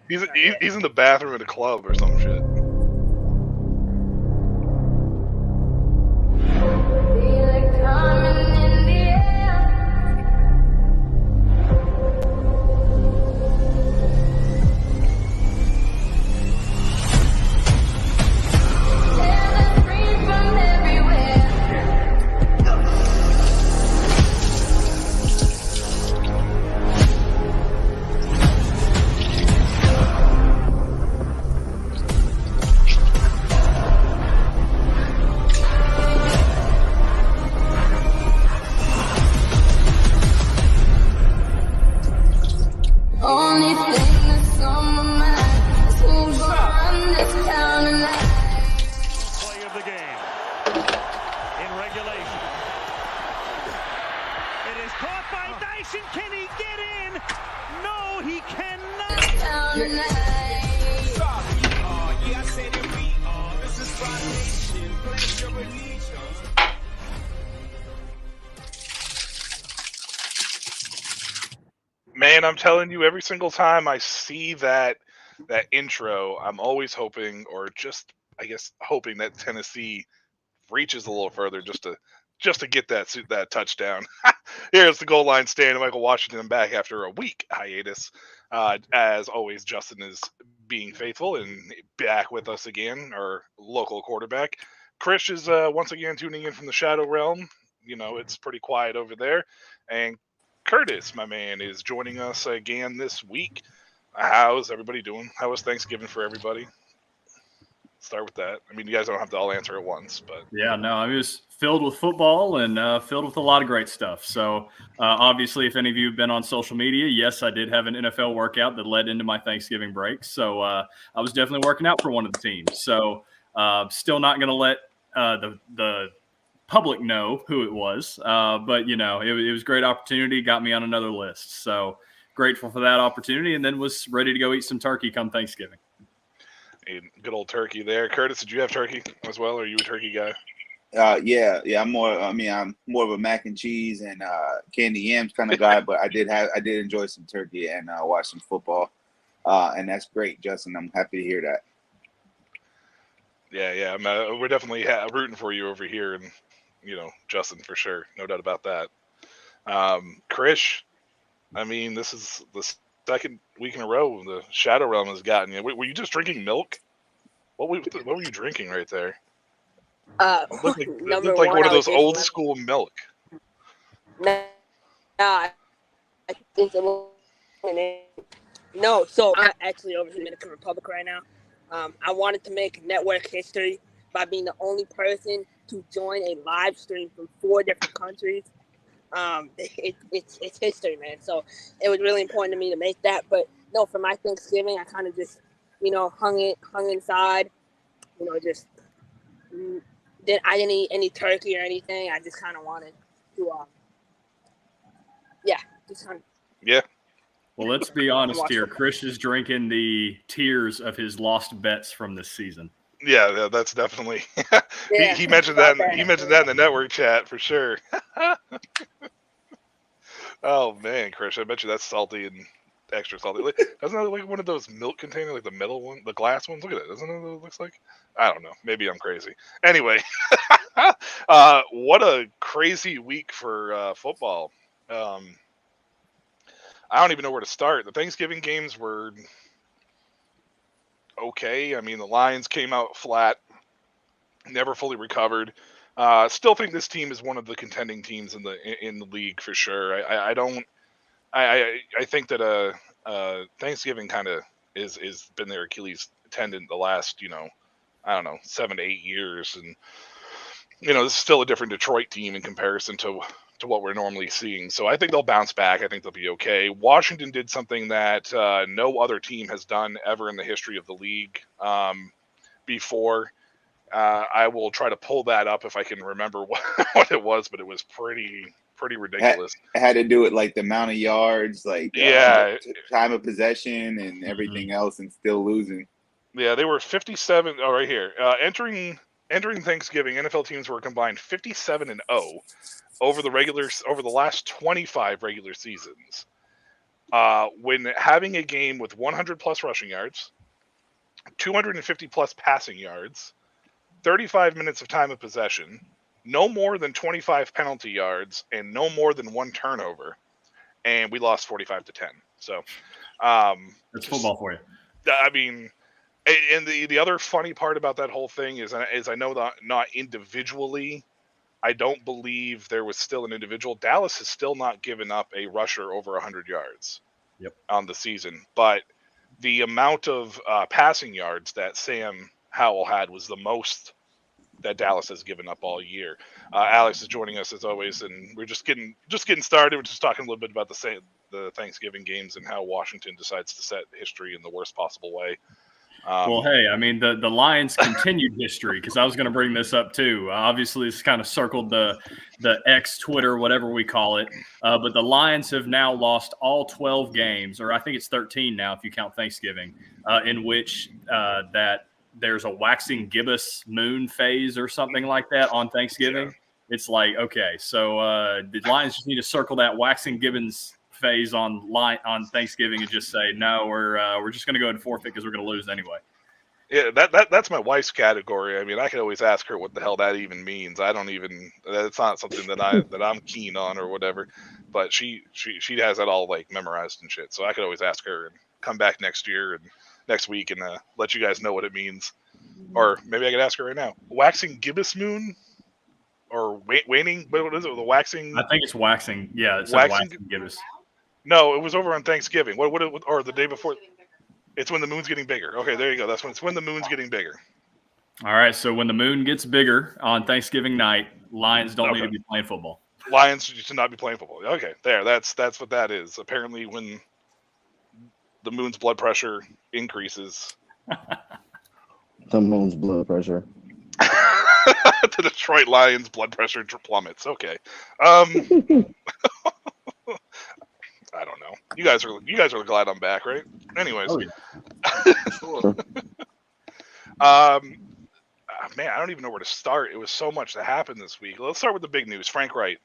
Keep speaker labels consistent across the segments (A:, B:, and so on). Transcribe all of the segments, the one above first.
A: He's in the bathroom at a club or some shit.
B: Only thing that's on my mind is who's gonna run this town tonight.
C: Play of the game in regulation. It is caught by Dyson. Can he get in? No, he cannot.
B: Town tonight.
D: Yeah, I said it, we are. This is Rock Nation. Pledge your allegiance.
A: Man, I'm telling you, every single time I see that intro, I'm always hoping, or just I guess hoping, that Tennessee reaches a little further just to get that touchdown. Here's the goal line stand. Michael Washington back after a week hiatus. As always, Justin is being faithful and back with us again, our local quarterback. Chris is once again tuning in from the Shadow Realm. You know, it's pretty quiet over there. And Curtis, my man, is joining us again this week. How's everybody doing? How was Thanksgiving for everybody? Start with that. I mean, you guys don't have to all answer at once, but
E: yeah, no, it was filled with football and filled with a lot of great stuff. So obviously, if any of you have been on social media, yes, I did have an NFL workout that led into my Thanksgiving break. So I was definitely working out for one of the teams. So still not going to let the public know who it was. But, you know, it was a great opportunity. Got me on another list. So grateful for that opportunity, and then was ready to go eat some turkey come Thanksgiving.
A: Good old turkey there. Curtis, did you have turkey as well? Or are you a turkey guy?
F: Yeah. I'm more of a mac and cheese and candy yams kind of guy, but I did enjoy some turkey and watch some football, and that's great, Justin. I'm happy to hear that.
A: Yeah. We're definitely rooting for you over here, and Justin for sure, no doubt about that. Krish, I mean, this is the second week in a row the Shadow Realm has gotten you. Were you just drinking milk? What were you drinking right there? It looked like one of those old school milk.
G: I think it was. No, so I'm actually over in the Dominican Republic right now. I wanted to make network history by being the only person to join a live stream from 4 different countries. It's history, man. So it was really important to me to make that. But no, for my Thanksgiving, I kind of just, hung inside. Just I didn't eat any turkey or anything. I just kind of wanted to, just kind of.
A: Yeah.
E: Well, let's be honest here. Chris is drinking the tears of his lost bets from this season.
A: Yeah, that's definitely. he mentioned that. He mentioned that in the network chat for sure. Oh man, Chris, I bet you that's salty and extra salty. Doesn't that look like one of those milk containers, like the metal one, the glass ones? Look at it. Doesn't it what it looks like? I don't know. Maybe I'm crazy. Anyway, what a crazy week for football. I don't even know where to start. The Thanksgiving games were okay. I mean, the Lions came out flat, never fully recovered. Still think this team is one of the contending teams in the league for sure. I think that Thanksgiving kind of is been their Achilles tendon the last 7 to 8 years, and this is still a different Detroit team in comparison to what we're normally seeing. So I think they'll bounce back. I think they'll be okay. Washington did something that no other team has done ever in the history of the league before. I will try to pull that up if I can remember what it was, but it was pretty ridiculous.
F: I had to do it like the amount of yards, time of possession and everything else, and still losing.
A: Yeah, they were 57. Oh, right here. Entering Thanksgiving, NFL teams were combined 57-0 over the last 25 regular seasons. when having a game with 100 plus rushing yards, 250 plus passing yards, 35 minutes of time of possession, no more than 25 penalty yards, and no more than one turnover, and we lost 45-10. So,
E: It's football for you.
A: I mean, and the other funny part about that whole thing is I know that not individually, I don't believe there was still an individual. Dallas has still not given up a rusher over 100 yards on the season, but the amount of passing yards that Sam Howell had was the most that Dallas has given up all year. Alex is joining us as always, and we're just getting started. We're just talking a little bit about the Thanksgiving games and how Washington decides to set history in the worst possible way.
E: Well, hey, I mean, the Lions' continued history, because I was going to bring this up too. Obviously, it's kind of circled the X, Twitter, whatever we call it. But the Lions have now lost all 12 games, or I think it's 13 now if you count Thanksgiving, in which that there's a waxing gibbous moon phase or something like that on Thanksgiving. Yeah. It's like, okay, so the Lions just need to circle that waxing gibbons phase on Thanksgiving and just say no, we're just going to go ahead and forfeit because we're going to lose anyway.
A: Yeah, that's my wife's category. I mean, I could always ask her what the hell that even means. That's not something that I'm keen on or whatever. But she has that all like memorized and shit. So I could always ask her and come back next week and let you guys know what it means. Or maybe I could ask her right now. Waxing gibbous moon or waning? What is it? The waxing?
E: I think it's waxing. Yeah, it's waxing gibbous.
A: No, it was over on Thanksgiving. What or the day before? It's when the moon's getting bigger. Okay, there you go. It's when the moon's getting bigger.
E: All right, so when the moon gets bigger on Thanksgiving night, Lions don't need to be playing football.
A: Lions should not be playing football. Okay, that's what that is. Apparently, when the moon's blood pressure increases.
H: The moon's blood pressure.
A: The Detroit Lions' blood pressure plummets. Okay. I don't know. You guys are glad I'm back, right? Anyways.
E: Oh, yeah.
A: Man, I don't even know where to start. It was so much that happened this week. Let's start with the big news. Frank Wright.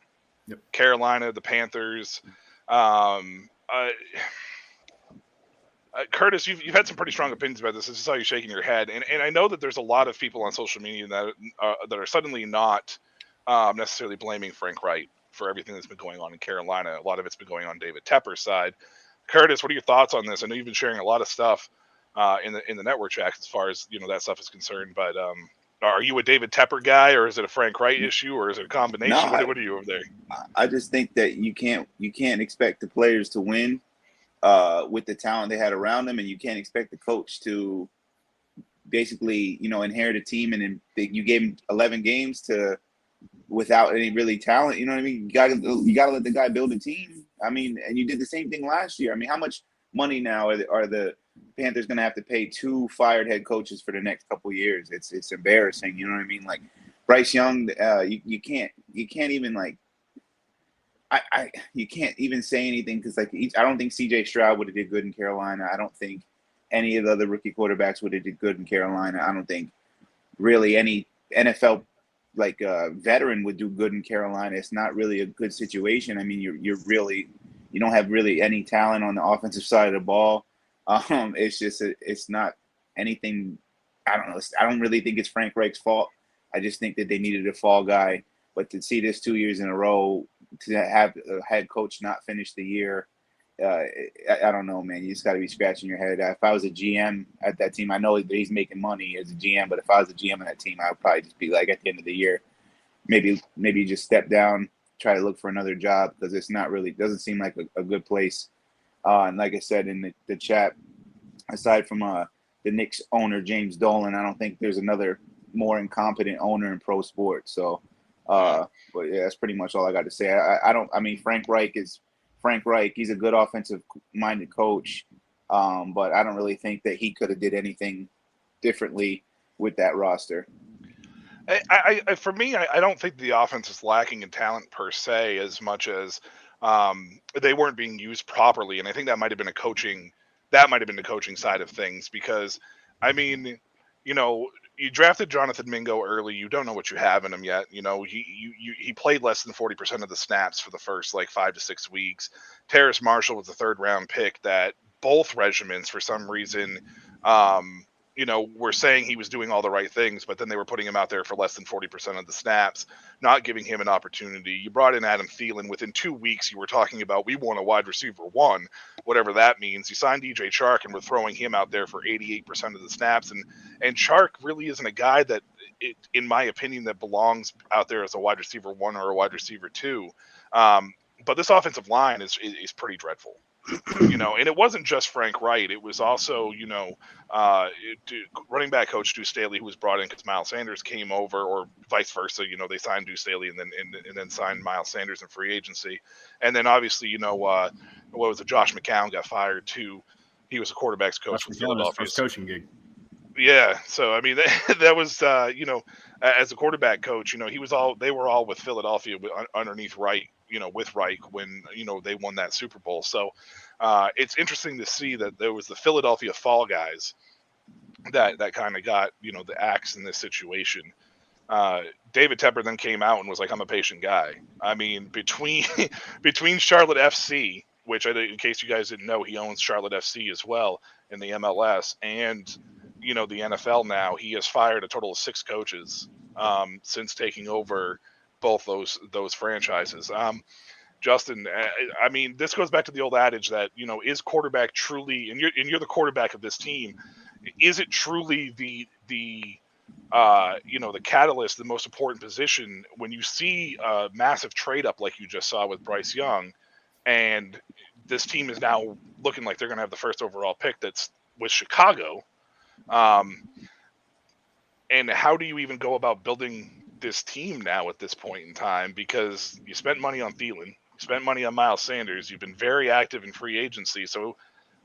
E: Yep.
A: Carolina, the Panthers. Curtis, you've had some pretty strong opinions about this. I just saw you shaking your head, and I know that there's a lot of people on social media that are suddenly not necessarily blaming Frank Wright for everything that's been going on in Carolina. A lot of it's been going on David Tepper's side. Curtis, what are your thoughts on this? I know you've been sharing a lot of stuff in the network chat as far as that stuff is concerned. But are you a David Tepper guy, or is it a Frank Wright issue, or is it a combination?
F: No,
A: what are you over there?
F: I just think that you can't expect the players to win with the talent they had around them, and you can't expect the coach to basically inherit a team and then you gave him 11 games without any really talent. You know what I mean? You gotta let the guy build a team. I mean, and you did the same thing last year. I mean, how much money now are the Panthers going to have to pay 2 fired head coaches for the next couple of years? It's embarrassing. You know what I mean? Like Bryce Young, you can't even like you can't even say anything because I don't think C.J. Stroud would have did good in Carolina. I don't think any of the other rookie quarterbacks would have did good in Carolina. I don't think really any NFL veteran would do good in Carolina. It's not really a good situation. I mean, you don't have really any talent on the offensive side of the ball. It's just it's not anything. I don't know. I don't really think it's Frank Reich's fault. I just think that they needed a fall guy. But to see this 2 years in a row, to have a head coach not finish the year, I don't know, man. You just got to be scratching your head. If I was a GM at that team, I know that he's making money as a GM, but if I was a GM on that team, I would probably just be like, at the end of the year, maybe just step down, try to look for another job, because it's not really, doesn't seem like a good place. And like I said in the chat, aside from the Knicks owner, James Dolan, I don't think there's another more incompetent owner in pro sports. So, but yeah, that's pretty much all I got to say. I mean, Frank Reich is Frank Reich. He's a good offensive-minded coach, but I don't really think that he could have did anything differently with that roster.
A: For me, I don't think the offense is lacking in talent per se, as much as they weren't being used properly, and I think that might have been the coaching side of things. Because, I mean, you drafted Jonathan Mingo early. You don't know what you have in him yet. You know, he played less than 40% of the snaps for the first like 5 to 6 weeks. Terrace Marshall was a 3rd-round pick that both regiments, for some reason, you know, were saying he was doing all the right things, but then they were putting him out there for less than 40% of the snaps, not giving him an opportunity. You brought in Adam Thielen. Within 2 weeks, you were talking about, we want a wide receiver 1, whatever that means. You signed DJ Chark and we're throwing him out there for 88% of the snaps. And Chark really isn't a guy that, in my opinion, that belongs out there as a wide receiver 1 or a wide receiver 2. But this offensive line is pretty dreadful. You know, and it wasn't just Frank Wright. It was also, you know, running back coach Deuce Staley, who was brought in because Miles Sanders came over, or vice versa. You know, they signed Deuce Staley and then signed Miles Sanders in free agency. And then obviously, you know, what was it? Josh McCown got fired too. He was a quarterback's coach for Philadelphia.
E: First coaching gig.
A: Yeah, so I mean that was you know, as a quarterback coach, you know, they were all with Philadelphia underneath Wright, you know, with Reich when, you know, they won that Super Bowl. So it's interesting to see that there was the Philadelphia fall guys that kind of got, you know, the axe in this situation. David Tepper then came out and was like, I'm a patient guy. I mean, between Charlotte FC, which in case you guys didn't know, he owns Charlotte FC as well in the MLS, and you know, the NFL now, he has fired a total of 6 coaches since taking over both those franchises. Justin, I mean, this goes back to the old adage that, you know, is quarterback truly, and you're the quarterback of this team, is it truly the you know, the catalyst, the most important position when you see a massive trade up like you just saw with Bryce Young, and this team is now looking like they're going to have the first overall pick that's with Chicago. And how do you even go about building this team now at this point in time? Because you spent money on Thielen, you spent money on Miles Sanders, you've been very active in free agency, so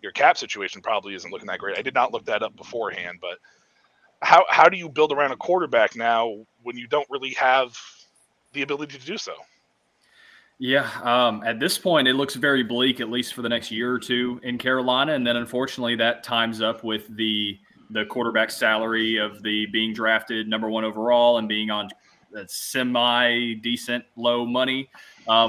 A: your cap situation probably isn't looking that great. I did not look that up beforehand, but how do you build around a quarterback now when you don't really have the ability to do so?
E: Yeah, at this point, it looks very bleak, at least for the next year or two in Carolina. And then, unfortunately, that times up with the quarterback salary of the being drafted number 1 overall and being on semi-decent low money,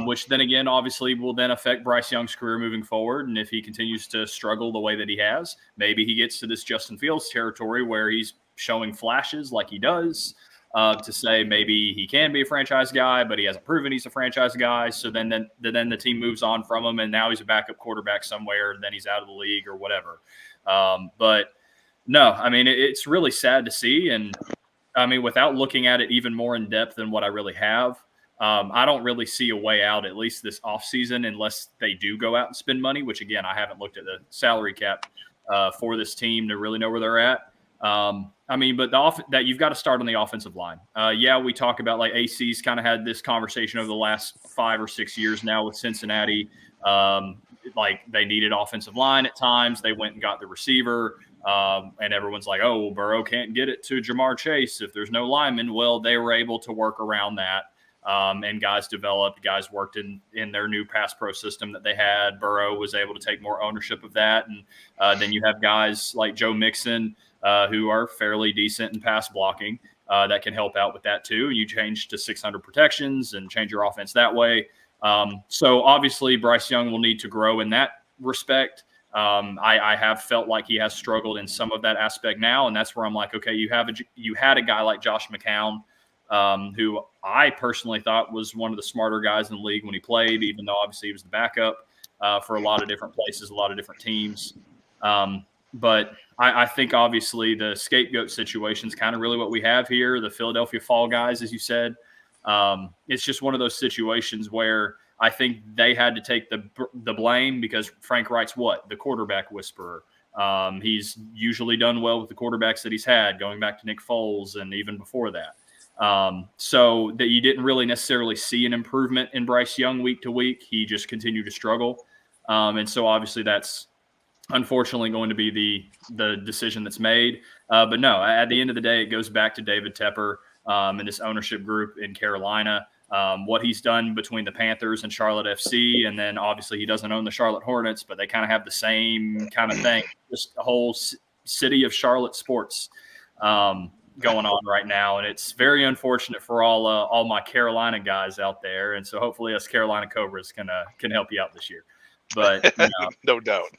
E: which then again, obviously, will then affect Bryce Young's career moving forward. And if he continues to struggle the way that he has, maybe he gets to this Justin Fields territory where he's showing flashes like he does. To say maybe he can be a franchise guy, but he hasn't proven he's a franchise guy. So then the team moves on from him, and now he's a backup quarterback somewhere, and then he's out of the league or whatever. But no, I mean, it's really sad to see. And I mean, without looking at it even more in depth than what I really have, I don't really see a way out, at least this offseason, unless they do go out and spend money, which, again, I haven't looked at the salary cap for this team to really know where they're at. I mean, but that you've got to start on the offensive line. Yeah, we talk about like AC's kind of had this conversation over the last 5 or 6 years now with Cincinnati. Like they needed offensive line at times. They went and got the receiver, and everyone's like, "Oh, well, Burrow can't get it to Jamar Chase if there's no lineman." Well, they were able to work around that, and guys developed. Guys worked in their new pass pro system that they had. Burrow was able to take more ownership of that, and then you have guys like Joe Mixon. Who are fairly decent in pass blocking that can help out with that too. You change to 600 protections and change your offense that way. So obviously Bryce Young will need to grow in that respect. I have felt like he has struggled in some of that aspect now, and that's where I'm like, okay, you had a guy like Josh McCown, who I personally thought was one of the smarter guys in the league when he played, even though obviously he was the backup for a lot of different places, a lot of different teams. But I think obviously the scapegoat situation is kind of really what we have here. The Philadelphia fall guys, as you said, it's just one of those situations where I think they had to take the blame because Frank Wright's the quarterback whisperer. He's usually done well with the quarterbacks that he's had, going back to Nick Foles and even before that. So that you didn't really necessarily see an improvement in Bryce Young week to week. He just continued to struggle. And so obviously that's unfortunately going to be the decision that's made. But no, at the end of the day, it goes back to David Tepper and this ownership group in Carolina, what he's done between the Panthers and Charlotte FC. And then obviously he doesn't own the Charlotte Hornets, but they kind of have the same kind of thing, just the whole city of Charlotte sports. going on right now, and it's very unfortunate for all my Carolina guys out there. And so hopefully us Carolina Cobras can help you out this year. But
A: no doubt.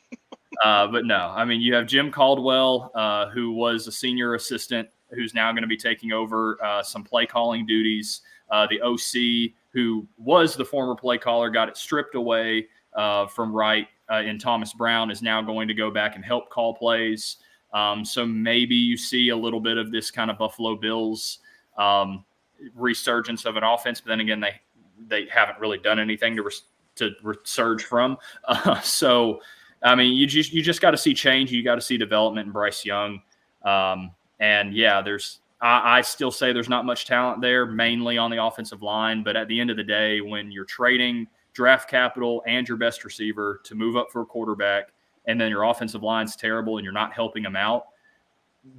E: But no, I mean, you have Jim Caldwell, who was a senior assistant, who's now going to be taking over some play calling duties. The OC, who was the former play caller, got it stripped away from Wright in Thomas Brown, is now going to go back and help call plays. So maybe you see a little bit of this kind of Buffalo Bills resurgence of an offense, but then again, they haven't really done anything to resurge from. So, I mean, you just got to see change. You got to see development in Bryce Young. And yeah, I still say there's not much talent there, mainly on the offensive line. But at the end of the day, when you're trading draft capital and your best receiver to move up for a quarterback, and then your offensive line's terrible and you're not helping them out,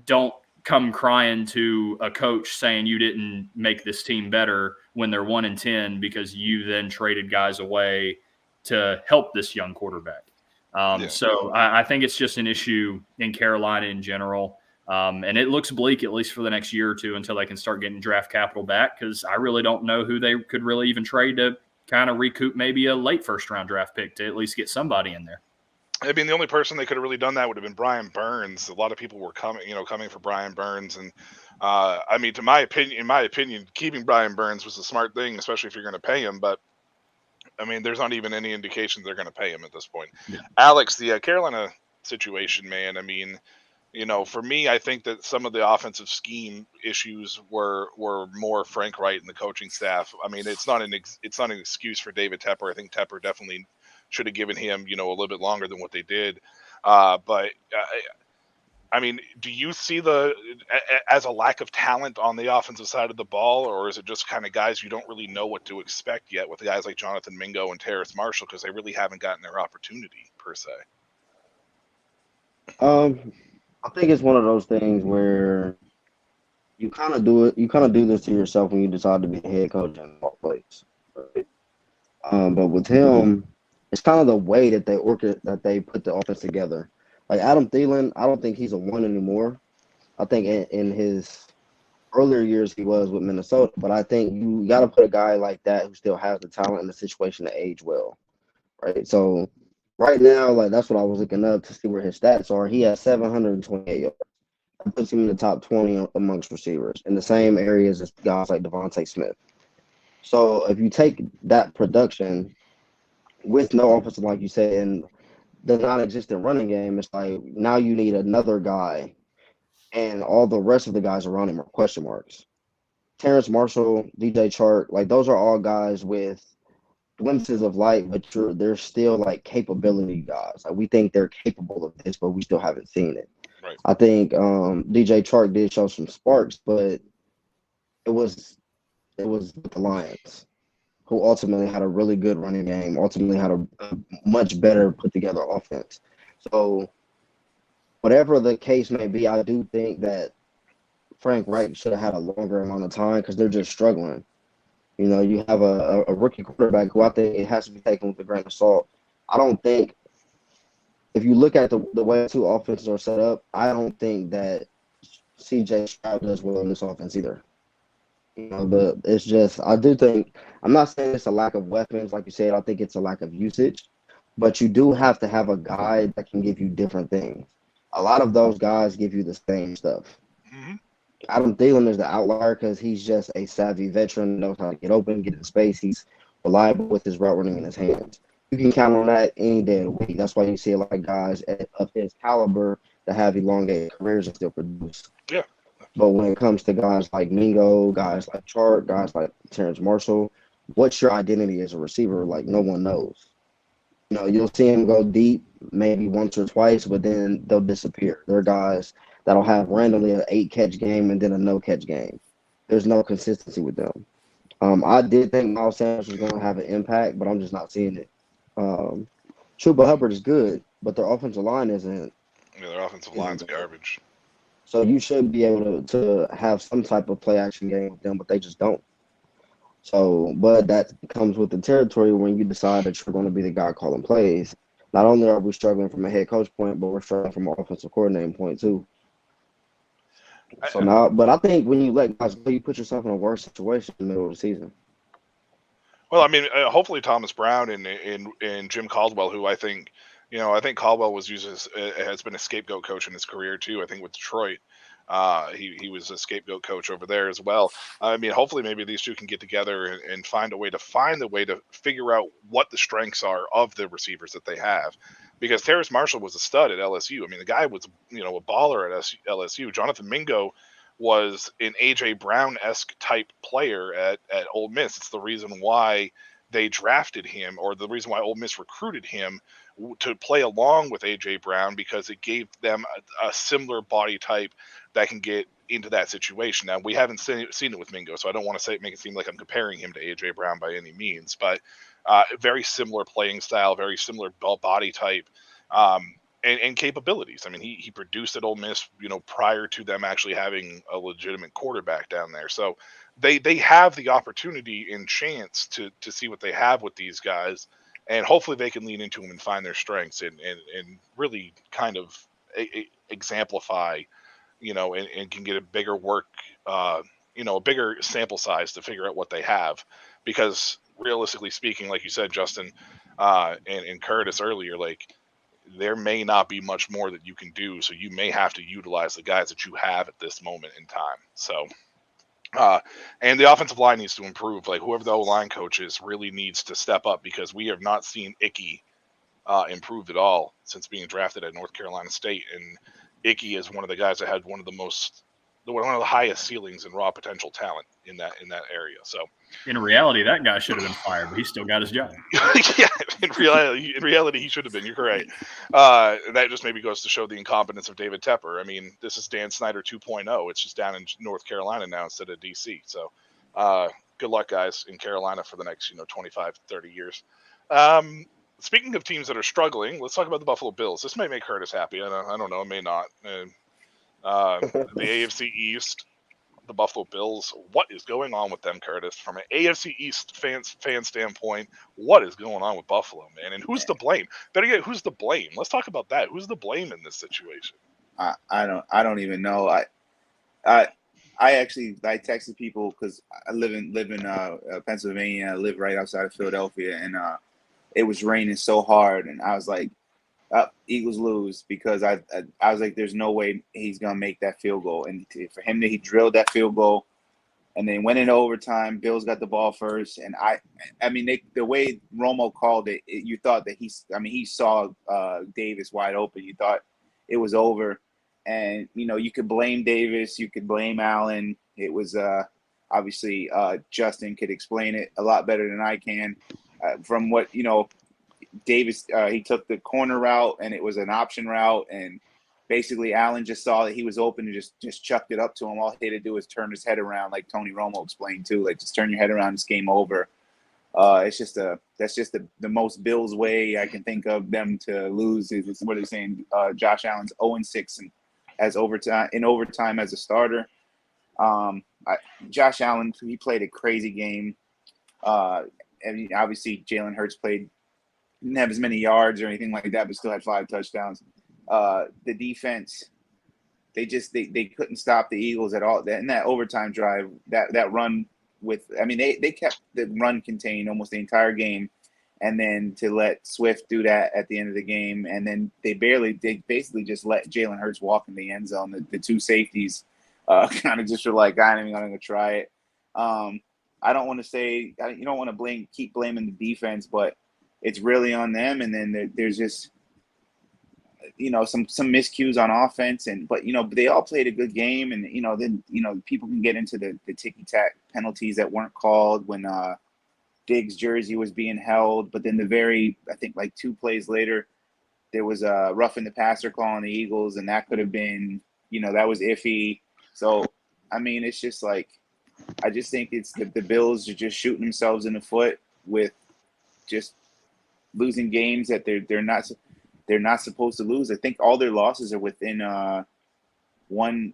E: don't come crying to a coach saying you didn't make this team better when they're 1-10 because you then traded guys away to help this young quarterback. So I think it's just an issue in Carolina in general. And it looks bleak, at least for the next year or two, until they can start getting draft capital back, because I really don't know who they could really even trade to kind of recoup maybe a late first-round draft pick to at least get somebody in there.
A: I mean, the only person they could have really done that would have been Brian Burns. A lot of people were coming for Brian Burns, and I mean, in my opinion, keeping Brian Burns was a smart thing, especially if you're going to pay him. But I mean, there's not even any indication they're going to pay him at this point. Yeah. Alex, the Carolina situation, man. I mean, for me, I think that some of the offensive scheme issues were more Frank Wright and the coaching staff. I mean, it's not an excuse for David Tepper. I think Tepper definitely should have given him, a little bit longer than what they did. But I mean, do you see as a lack of talent on the offensive side of the ball, or is it just kind of guys you don't really know what to expect yet with guys like Jonathan Mingo and Terrace Marshall, because they really haven't gotten their opportunity per se?
H: I think it's one of those things where you kind of do this to yourself when you decide to be a head coach in all places. Right? But with him, it's kind of the way that they put the offense together. Like Adam Thielen, I don't think he's a one anymore. I think in his earlier years he was with Minnesota, but I think you got to put a guy like that who still has the talent and the situation to age well, right? So right now, like that's what I was looking up to see where his stats are. He has 728 yards. That puts him in the top 20 amongst receivers in the same areas as guys like Devontae Smith. So if you take that production with no offensive, like you said, and the non-existent running game, it's like now you need another guy, and all the rest of the guys around him are question marks. Terrace Marshall, DJ Chark, like those are all guys with glimpses of light, but they're still like capability guys. Like we think they're capable of this, but we still haven't seen it. Right. I think DJ Chark did show some sparks, but it was with the Lions, who ultimately had a really good running game, ultimately had a much better put together offense. So whatever the case may be, I do think that Frank Wright should have had a longer amount of time because they're just struggling. You have a rookie quarterback who I think it has to be taken with a grain of salt. I don't think, if you look at the way two offenses are set up, I don't think that C.J. Stroud does well in this offense either. But it's just, I do think, I'm not saying it's a lack of weapons, like you said, I think it's a lack of usage, but you do have to have a guy that can give you different things. A lot of those guys give you the same stuff. Mm-hmm. Adam Thielen is the outlier because he's just a savvy veteran, knows how to get open, get in space. He's reliable with his route running in his hands. You can count on that any day of the week. That's why you see a lot of guys of his caliber that have elongated careers and still produce. Yeah. But when it comes to guys like Mingo, guys like Chark, guys like Terrace Marshall, what's your identity as a receiver? Like, no one knows. You'll see him go deep maybe once or twice, but then they'll disappear. They're guys that'll have randomly an 8-catch game and then a no-catch game. There's no consistency with them. I did think Miles Sanders was going to have an impact, but I'm just not seeing it. Chuba Hubbard is good, but their offensive line isn't.
A: Yeah, their offensive line's garbage.
H: So you should be able to have some type of play-action game with them, but they just don't. So, but that comes with the territory when you decide that you're going to be the guy calling plays. Not only are we struggling from a head coach point, but we're struggling from an offensive coordinating point too. So now, but I think when you let guys go, you put yourself in a worse situation in the middle of the season.
A: Well, I mean, hopefully Thomas Brown and Jim Caldwell, who I think, I think Caldwell was used as has been a scapegoat coach in his career too. I think with Detroit, he was a scapegoat coach over there as well. I mean, hopefully maybe these two can get together and find a way to figure out what the strengths are of the receivers that they have. Because Terrace Marshall was a stud at LSU. I mean, the guy was a baller at LSU. Jonathan Mingo was an AJ Brown-esque type player at Ole Miss. It's the reason why they drafted him, or the reason why Ole Miss recruited him to play along with AJ Brown, because it gave them a similar body type that can get into that situation. Now, we haven't seen it with Mingo, so I don't want to make it seem like I'm comparing him to AJ Brown by any means, but very similar playing style, very similar body type. And capabilities. I mean, he produced at Ole Miss, prior to them actually having a legitimate quarterback down there. So they have the opportunity and chance to see what they have with these guys, and hopefully they can lean into them and find their strengths and really kind of exemplify, and can get a bigger a bigger sample size to figure out what they have. Because realistically speaking, like you said, Justin, and Curtis earlier, like, there may not be much more that you can do, so you may have to utilize the guys that you have at this moment in time. So, and the offensive line needs to improve. Like, whoever the O-line coach is really needs to step up, because we have not seen Icky improved at all since being drafted at North Carolina State. And Icky is one of the guys that had one of the highest ceilings and raw potential talent in that area. So,
E: in reality, that guy should have been fired, but he still got his job.
A: Yeah, in reality, he should have been. You're correct. That just maybe goes to show the incompetence of David Tepper. I mean, this is Dan Snyder 2.0. It's just down in North Carolina now instead of DC. So, good luck, guys, in Carolina for the next 25, 30 years. Speaking of teams that are struggling, let's talk about the Buffalo Bills. This may make Curtis happy. I don't know. It may not. The AFC East, the Buffalo Bills. What is going on with them, Curtis? From an AFC East fan standpoint, what is going on with Buffalo, man? And who's to blame? Better yet, who's to blame? Let's talk about that. Who's to blame in this situation?
F: I don't even know. I actually texted people because I live in Pennsylvania. I live right outside of Philadelphia, and it was raining so hard, and I was like, Eagles lose, because I was like, there's no way he's gonna make that field goal, and for him he drilled that field goal, and then went into overtime. Bills got the ball first, and I mean the way Romo called it, you thought that he saw Davis wide open. You thought it was over, and you could blame Davis, you could blame Allen. It was obviously Justin could explain it a lot better than I can. From what Davis, he took the corner route, and it was an option route, and basically Allen just saw that he was open and just chucked it up to him. All he had to do was turn his head around, like Tony Romo explained too. Like, just turn your head around, it's game over. That's just the most Bills way I can think of them to lose. Is what they're saying. Josh Allen's 0-6 and has overtime as a starter. Josh Allen, he played a crazy game. Obviously Jalen Hurts didn't have as many yards or anything like that, but still had 5 touchdowns. The defense, they couldn't stop the Eagles at all. In that overtime drive, that run they kept the run contained almost the entire game, and then to let Swift do that at the end of the game, and then they basically just let Jalen Hurts walk in the end zone. The 2 safeties kind of just were like, I'm not even going to try it. I don't want to say you don't want to keep blaming the defense, but it's really on them. And then there's just some miscues on offense, but they all played a good game, and then people can get into the ticky-tack penalties that weren't called when Diggs' jersey was being held, but then I think like 2 plays later, there was a roughing the passer call on the Eagles, and that could have been that was iffy. So I mean, it's just like, I just think it's the Bills are just shooting themselves in the foot with just losing games that they're not supposed to lose. I think all their losses are within one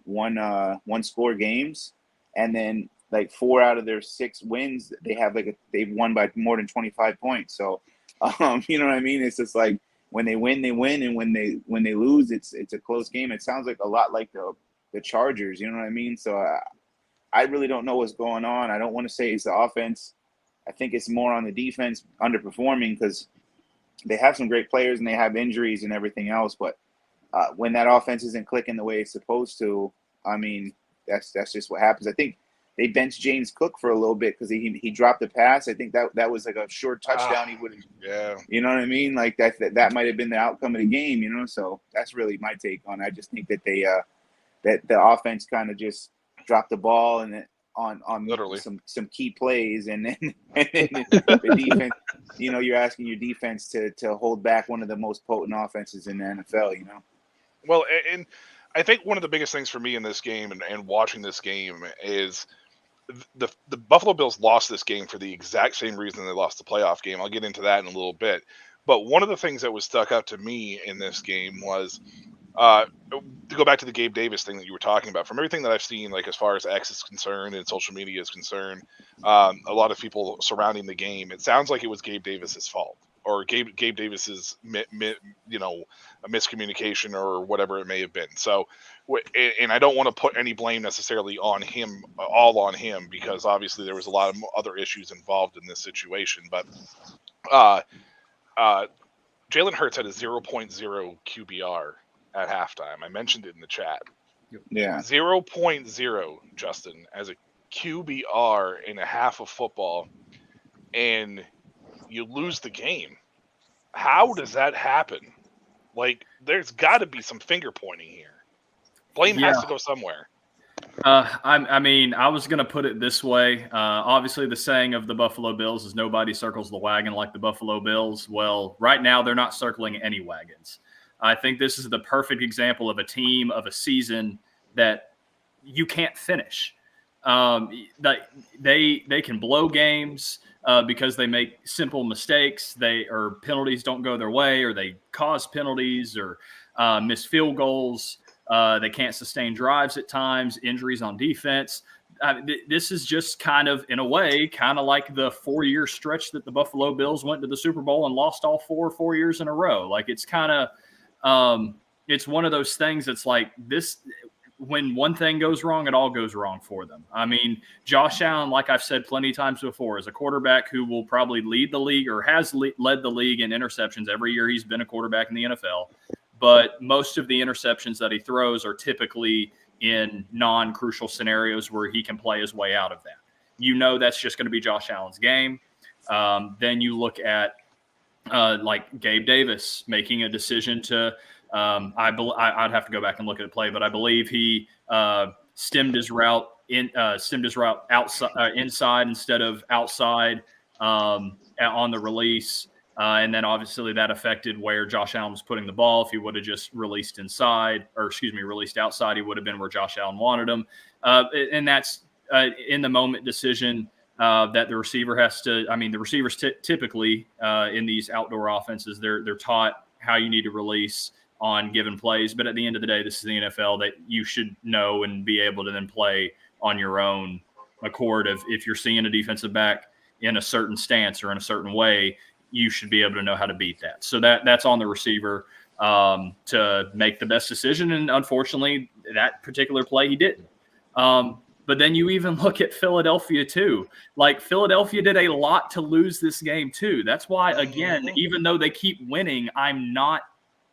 F: score games, and then like 4 out of their 6 wins they've won by more than 25 points. So you know what I mean? It's just like, when they win, they win, and when they lose, it's a close game. It sounds like a lot like the the Chargers. You know what I mean? So I really don't know what's going on. I don't want to say it's the offense. I think it's more on the defense underperforming because they have some great players and they have injuries and everything else. But when that offense isn't clicking the way it's supposed to, I mean, that's just what happens. I think they benched James Cook for a little bit because he dropped a pass. I think that was like a short touchdown. He would,
A: yeah,
F: you know what I mean? Like that might have been the outcome of the game. You know, so that's really my take on it. I just think that they that the offense kind of just dropped the ball and on
A: literally
F: some key plays, and then the defense. You know, you're asking your defense to hold back one of the most potent offenses in the NFL. You know.
A: Well, and I think one of the biggest things for me in this game and watching this game is the Buffalo Bills lost this game for the exact same reason they lost the playoff game. I'll get into that in a little bit. But one of the things that was stuck out to me in this game was to go back to the Gabe Davis thing that you were talking about. From everything that I've seen, like as far as X is concerned and social media is concerned, a lot of people surrounding the game, it sounds like it was Gabe Davis's fault. Or Gabe Davis's, you know, a miscommunication or whatever it may have been. So, and I don't want to put any blame necessarily on him, all on him, because obviously there was a lot of other issues involved in this situation. But Jalen Hurts had a 0.0 QBR at halftime. I mentioned it in the chat.
F: Yeah.
A: 0.0, Justin, as a QBR in a half of football, and you lose the game. How does that happen? Like, there's got to be some finger pointing here. Blame has to go somewhere.
E: I mean, I was going to put it this way. Obviously, the saying of the Buffalo Bills is nobody circles the wagon like the Buffalo Bills. Well, right now, they're not circling any wagons. I think this is the perfect example of a team, of a season that you can't finish. They can blow games because they make simple mistakes. Or penalties don't go their way, or they cause penalties, or miss field goals. They can't sustain drives at times. Injuries on defense. This is just kind of, in a way, kind of like the 4-year stretch that the Buffalo Bills went to the Super Bowl and lost all 4 years in a row. Like, it's kind of, it's one of those things that's like this. When one thing goes wrong, it all goes wrong for them. I mean, Josh Allen, like I've said plenty of times before, is a quarterback who will probably lead the league, or has led the league in interceptions every year he's been a quarterback in the NFL. But most of the interceptions that he throws are typically in non-crucial scenarios where he can play his way out of that. You know, that's just going to be Josh Allen's game. Then you look at like Gabe Davis making a decision to I'd have to go back and look at the play, but I believe he stemmed his route outside, inside instead of outside on the release. And then obviously that affected where Josh Allen was putting the ball. If he would have just released released outside, he would have been where Josh Allen wanted him. And that's in the moment decision that the receiver has to. I mean, the receivers typically in these outdoor offenses, they're taught how you need to release on given plays. But at the end of the day, this is the NFL, that you should know and be able to then play on your own accord. If you're seeing a defensive back in a certain stance or in a certain way, you should be able to know how to beat that. So that's on the receiver to make the best decision. And unfortunately, that particular play, he didn't. But then you even look at Philadelphia too. Like, Philadelphia did a lot to lose this game too. That's why, again, even though they keep winning, I'm not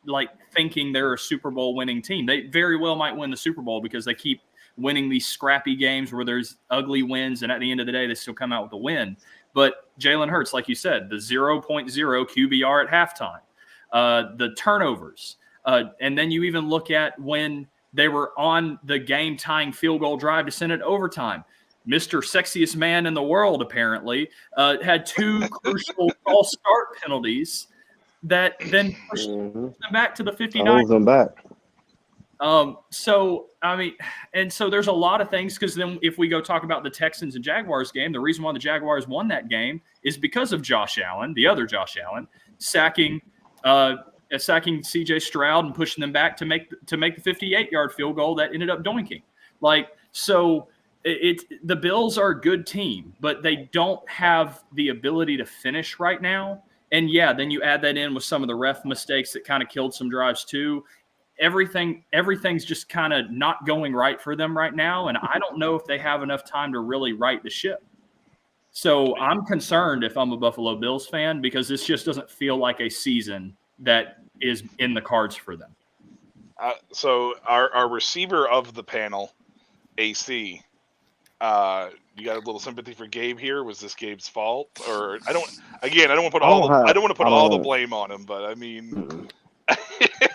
E: like thinking they're a Super Bowl winning team. They very well might win the Super Bowl because they keep winning these scrappy games where there's ugly wins, and at the end of the day, they still come out with a win. But Jalen Hurts, like you said, the 0.0 QBR at halftime, the turnovers. And then you even look at when they were on the game-tying field goal drive to send it overtime. Mr. Sexiest Man in the world, apparently, had 2 crucial false start penalties that then pushed them back to the 59.
H: Holds them back.
E: So, I mean, and so there's a lot of things, because then if we go talk about the Texans and Jaguars game, the reason why the Jaguars won that game is because of Josh Allen, the other Josh Allen, sacking C.J. Stroud and pushing them back to make the 58-yard field goal that ended up doinking. Like, so the Bills are a good team, but they don't have the ability to finish right now. And yeah, then you add that in with some of the ref mistakes that kind of killed some drives too. everything's just kind of not going right for them right now, and I don't know if they have enough time to really right the ship. So I'm concerned if I'm a Buffalo Bills fan, because this just doesn't feel like a season that is in the cards for them.
A: So our receiver of the panel, AC, you got a little sympathy for Gabe here? Was this Gabe's fault? Or I don't want to put all the blame on him, but I mean,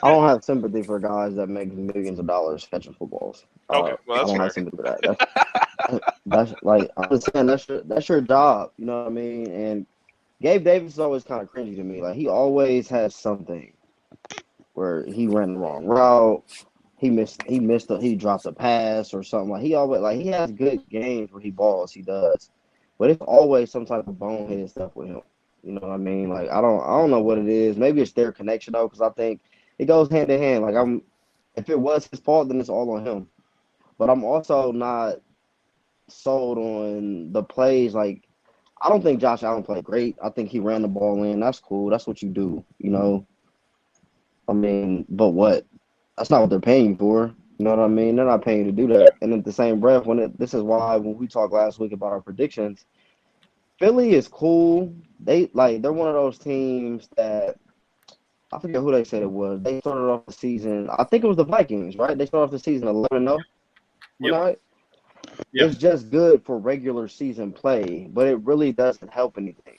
H: I don't have sympathy for guys that make millions of dollars catching footballs.
A: Okay, well, that's
H: I don't
A: fair.
H: have sympathy for that. That's like, I'm just saying, that's your job. You know what I mean? And Gabe Davis is always kind of cringy to me. Like, he always has something where he ran the wrong route. He dropped a pass or something. Like, he has good games where he balls. He does, but it's always some type of boneheaded stuff with him. You know what I mean? Like, I don't know what it is. Maybe it's their connection though, because I think it goes hand in hand. Like, if it was his fault, then it's all on him. But I'm also not sold on the plays. Like, I don't think Josh Allen played great. I think he ran the ball in. That's cool. That's what you do. You know. I mean, but what? That's not what they're paying for. You know what I mean? They're not paying to do that. And at the same breath, this is why when we talked last week about our predictions, Philly is cool. They're one of those teams that, I forget who they said it was. They started off the season, I think it was the Vikings, right? They started off the season 11-0.
E: Yep.
H: Right? Yep. It's just good for regular season play, but it really doesn't help anything.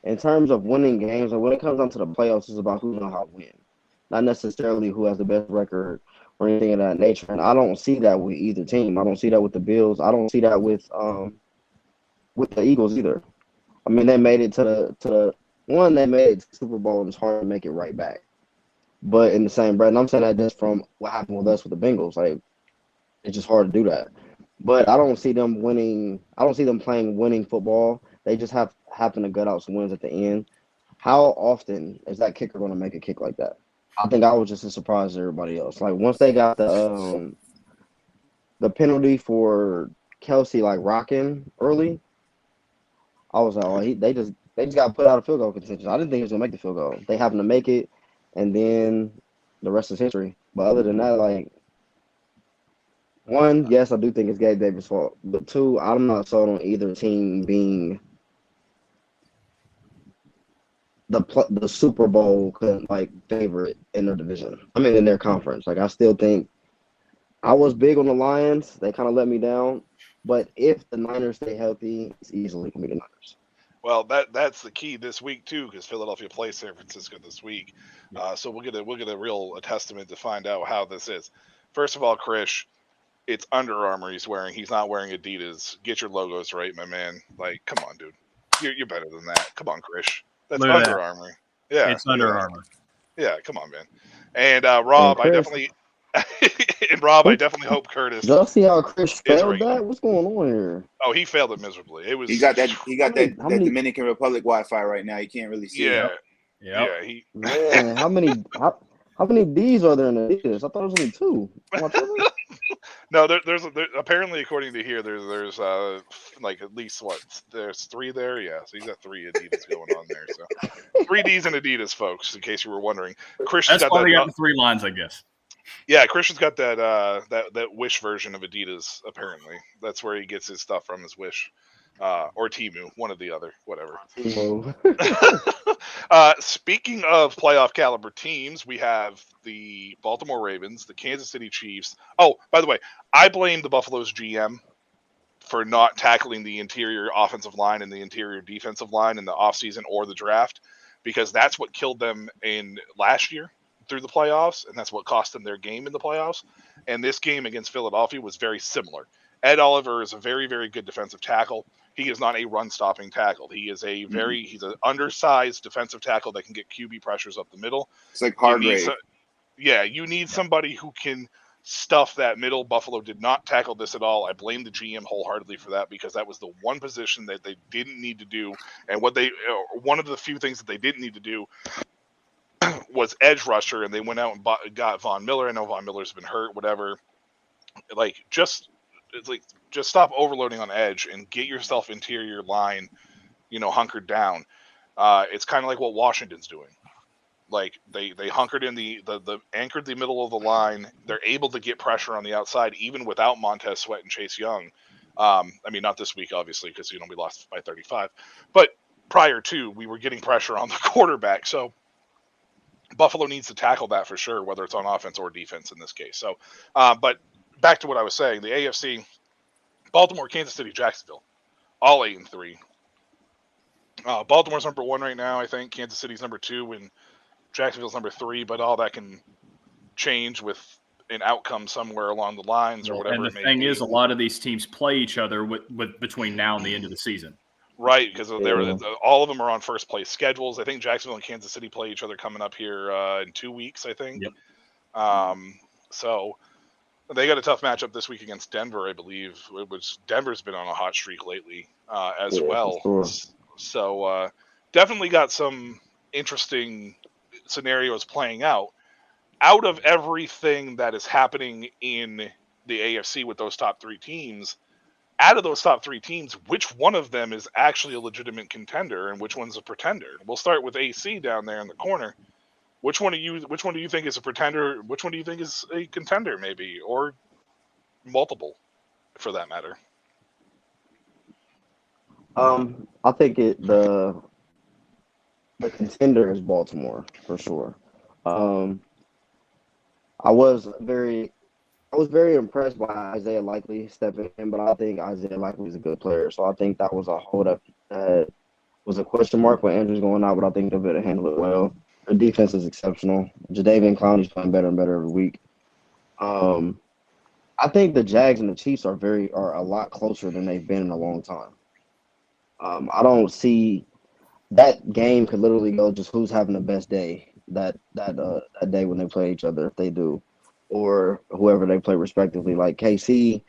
H: In terms of winning games, and when it comes down to the playoffs, it's about who knows how to win, not necessarily who has the best record or anything of that nature. And I don't see that with either team. I don't see that with the Bills. I don't see that with the Eagles either. I mean, they made it to the Super Bowl, and it's hard to make it right back. But in the same breath, and I'm saying that just from what happened with us with the Bengals, like, it's just hard to do that. But I don't see them winning. I don't see them playing winning football. They just happen to gut out some wins at the end. How often is that kicker going to make a kick like that? I think I was just as surprised as everybody else. Like, once they got the penalty for Kelsey, like, rocking early, I was like, oh, they just got put out of field goal contention. I didn't think he was going to make the field goal. They happened to make it, and then the rest is history. But other than that, like, one, yes, I do think it's Gabe Davis' fault. But two, I'm not sold on either team being the Super Bowl favorite in their division. I mean, in their conference. Like, I still think I was big on the Lions. They kind of let me down. But if the Niners stay healthy, it's easily going to be the Niners.
A: Well, that's the key this week too, because Philadelphia plays San Francisco this week. So we'll get a real testament to find out how this is. First of all, Krish, it's Under Armour he's wearing. He's not wearing Adidas. Get your logos right, my man. Like, come on, dude. You're better than that. Come on, Krish. That's Under Armour. Yeah,
E: it's Under Armour.
A: Yeah, come on, man. And Rob, I definitely hope Curtis.
H: Did y'all see how Chris failed that? What's going on here?
A: Oh, he failed it miserably. It was
F: he got that Dominican Republic Wi-Fi right now. You can't really see it.
A: Yeah.
H: Man, how many D's are there in Adidas? I thought it was only 2.
A: No, there's apparently, according to here, there's like at least there's 3 there. Yeah, so he's got 3 Adidas going on there. So 3 D's in Adidas, folks, in case you were wondering.
E: That's why they got the 3 lines, I guess.
A: Yeah, Christian's got that Wish version of Adidas. Apparently, that's where he gets his stuff from, his Wish, or Temu, one or the other, whatever. Speaking of playoff caliber teams, we have the Baltimore Ravens, the Kansas City Chiefs. Oh, by the way, I blame the Buffalo's GM for not tackling the interior offensive line and the interior defensive line in the offseason or the draft, because that's what killed them in last year through the playoffs, and that's what cost them their game in the playoffs. And this game against Philadelphia was very similar. Ed Oliver is a very, very good defensive tackle. He is not a run-stopping tackle. He is he's an undersized defensive tackle that can get QB pressures up the middle.
F: It's like Hargrave.
A: You need somebody who can stuff that middle. Buffalo did not tackle this at all. I blame the GM wholeheartedly for that, because that was the one position that they didn't need to do. And one of the few things that they didn't need to do was edge rusher, and they went out and got Von Miller. I know Von Miller's been hurt, whatever. Just stop overloading on edge and get yourself interior line, hunkered down. It's kind of like what Washington's doing. Like they hunkered in the anchored the middle of the line. They're able to get pressure on the outside even without Montez Sweat and Chase Young. I mean, not this week, obviously, because we lost by 35. But prior to, we were getting pressure on the quarterback. So Buffalo needs to tackle that for sure, whether it's on offense or defense in this case. So, but back to what I was saying, the AFC: Baltimore, Kansas City, Jacksonville, all 8-3. Baltimore's number 1 right now, I think. Kansas City's number 2, and Jacksonville's number 3. But all that can change with an outcome somewhere along the lines or whatever.
E: And the thing is, a lot of these teams play each other with between now and the end of the season.
A: Right, because all of them are on first place schedules. I think Jacksonville and Kansas City play each other coming up here in 2 weeks, I think.
E: Yep.
A: So they got a tough matchup this week against Denver, I believe, which Denver's been on a hot streak lately as well.
H: Sure.
A: So definitely got some interesting scenarios playing out. Out of everything that is happening in the AFC with those top 3 teams, out of those top 3 teams, which one of them is actually a legitimate contender and which one's a pretender? We'll start with AC down there in the corner. Which one do you think is a pretender? Which one do you think is a contender, maybe, or multiple, for that matter?
H: I think the contender is Baltimore for sure. I was very impressed by Isaiah Likely stepping in, but I think Isaiah Likely is a good player. So I think that was a holdup that was a question mark when Andrew's going out, but I think they'll be able to handle it well. Their defense is exceptional. Jadeveon Clowney's playing better and better every week. I think the Jags and the Chiefs are a lot closer than they've been in a long time. I don't see that game could literally go just who's having the best day that day when they play each other, if they do, or whoever they play respectively. Like KC,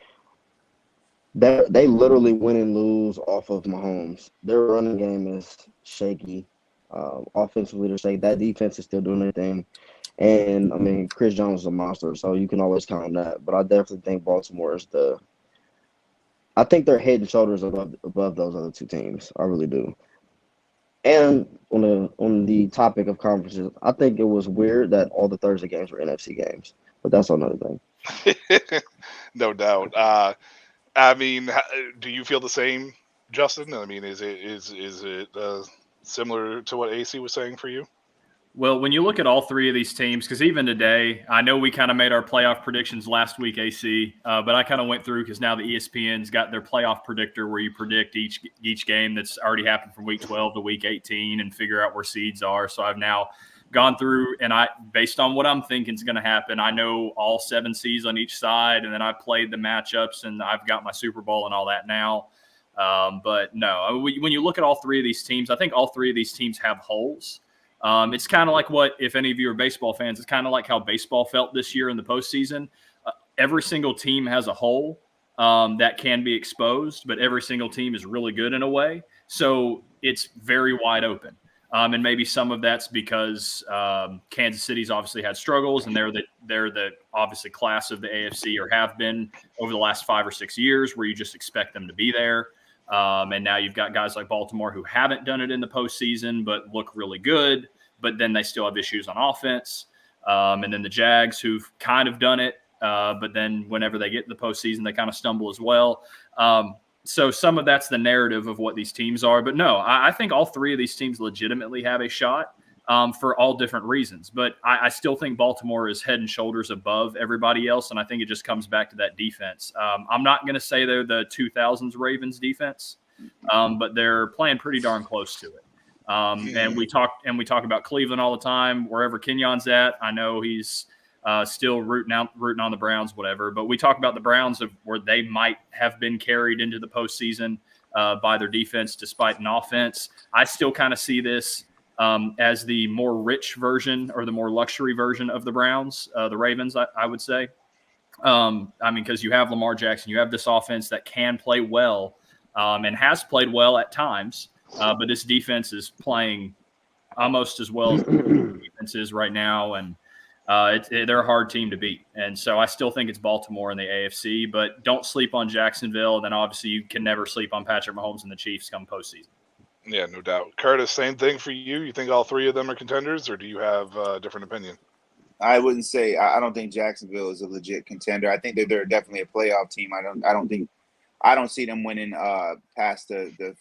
H: they literally win and lose off of Mahomes. Their running game is shaky. Offensively, they're shaky. That defense is still doing their thing. And, I mean, Chris Jones is a monster, so you can always count on that. But I definitely think Baltimore is I think they're head and shoulders above those other 2 teams. I really do. And on the topic of conferences, I think it was weird that all the Thursday games were NFC games. But that's another thing.
A: No doubt. I mean, do you feel the same, Justin? I mean, is it similar to what AC was saying for you?
E: Well, when you look at all 3 of these teams, because even today, I know we kind of made our playoff predictions last week, AC, but I kind of went through because now the ESPN's got their playoff predictor where you predict each game that's already happened from week 12 to week 18 and figure out where seeds are. So I've now gone through and based on what I'm thinking is going to happen, I know all 7 seeds on each side, and then I played the matchups and I've got my Super Bowl and all that now. But no, when you look at all 3 of these teams, I think all 3 of these teams have holes. It's kind of like if any of you are baseball fans, it's kind of like how baseball felt this year in the postseason. Every single team has a hole that can be exposed, but every single team is really good in a way. So it's very wide open. And maybe some of that's because Kansas City's obviously had struggles, and they're the obviously class of the AFC, or have been over the last 5 or 6 years, where you just expect them to be there. And now you've got guys like Baltimore who haven't done it in the postseason, but look really good, but then they still have issues on offense. And then the Jags, who've kind of done it, but then whenever they get to the postseason, they kind of stumble as well. So some of that's the narrative of what these teams are. But no, I think all 3 of these teams legitimately have a shot for all different reasons. But I still think Baltimore is head and shoulders above everybody else, and I think it just comes back to that defense. I'm not going to say they're the 2000s Ravens defense, but they're playing pretty darn close to it. And we talk about Cleveland all the time, wherever Kenyon's at. I know he's still rooting on the Browns, whatever. But we talk about the Browns where they might have been carried into the postseason by their defense despite an offense. I still kind of see this as the more rich version, or the more luxury version of the Browns, the Ravens, I would say. I mean, because you have Lamar Jackson, you have this offense that can play well and has played well at times, but this defense is playing almost as well as the defense is right now, and they're a hard team to beat. And so I still think it's Baltimore in the AFC, but don't sleep on Jacksonville. And then obviously you can never sleep on Patrick Mahomes and the Chiefs come postseason.
A: Yeah, no doubt. Curtis, same thing for you. You think all three of them are contenders, or do you have a different opinion?
F: I wouldn't say I don't think Jacksonville is a legit contender. I think that they're definitely a playoff team. I don't see them winning past the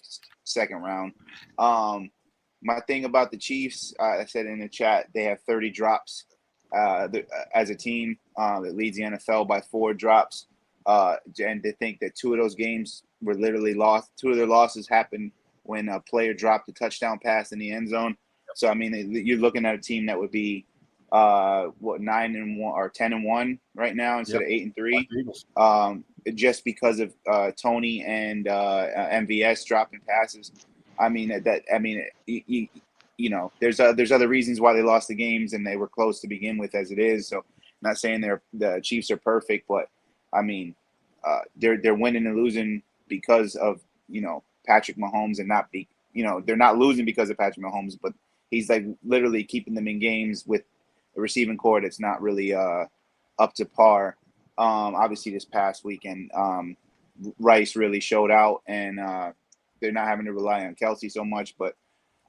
F: second round. My thing about the Chiefs, I said in the chat, they have 30 drops as a team that leads the NFL by 4 drops. And to think that 2 of those games were literally lost. 2 of their losses happened when a player dropped a touchdown pass in the end zone. So I mean, you're looking at a team that would be 9-1 or 10-1 right now instead of 8-3. Just because of Tony and MVS dropping passes. I mean you know, there's other reasons why they lost the games, and they were close to begin with as it is. So, I'm not saying the Chiefs are perfect, but I mean, they're winning and losing because of, you know, Patrick Mahomes, and they're not losing because of Patrick Mahomes, but he's like literally keeping them in games with a receiving core that's not really up to par. Obviously, this past weekend, Rice really showed out, and they're not having to rely on Kelsey so much. But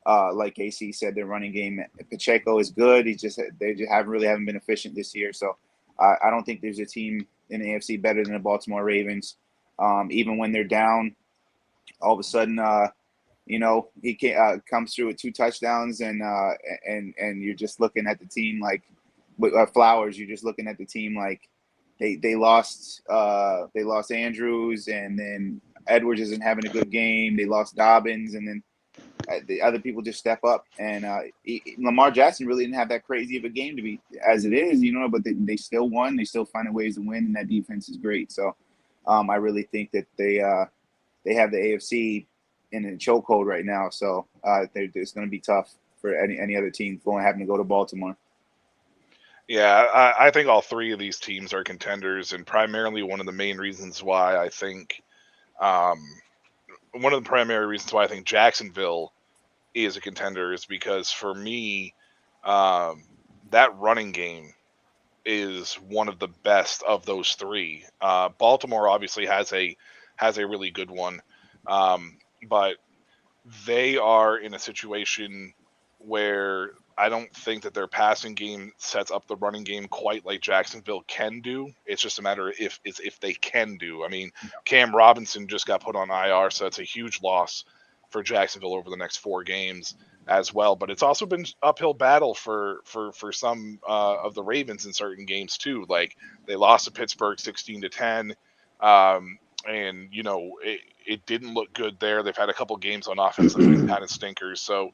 F: like AC said, their running game, Pacheco is good. They just haven't been efficient this year. So I don't think there's a team in the AFC better than the Baltimore Ravens. Even when they're down, all of a sudden, you know, he comes through with 2 touchdowns, and you're just looking at the team like with Flowers. You're just looking at the team like they lost Andrews, and then Edwards isn't having a good game. They lost Dobbins, and then the other people just step up. And Lamar Jackson really didn't have that crazy of a game to be as it is, you know, but they still won. They still finding ways to win, and that defense is great. So I really think that they have the AFC in a chokehold right now. So it's going to be tough for any other team having to go to Baltimore.
A: Yeah, I think all three of these teams are contenders, and primarily one of the main reasons why I think one of the primary reasons why I think Jacksonville is a contender is because for me, that running game is one of the best of those three. Baltimore obviously has a really good one, but they are in a situation where I don't think that their passing game sets up the running game quite like Jacksonville can do. It's just a matter of if they can do. I mean, Cam Robinson just got put on IR, so it's a huge loss for Jacksonville over the next 4 games as well. But it's also been uphill battle for some of the Ravens in certain games too. Like they lost to Pittsburgh 16-10, and you know it didn't look good there. They've had a couple games on offense that have been kind of stinkers. So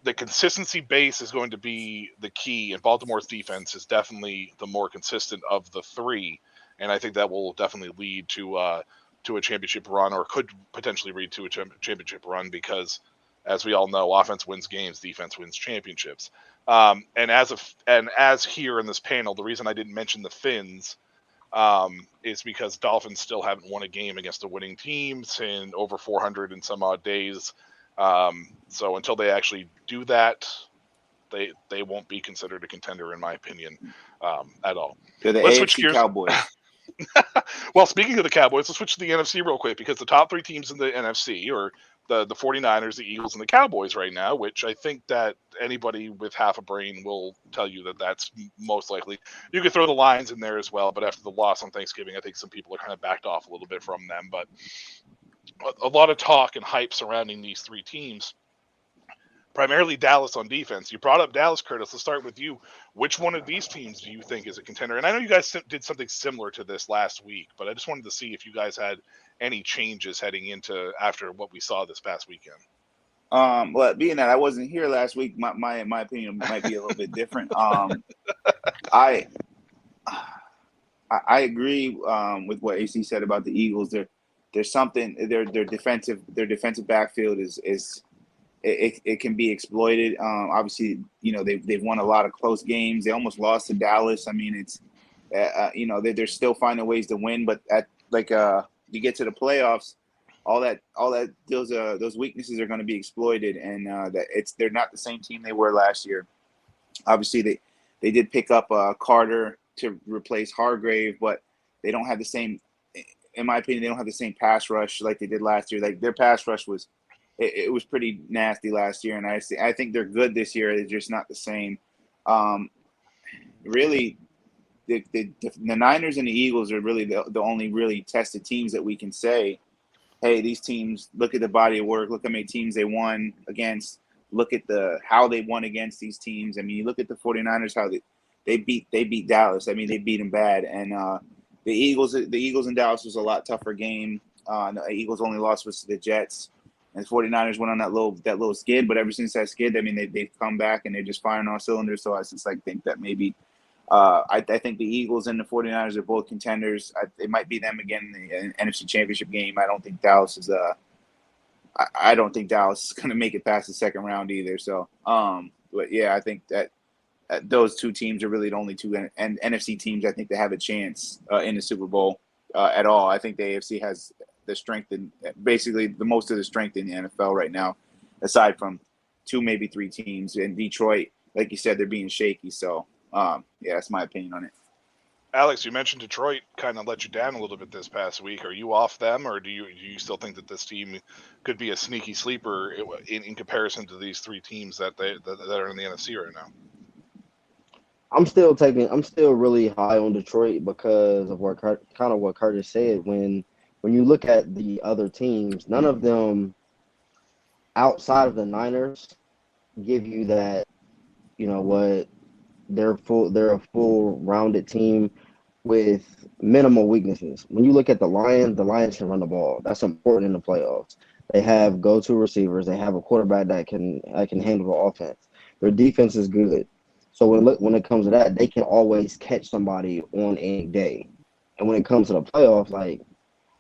A: the consistency base is going to be the key, and Baltimore's defense is definitely the more consistent of the three, and I think that will definitely lead to a championship run, or could potentially lead to a championship run, because as we all know, offense wins games, defense wins championships. And as here in this panel, the reason I didn't mention the Finns is because Dolphins still haven't won a game against a winning team in over 400 and some odd days. So until they actually do that, they won't be considered a contender, in my opinion, at all.
F: They're the
A: Let's
F: AFC
A: switch gears.
F: Cowboys.
A: Well, speaking of the Cowboys, let's switch to the NFC real quick, because the top 3 teams in the NFC are the 49ers, the Eagles, and the Cowboys right now, which I think that anybody with half a brain will tell you that that's most likely. You could throw the Lions in there as well, but after the loss on Thanksgiving, I think some people are kind of backed off a little bit from them. But a lot of talk and hype surrounding these 3 teams. Primarily Dallas on defense. You brought up Dallas, Curtis. Let's start with you. Which one of these teams do you think is a contender? And I know you guys did something similar to this last week, but I just wanted to see if you guys had any changes heading into after what we saw this past weekend.
F: Well, being that I wasn't here last week, my opinion might be a little bit different. I agree with what AC said about the Eagles. There's something their defensive backfield is. It can be exploited. Obviously, you know, they've won a lot of close games. They almost lost to Dallas. I mean, it's you know, they're still finding ways to win, but you get to the playoffs, all that those weaknesses are going to be exploited, and they're not the same team they were last year. Obviously, they did pick up Carter to replace Hargrave, but they don't have the same. In my opinion, they don't have the same pass rush like they did last year. Like their pass rush was it was pretty nasty last year, and I think they're good this year. They're just not the same. Really, the Niners and the Eagles are really the only really tested teams that we can say, hey, these teams, look at the body of work, look how many teams they won against, look at how they won against these teams. I mean, you look at the 49ers, how they beat Dallas. I mean, they beat them bad. And the Eagles and Dallas was a lot tougher game. The Eagles only lost was to the Jets. And the 49ers went on that little skid, but ever since that skid, I mean, they've come back and they're just firing on cylinders. So I just think that maybe I think the Eagles and the 49ers are both contenders. It might be them again in the NFC Championship game. I don't think Dallas is I don't think Dallas is going to make it past the second round either. So, but yeah, I think that those two teams are really the only two NFC teams I think that have a chance in the Super Bowl at all. I think the AFC has the strength and basically the most of the strength in the NFL right now, aside from 2, maybe 3 teams. And Detroit, like you said, they're being shaky. So, yeah, that's my opinion on it.
A: Alex, you mentioned Detroit kind of let you down a little bit this past week. Are you off them, or do you still think that this team could be a sneaky sleeper in comparison to these 3 teams that are in the NFC right now?
H: I'm still really high on Detroit because of what Curtis said. When you look at the other teams, none of them outside of the Niners give you that, you know what, they're a full rounded team with minimal weaknesses. When you look at the Lions can run the ball. That's important in the playoffs. They have go-to receivers. They have a quarterback that can handle the offense. Their defense is good. So when it comes to that, they can always catch somebody on any day. And when it comes to the playoffs, like,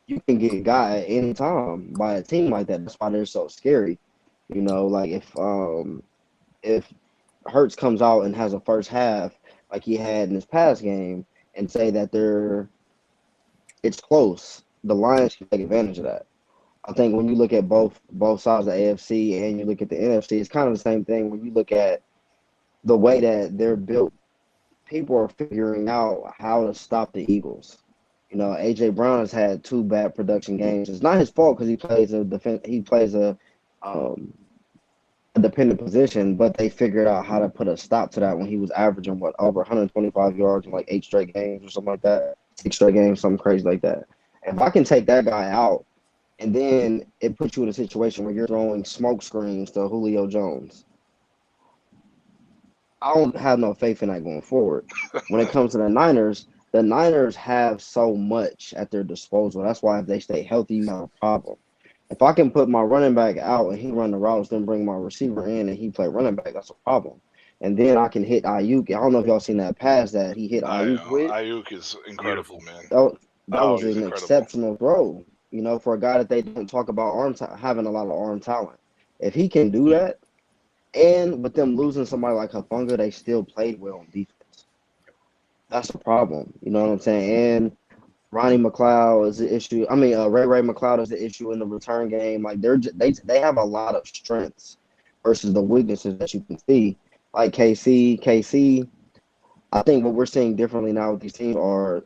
H: you can get a guy at any time by a team like that. That's why they're so scary. You know, like if Hurts comes out and has a first half like he had in his past game and say that it's close, the Lions can take advantage of that. I think when you look at both sides of the AFC and you look at the NFC, it's kind of the same thing. When you look at the way that they're built, people are figuring out how to stop the Eagles. You know, AJ Brown has had 2 bad production games. It's not his fault because he plays a dependent position, but they figured out how to put a stop to that when he was averaging over 125 yards in like 8 straight games or something like that, 6 straight games, something crazy like that. If I can take that guy out, and then it puts you in a situation where you're throwing smoke screens to Julio Jones, I don't have no faith in that going forward. When it comes to the Niners have so much at their disposal. That's why if they stay healthy, you have a problem. If I can put my running back out and he run the routes, then bring my receiver in and he play running back, that's a problem. And then I can hit Ayuk. I don't know if y'all seen that pass that he hit Ayuk with.
A: Ayuk is incredible, man.
H: That was an exceptional throw, you know, for a guy that they don't talk about having a lot of arm talent. If he can do that, and with them losing somebody like Hufanga, they still played well on defense. That's the problem. You know what I'm saying? And Ronnie McLeod is the issue. I mean, Ray McLeod is the issue in the return game. Like they have a lot of strengths versus the weaknesses that you can see. Like KC. I think what we're seeing differently now with these teams are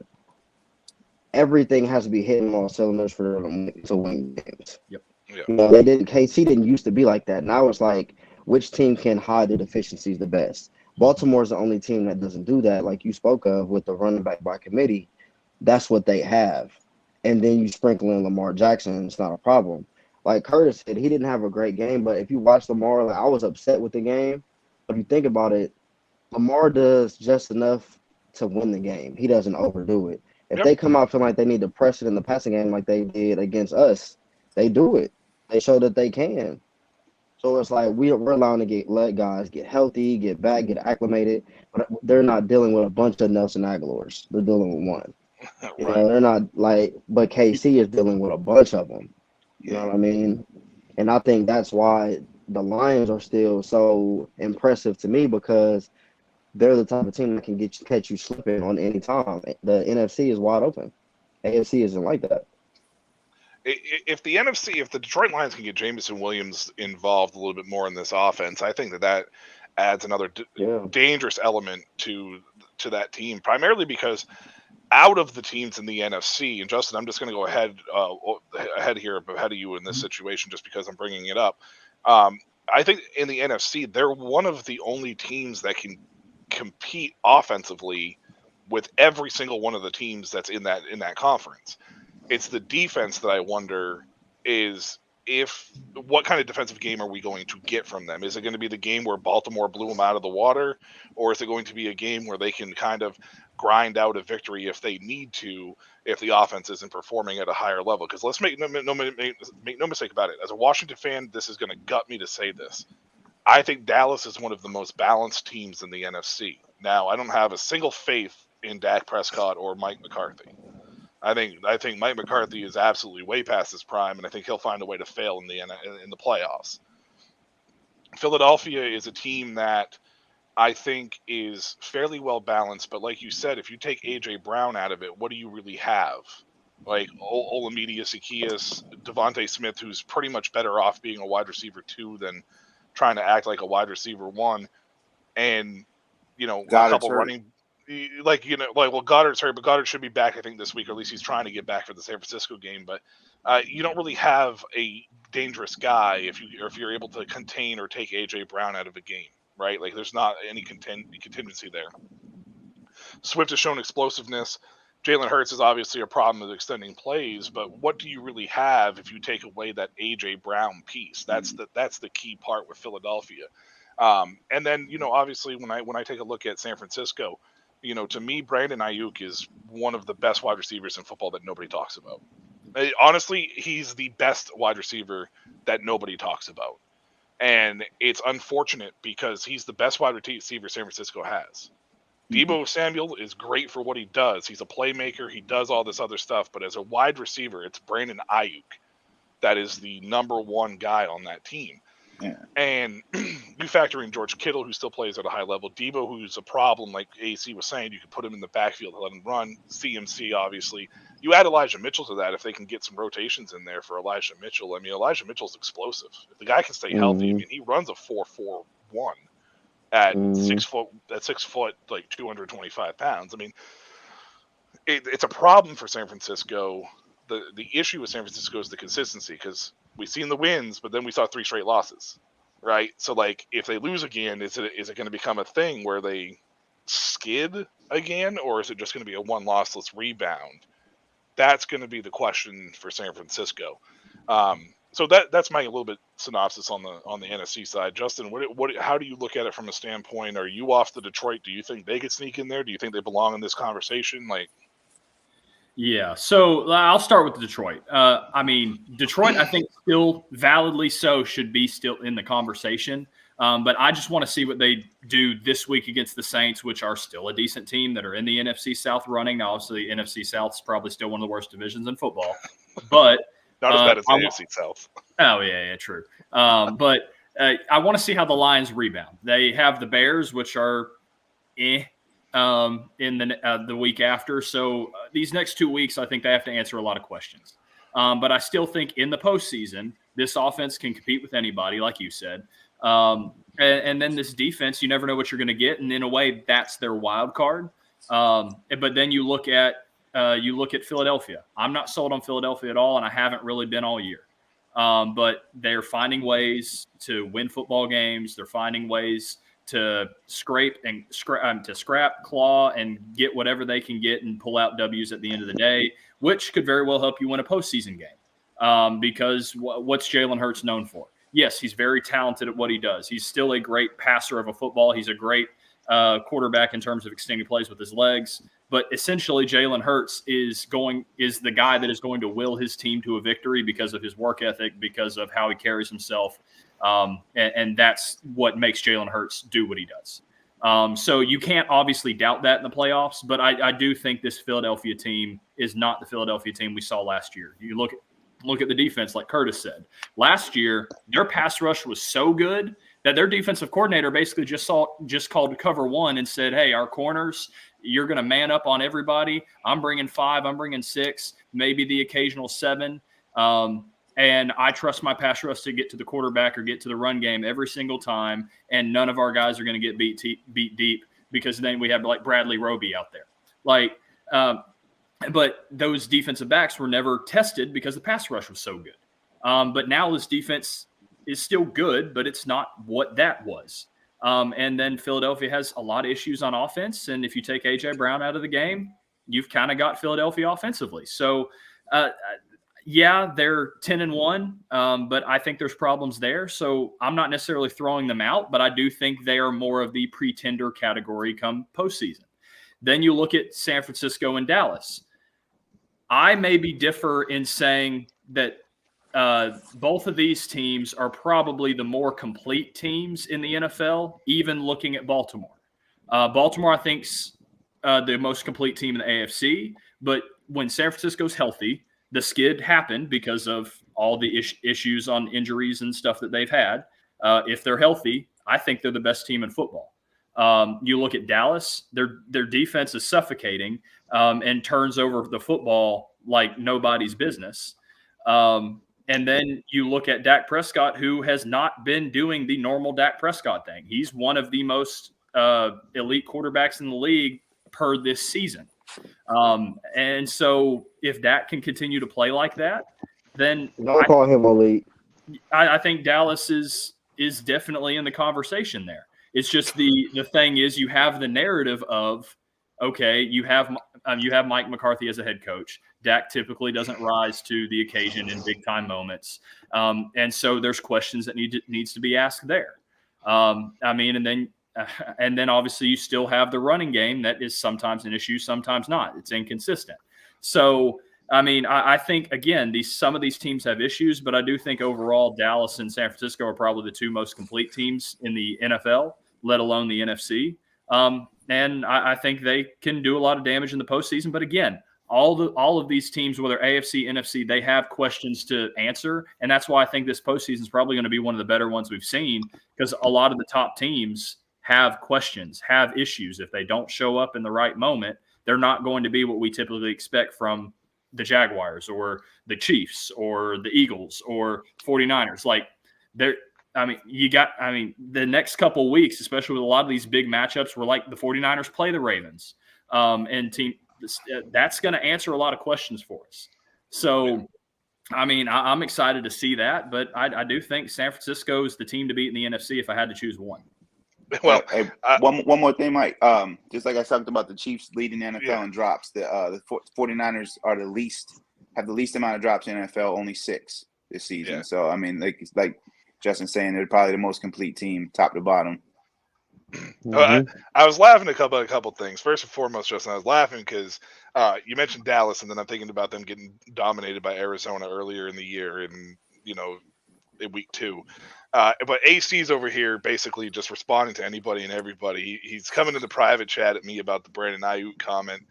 H: everything has to be hitting all cylinders for them to win games.
E: Yep.
H: You know, KC didn't used to be like that. Now it's like which team can hide their deficiencies the best. Baltimore's the only team that doesn't do that, like you spoke of with the running back by committee. That's what they have. And then you sprinkle in Lamar Jackson, it's not a problem. Like Curtis said, he didn't have a great game, but if you watch Lamar, like, I was upset with the game. But if you think about it, Lamar does just enough to win the game. He doesn't overdo it. If they come out feeling like they need to press it in the passing game like they did against us, they do it. They show that they can. So it's like we're allowing to let guys get healthy, get back, get acclimated, but they're not dealing with a bunch of Nelson Aguilars. They're dealing with one. You know, they're not like, but KC is dealing with a bunch of them. You know what I mean? And I think that's why the Lions are still so impressive to me because they're the type of team that can catch you slipping on any time. The NFC is wide open. AFC isn't like that.
A: If the Detroit Lions can get Jameson Williams involved a little bit more in this offense, I think that adds another dangerous element to that team. Primarily because out of the teams in the NFC, and Justin, I'm just going to go ahead of you in this situation just because I'm bringing it up. I think in the NFC, they're one of the only teams that can compete offensively with every single one of the teams that's in that conference. It's the defense that I wonder is what kind of defensive game are we going to get from them? Is it going to be the game where Baltimore blew them out of the water, or is it going to be a game where they can kind of grind out a victory if they need to, if the offense isn't performing at a higher level? Because let's make no mistake about it. As a Washington fan, this is going to gut me to say this. I think Dallas is one of the most balanced teams in the NFC. Now, I don't have a single faith in Dak Prescott or Mike McCarthy. I think Mike McCarthy is absolutely way past his prime, and I think he'll find a way to fail in the playoffs. Philadelphia is a team that I think is fairly well balanced, but like you said, if you take AJ Brown out of it, what do you really have? Like Olamide Zaccheaus, Devontae Smith, who's pretty much better off being a wide receiver 2 than trying to act like a wide receiver 1, and a couple running. Well, Goddard's hurt, but Goddard should be back, I think, this week, or at least he's trying to get back for the San Francisco game. But you don't really have a dangerous guy if you're able to contain or take AJ Brown out of a game, right? Like there's not any contingency there. Swift has shown explosiveness. Jalen Hurts is obviously a problem with extending plays, but what do you really have if you take away that AJ Brown piece? That's the key part with Philadelphia. And then obviously when I take a look at San Francisco. To me, Brandon Ayuk is one of the best wide receivers in football that nobody talks about. Honestly, he's the best wide receiver that nobody talks about. And it's unfortunate because he's the best wide receiver San Francisco has. Deebo Samuel is great for what he does. He's a playmaker. He does all this other stuff. But as a wide receiver, it's Brandon Ayuk that is the number one guy on that team. Yeah. And you factor in George Kittle, who still plays at a high level. Deebo, who's a problem, like AC was saying, you could put him in the backfield and let him run. CMC, obviously. You add Elijah Mitchell to that if they can get some rotations in there for Elijah Mitchell. I mean, Elijah Mitchell's explosive. If the guy can stay healthy, I mean, he runs a 4.41 at 6 foot, like 225 pounds. I mean, it's a problem for San Francisco. The issue with San Francisco is the consistency, because we've seen the wins, but then we saw 3 straight losses, right? So, like, if they lose again, is it going to become a thing where they skid again, or is it just going to be a one-loss, let's rebound? That's going to be the question for San Francisco. So that's my little bit synopsis on the NFC side. Justin, how do you look at it from a standpoint? Are you off the Detroit? Do you think they could sneak in there? Do you think they belong in this conversation?
E: Yeah, so I'll start with Detroit. Detroit, I think, still validly so should be still in the conversation. But I just want to see what they do this week against the Saints, which are still a decent team that are in the NFC South running. Now, obviously, the NFC South is probably still one of the worst divisions in football. But
A: not as bad as the NFC South.
E: Oh, yeah, true. But I want to see how the Lions rebound. They have the Bears, which are in the week after. So these next 2 weeks, I think they have to answer a lot of questions. But I still think in the postseason, this offense can compete with anybody, like you said. And then this defense, you never know what you're going to get. And in a way, that's their wild card. But then you look at Philadelphia. I'm not sold on Philadelphia at all, and I haven't really been all year. But they're finding ways to win football games. They're finding ways to scrap, claw, and get whatever they can get and pull out W's at the end of the day, which could very well help you win a postseason game. Because what's Jalen Hurts known for? Yes, he's very talented at what he does. He's still a great passer of a football. He's a great quarterback in terms of extending plays with his legs. But essentially, Jalen Hurts is the guy that is going to will his team to a victory because of his work ethic, because of how he carries himself. And that's what makes Jalen Hurts do what he does. So you can't obviously doubt that in the playoffs, but I do think this Philadelphia team is not the Philadelphia team we saw last year. You look at the defense, like Curtis said. Last year, their pass rush was so good that their defensive coordinator basically just called cover one and said, hey, our corners, you're going to man up on everybody. I'm bringing 5, I'm bringing 6, maybe the occasional 7. And I trust my pass rush to get to the quarterback or get to the run game every single time, and none of our guys are going to get beat deep, because then we have like Bradley Roby out there. But those defensive backs were never tested because the pass rush was so good. But now this defense is still good, but it's not what that was. And then Philadelphia has a lot of issues on offense. And if you take A.J. Brown out of the game, you've kind of got Philadelphia offensively. So, yeah, they're 10-1, but I think there's problems there. So I'm not necessarily throwing them out, but I do think they are more of the pretender category come postseason. Then you look at San Francisco and Dallas. I maybe differ in saying that both of these teams are probably the more complete teams in the NFL, even looking at Baltimore. Baltimore, I think, is the most complete team in the AFC. But when San Francisco's healthy, the skid happened because of all the issues on injuries and stuff that they've had. If they're healthy, I think they're the best team in football. You look at Dallas, their defense is suffocating and turns over the football like nobody's business. And then you look at Dak Prescott, who has not been doing the normal Dak Prescott thing. He's one of the most elite quarterbacks in the league per this season. And so if Dak can continue to play like that, then
H: don't call him elite.
E: I think Dallas is definitely in the conversation there. It's just the thing is you have the narrative of, okay, you have Mike McCarthy as a head coach. Dak typically doesn't rise to the occasion in big time moments, and so there's questions that needs to be asked there. And then obviously you still have the running game that is sometimes an issue, sometimes not. It's inconsistent. So I think again some of these teams have issues, but I do think overall Dallas and San Francisco are probably the two most complete teams in the NFL, let alone the NFC. And I think they can do a lot of damage in the postseason. But again, all of these teams, whether AFC, NFC, they have questions to answer. And that's why I think this postseason is probably going to be one of the better ones we've seen, because a lot of the top teams have questions, have issues. If they don't show up in the right moment, they're not going to be what we typically expect from the Jaguars or the Chiefs or the Eagles or 49ers. Like the next couple of weeks, especially with a lot of these big matchups where like the 49ers play the Ravens, that's going to answer a lot of questions for us. So, I'm excited to see that, but I do think San Francisco is the team to beat in the NFC if I had to choose one.
A: Well,
F: one more thing, Mike. Just like I talked about the Chiefs leading the NFL in drops, the 49ers are have the least amount of drops in NFL, only 6 this season. Yeah. So, like Justin's saying, they're probably the most complete team, top to bottom.
A: I was laughing a couple things. First and foremost, Justin, I was laughing because you mentioned Dallas, and then I'm thinking about them getting dominated by Arizona earlier in the year, in week 2. But AC's over here basically just responding to anybody and everybody. He's coming in the private chat at me about the Brandon Ayuk comment.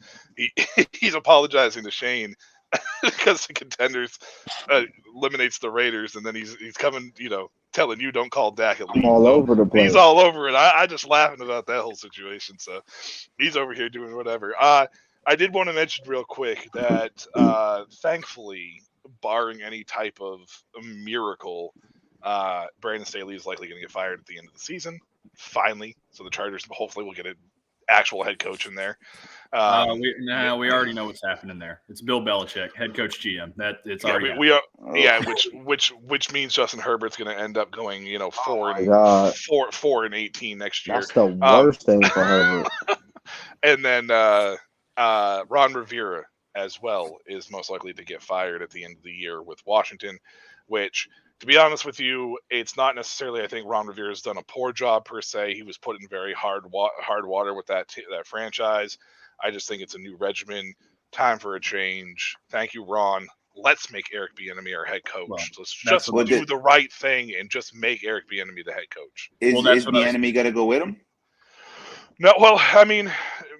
A: He's apologizing to Shane because the Contenders eliminates the Raiders, and then he's coming, telling you don't call Dak elite.
H: All over the place.
A: He's all over it. I just laughing about that whole situation. So he's over here doing whatever. I did want to mention real quick that thankfully, barring any type of miracle, Brandon Staley is likely going to get fired at the end of the season. Finally. So the Chargers hopefully will get an actual head coach in there.
E: We already know what's happening there. It's Bill Belichick, head coach GM. Which
A: means Justin Herbert's going to end up going, 4-18 next year.
H: That's the worst thing for Herbert.
A: And then Ron Rivera as well is most likely to get fired at the end of the year with Washington, which, to be honest with you, it's not necessarily, I think Ron Rivera's done a poor job per se. He was put in very hard water with that franchise. I just think it's a new regimen. Time for a change. Thank you, Ron. Let's make Eric Bieniemy our head coach. Let's just do the right thing and just make Eric Bieniemy the head coach.
F: Is Bieniemy going to go with him?
A: No,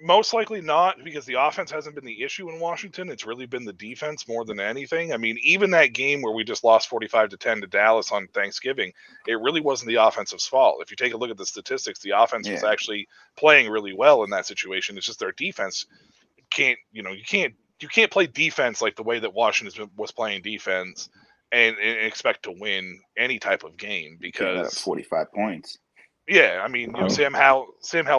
A: most likely not, because the offense hasn't been the issue in Washington. It's really been the defense more than anything. Even that game where we just lost 45-10 to Dallas on Thanksgiving, it really wasn't the offensive's fault. If you take a look at the statistics, the offense was actually playing really well in that situation. It's just their defense you can't play defense like the way that Washington was playing defense and expect to win any type of game, because
F: 45 points.
A: Yeah, Sam Howell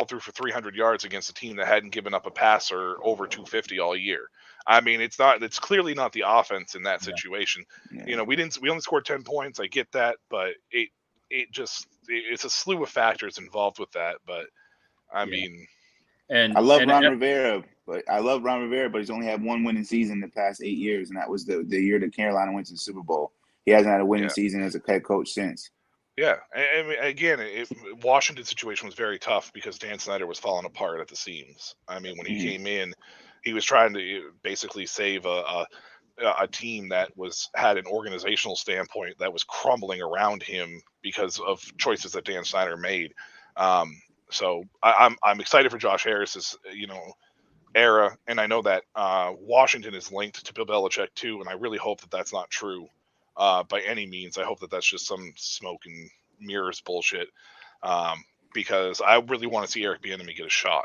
A: threw for 300 yards against a team that hadn't given up a passer over 250 all year. I mean, it's clearly not the offense in that situation.
F: Yeah.
A: We only scored 10 points. I get that, but it's a slew of factors involved with that. But I mean,
F: I love Ron Rivera, but he's only had one winning season in the past 8 years, and that was the year that Carolina went to the Super Bowl. He hasn't had a winning season as a head coach since.
A: Yeah, I mean, again, Washington's situation was very tough because Dan Snyder was falling apart at the seams. I mean, when he came in, he was trying to basically save a team that had an organizational standpoint that was crumbling around him because of choices that Dan Snyder made. So I'm excited for Josh Harris's era, and I know that Washington is linked to Bill Belichick too, and I really hope that that's not true. By any means. I hope that that's just some smoke and mirrors bullshit, because I really want to see Eric Bieniemy get a shot.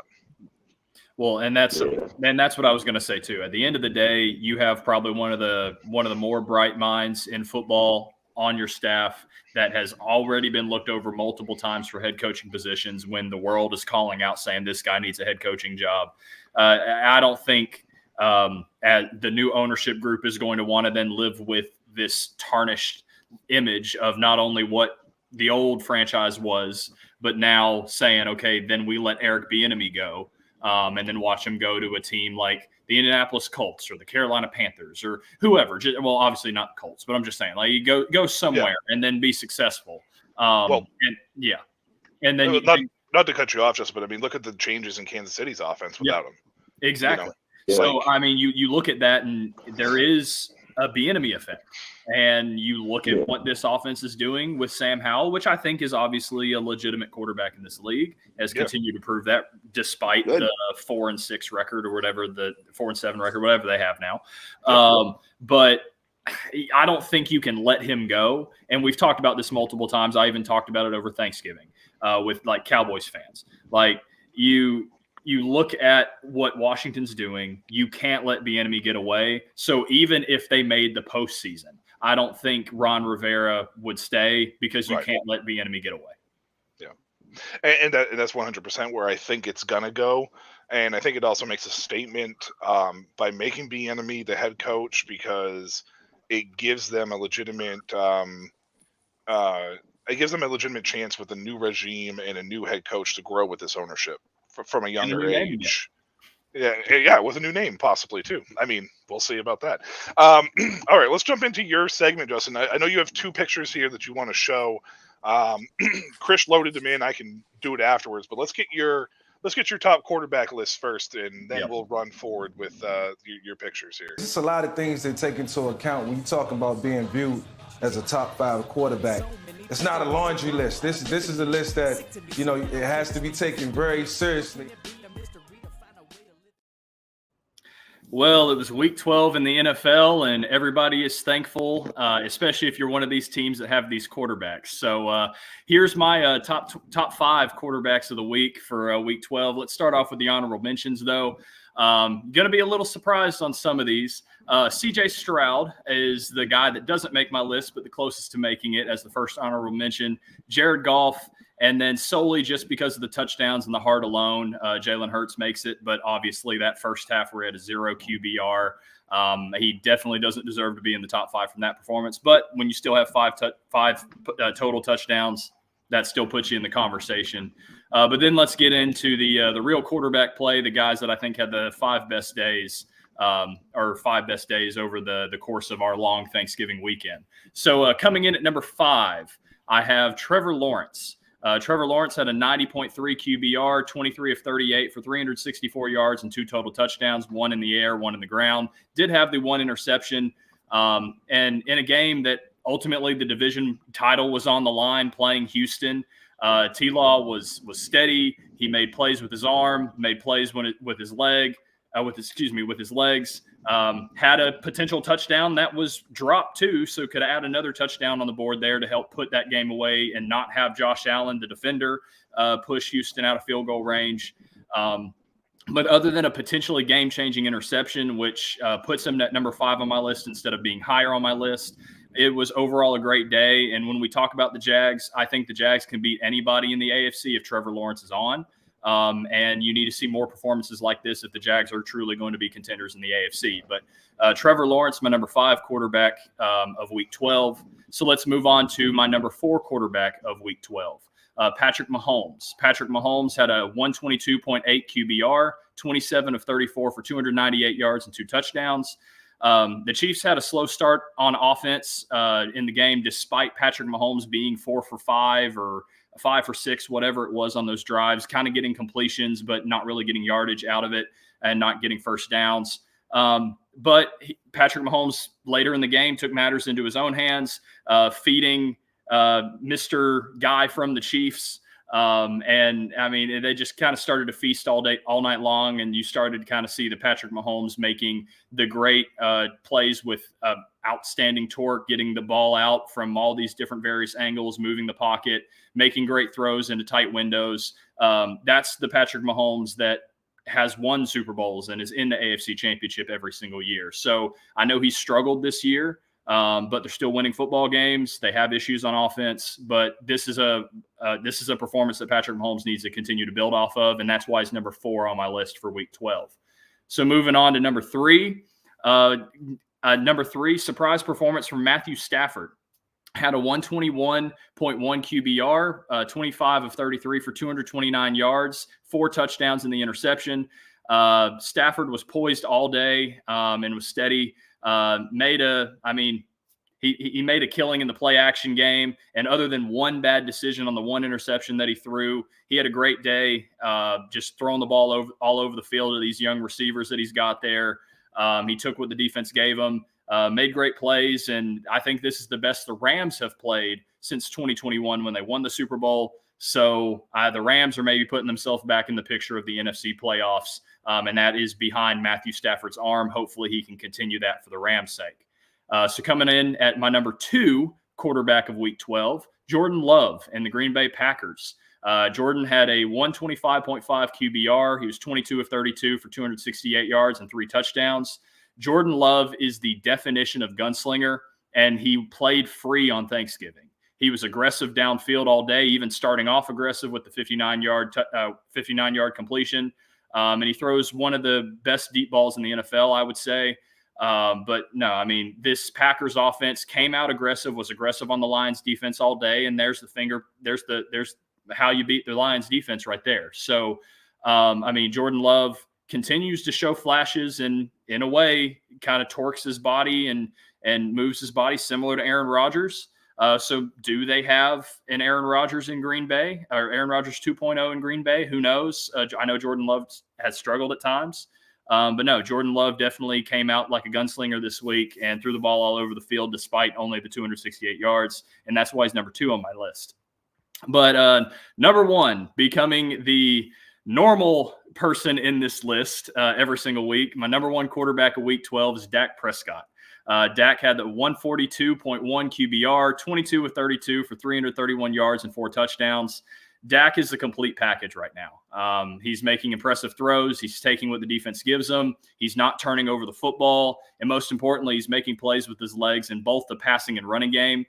E: Well, and that's what I was going to say too. At the end of the day, you have probably one of the more bright minds in football on your staff that has already been looked over multiple times for head coaching positions when the world is calling out saying this guy needs a head coaching job. I don't think the new ownership group is going to want to then live with this tarnished image of not only what the old franchise was, but now saying, okay, then we let Eric Bieniemy go, and then watch him go to a team like the Indianapolis Colts or the Carolina Panthers or whoever. Well, obviously not Colts, but I'm just saying, like, you go somewhere and then be successful. And then
A: not to cut you off, but I mean, look at the changes in Kansas City's offense without him.
E: Exactly. So, I mean, you look at that, and there is a Bieniemy effect. And you look at what this offense is doing with Sam Howell, which I think is obviously a legitimate quarterback in this league, has continued to prove that despite the 4-6 record or whatever, the 4-7 record, whatever they have now. But I don't think you can let him go. And we've talked about this multiple times. I even talked about it over Thanksgiving with like Cowboys fans. Like you look at what Washington's doing, you can't let Bieniemy get away. So even if they made the postseason, I don't think Ron Rivera would stay because you can't let Bieniemy get away.
A: Yeah, and that's 100% where I think it's gonna go. And I think it also makes a statement by making Bieniemy the head coach, because it gives them a legitimate chance with a new regime and a new head coach to grow with this ownership from a younger age. Yeah, with a new name possibly too. I mean, we'll see about that. All right, let's jump into your segment, Justin. I know you have two pictures here that you want to show. Chris loaded them in. I can do it afterwards, but let's get your top quarterback list first, and then we'll run forward with your pictures here.
I: There's a lot of things to take into account when you talk about being viewed as a top 5 quarterback. It's not a laundry list. This is a list that, it has to be taken very seriously.
E: Well, it was week 12 in the NFL, and everybody is thankful, especially if you're one of these teams that have these quarterbacks. So here's my top 5 quarterbacks of the week for week 12. Let's start off with the honorable mentions, though. Going to be a little surprised on some of these. C.J. Stroud is the guy that doesn't make my list, but the closest to making it as the first honorable mention. Jared Goff, and then solely just because of the touchdowns and the heart alone, Jalen Hurts makes it. But obviously that first half where he had a 0 QBR, he definitely doesn't deserve to be in the top 5 from that performance. But when you still have five total touchdowns, that still puts you in the conversation. But then let's get into the real quarterback play, the guys that I think had the 5 best days over the course of our long Thanksgiving weekend. So coming in at number 5, I have Trevor Lawrence. Trevor Lawrence had a 90.3 QBR, 23 of 38 for 364 yards and 2 total touchdowns, 1 in the air, 1 in the ground. Did have the 1 interception. And in a game that ultimately the division title was on the line, playing Houston, T-Law was steady. He made plays with his arm, made plays with his legs. Had a potential touchdown that was dropped too, so could add another touchdown on the board there to help put that game away and not have Josh Allen, the defender, push Houston out of field goal range. But other than a potentially game-changing interception, which puts him at number 5 on my list instead of being higher on my list, it was overall a great day. And when we talk about the Jags, I think the Jags can beat anybody in the AFC if Trevor Lawrence is on. And you need to see more performances like this if the Jags are truly going to be contenders in the AFC. But Trevor Lawrence, my number 5 quarterback of Week 12. So let's move on to my number 4 quarterback of Week 12. Patrick Mahomes. Patrick Mahomes had a 122.8 QBR, 27 of 34 for 298 yards and 2 touchdowns. The Chiefs had a slow start on offense in the game, despite Patrick Mahomes being 4 for 5 or 5 for 6, whatever it was on those drives, kind of getting completions, but not really getting yardage out of it and not getting first downs. But Patrick Mahomes later in the game took matters into his own hands, feeding Mr. Guy from the Chiefs. And I mean, they just kind of started to feast all night long. And you started to kind of see the Patrick Mahomes making the great plays with outstanding torque, getting the ball out from all these different various angles, moving the pocket, making great throws into tight windows. That's the Patrick Mahomes that has won Super Bowls and is in the AFC Championship every single year. So I know he's struggled this year, but they're still winning football games. They have issues on offense, but this is a performance that Patrick Mahomes needs to continue to build off of, and that's why he's number 4 on my list for Week 12. So moving on to number 3. Number 3, surprise performance from Matthew Stafford. Had a 121.1 QBR, 25 of 33 for 229 yards, 4 touchdowns in the interception. Stafford was poised all day and was steady. He made a killing in the play action game. And other than one bad decision on the one interception that he threw, he had a great day, just throwing the ball all over the field to these young receivers that he's got there. He took what the defense gave him. Made great plays, and I think this is the best the Rams have played since 2021 when they won the Super Bowl. So the Rams are maybe putting themselves back in the picture of the NFC playoffs, and that is behind Matthew Stafford's arm. Hopefully he can continue that for the Rams' sake. So coming in at my number 2 quarterback of Week 12, Jordan Love and the Green Bay Packers. Jordan had a 125.5 QBR. He was 22 of 32 for 268 yards and 3 touchdowns. Jordan Love is the definition of gunslinger, and he played free on Thanksgiving. He was aggressive downfield all day, even starting off aggressive with the 59-yard completion. And he throws one of the best deep balls in the NFL, I would say. But no, I mean, this Packers offense came out aggressive, was aggressive on the Lions defense all day, and there's how you beat the Lions defense right there. So, I mean, Jordan Love continues to show flashes and in a way kind of torques his body and moves his body similar to Aaron Rodgers. So do they have an Aaron Rodgers in Green Bay or Aaron Rodgers 2.0 in Green Bay? Who knows? I know Jordan Love has struggled at times. But no, Jordan Love definitely came out like a gunslinger this week and threw the ball all over the field despite only the 268 yards. And that's why he's number 2 on my list. But number 1, becoming the normal person in this list every single week. My number 1 quarterback of Week 12 is Dak Prescott. Dak had the 142.1 QBR, 22 of 32 for 331 yards and 4 touchdowns. Dak is the complete package right now. He's making impressive throws. He's taking what the defense gives him. He's not turning over the football. And most importantly, he's making plays with his legs in both the passing and running game.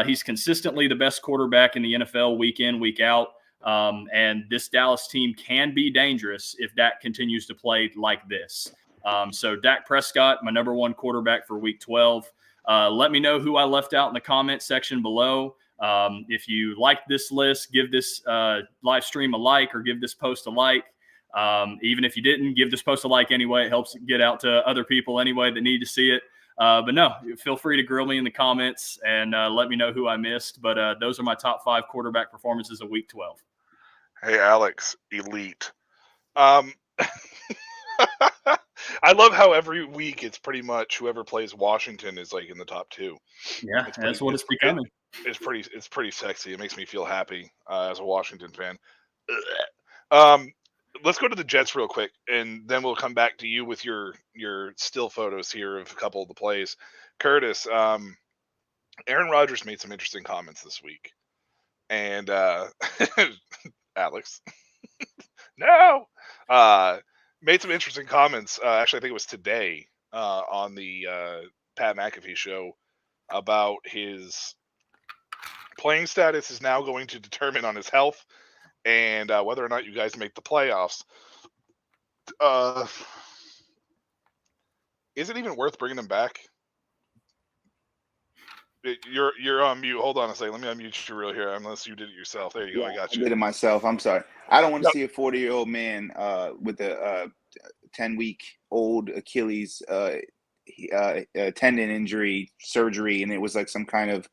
E: He's consistently the best quarterback in the NFL week in, week out. And this Dallas team can be dangerous if Dak continues to play like this. So Dak Prescott, my number 1 quarterback for Week 12. Let me know who I left out in the comment section below. If you like this list, give this live stream a like or give this post a like. Even if you didn't, give this post a like anyway. It helps get out to other people anyway that need to see it. But no, feel free to grill me in the comments and let me know who I missed. But those are my top 5 quarterback performances of Week 12.
A: Hey, Alex, elite. I love how every week it's pretty much whoever plays Washington is like in the top 2.
E: Yeah, that's what it's becoming.
A: It's pretty sexy. It makes me feel happy as a Washington fan. Let's go to the Jets real quick, and then we'll come back to you with your still photos here of a couple of the plays. Curtis, Aaron Rodgers made some interesting comments this week, and Alex, no, made some interesting comments. Actually, I think it was today on the Pat McAfee show about his playing status is now going to determine on his health and whether or not you guys make the playoffs. Is it even worth bringing him back? You're on mute. Hold on a second. Let me unmute you real here, unless you did it yourself. There you go. I got you.
F: I did it myself. I'm sorry. I don't want to see a 40-year-old man with a 10-week-old Achilles tendon injury surgery, and it was like some kind of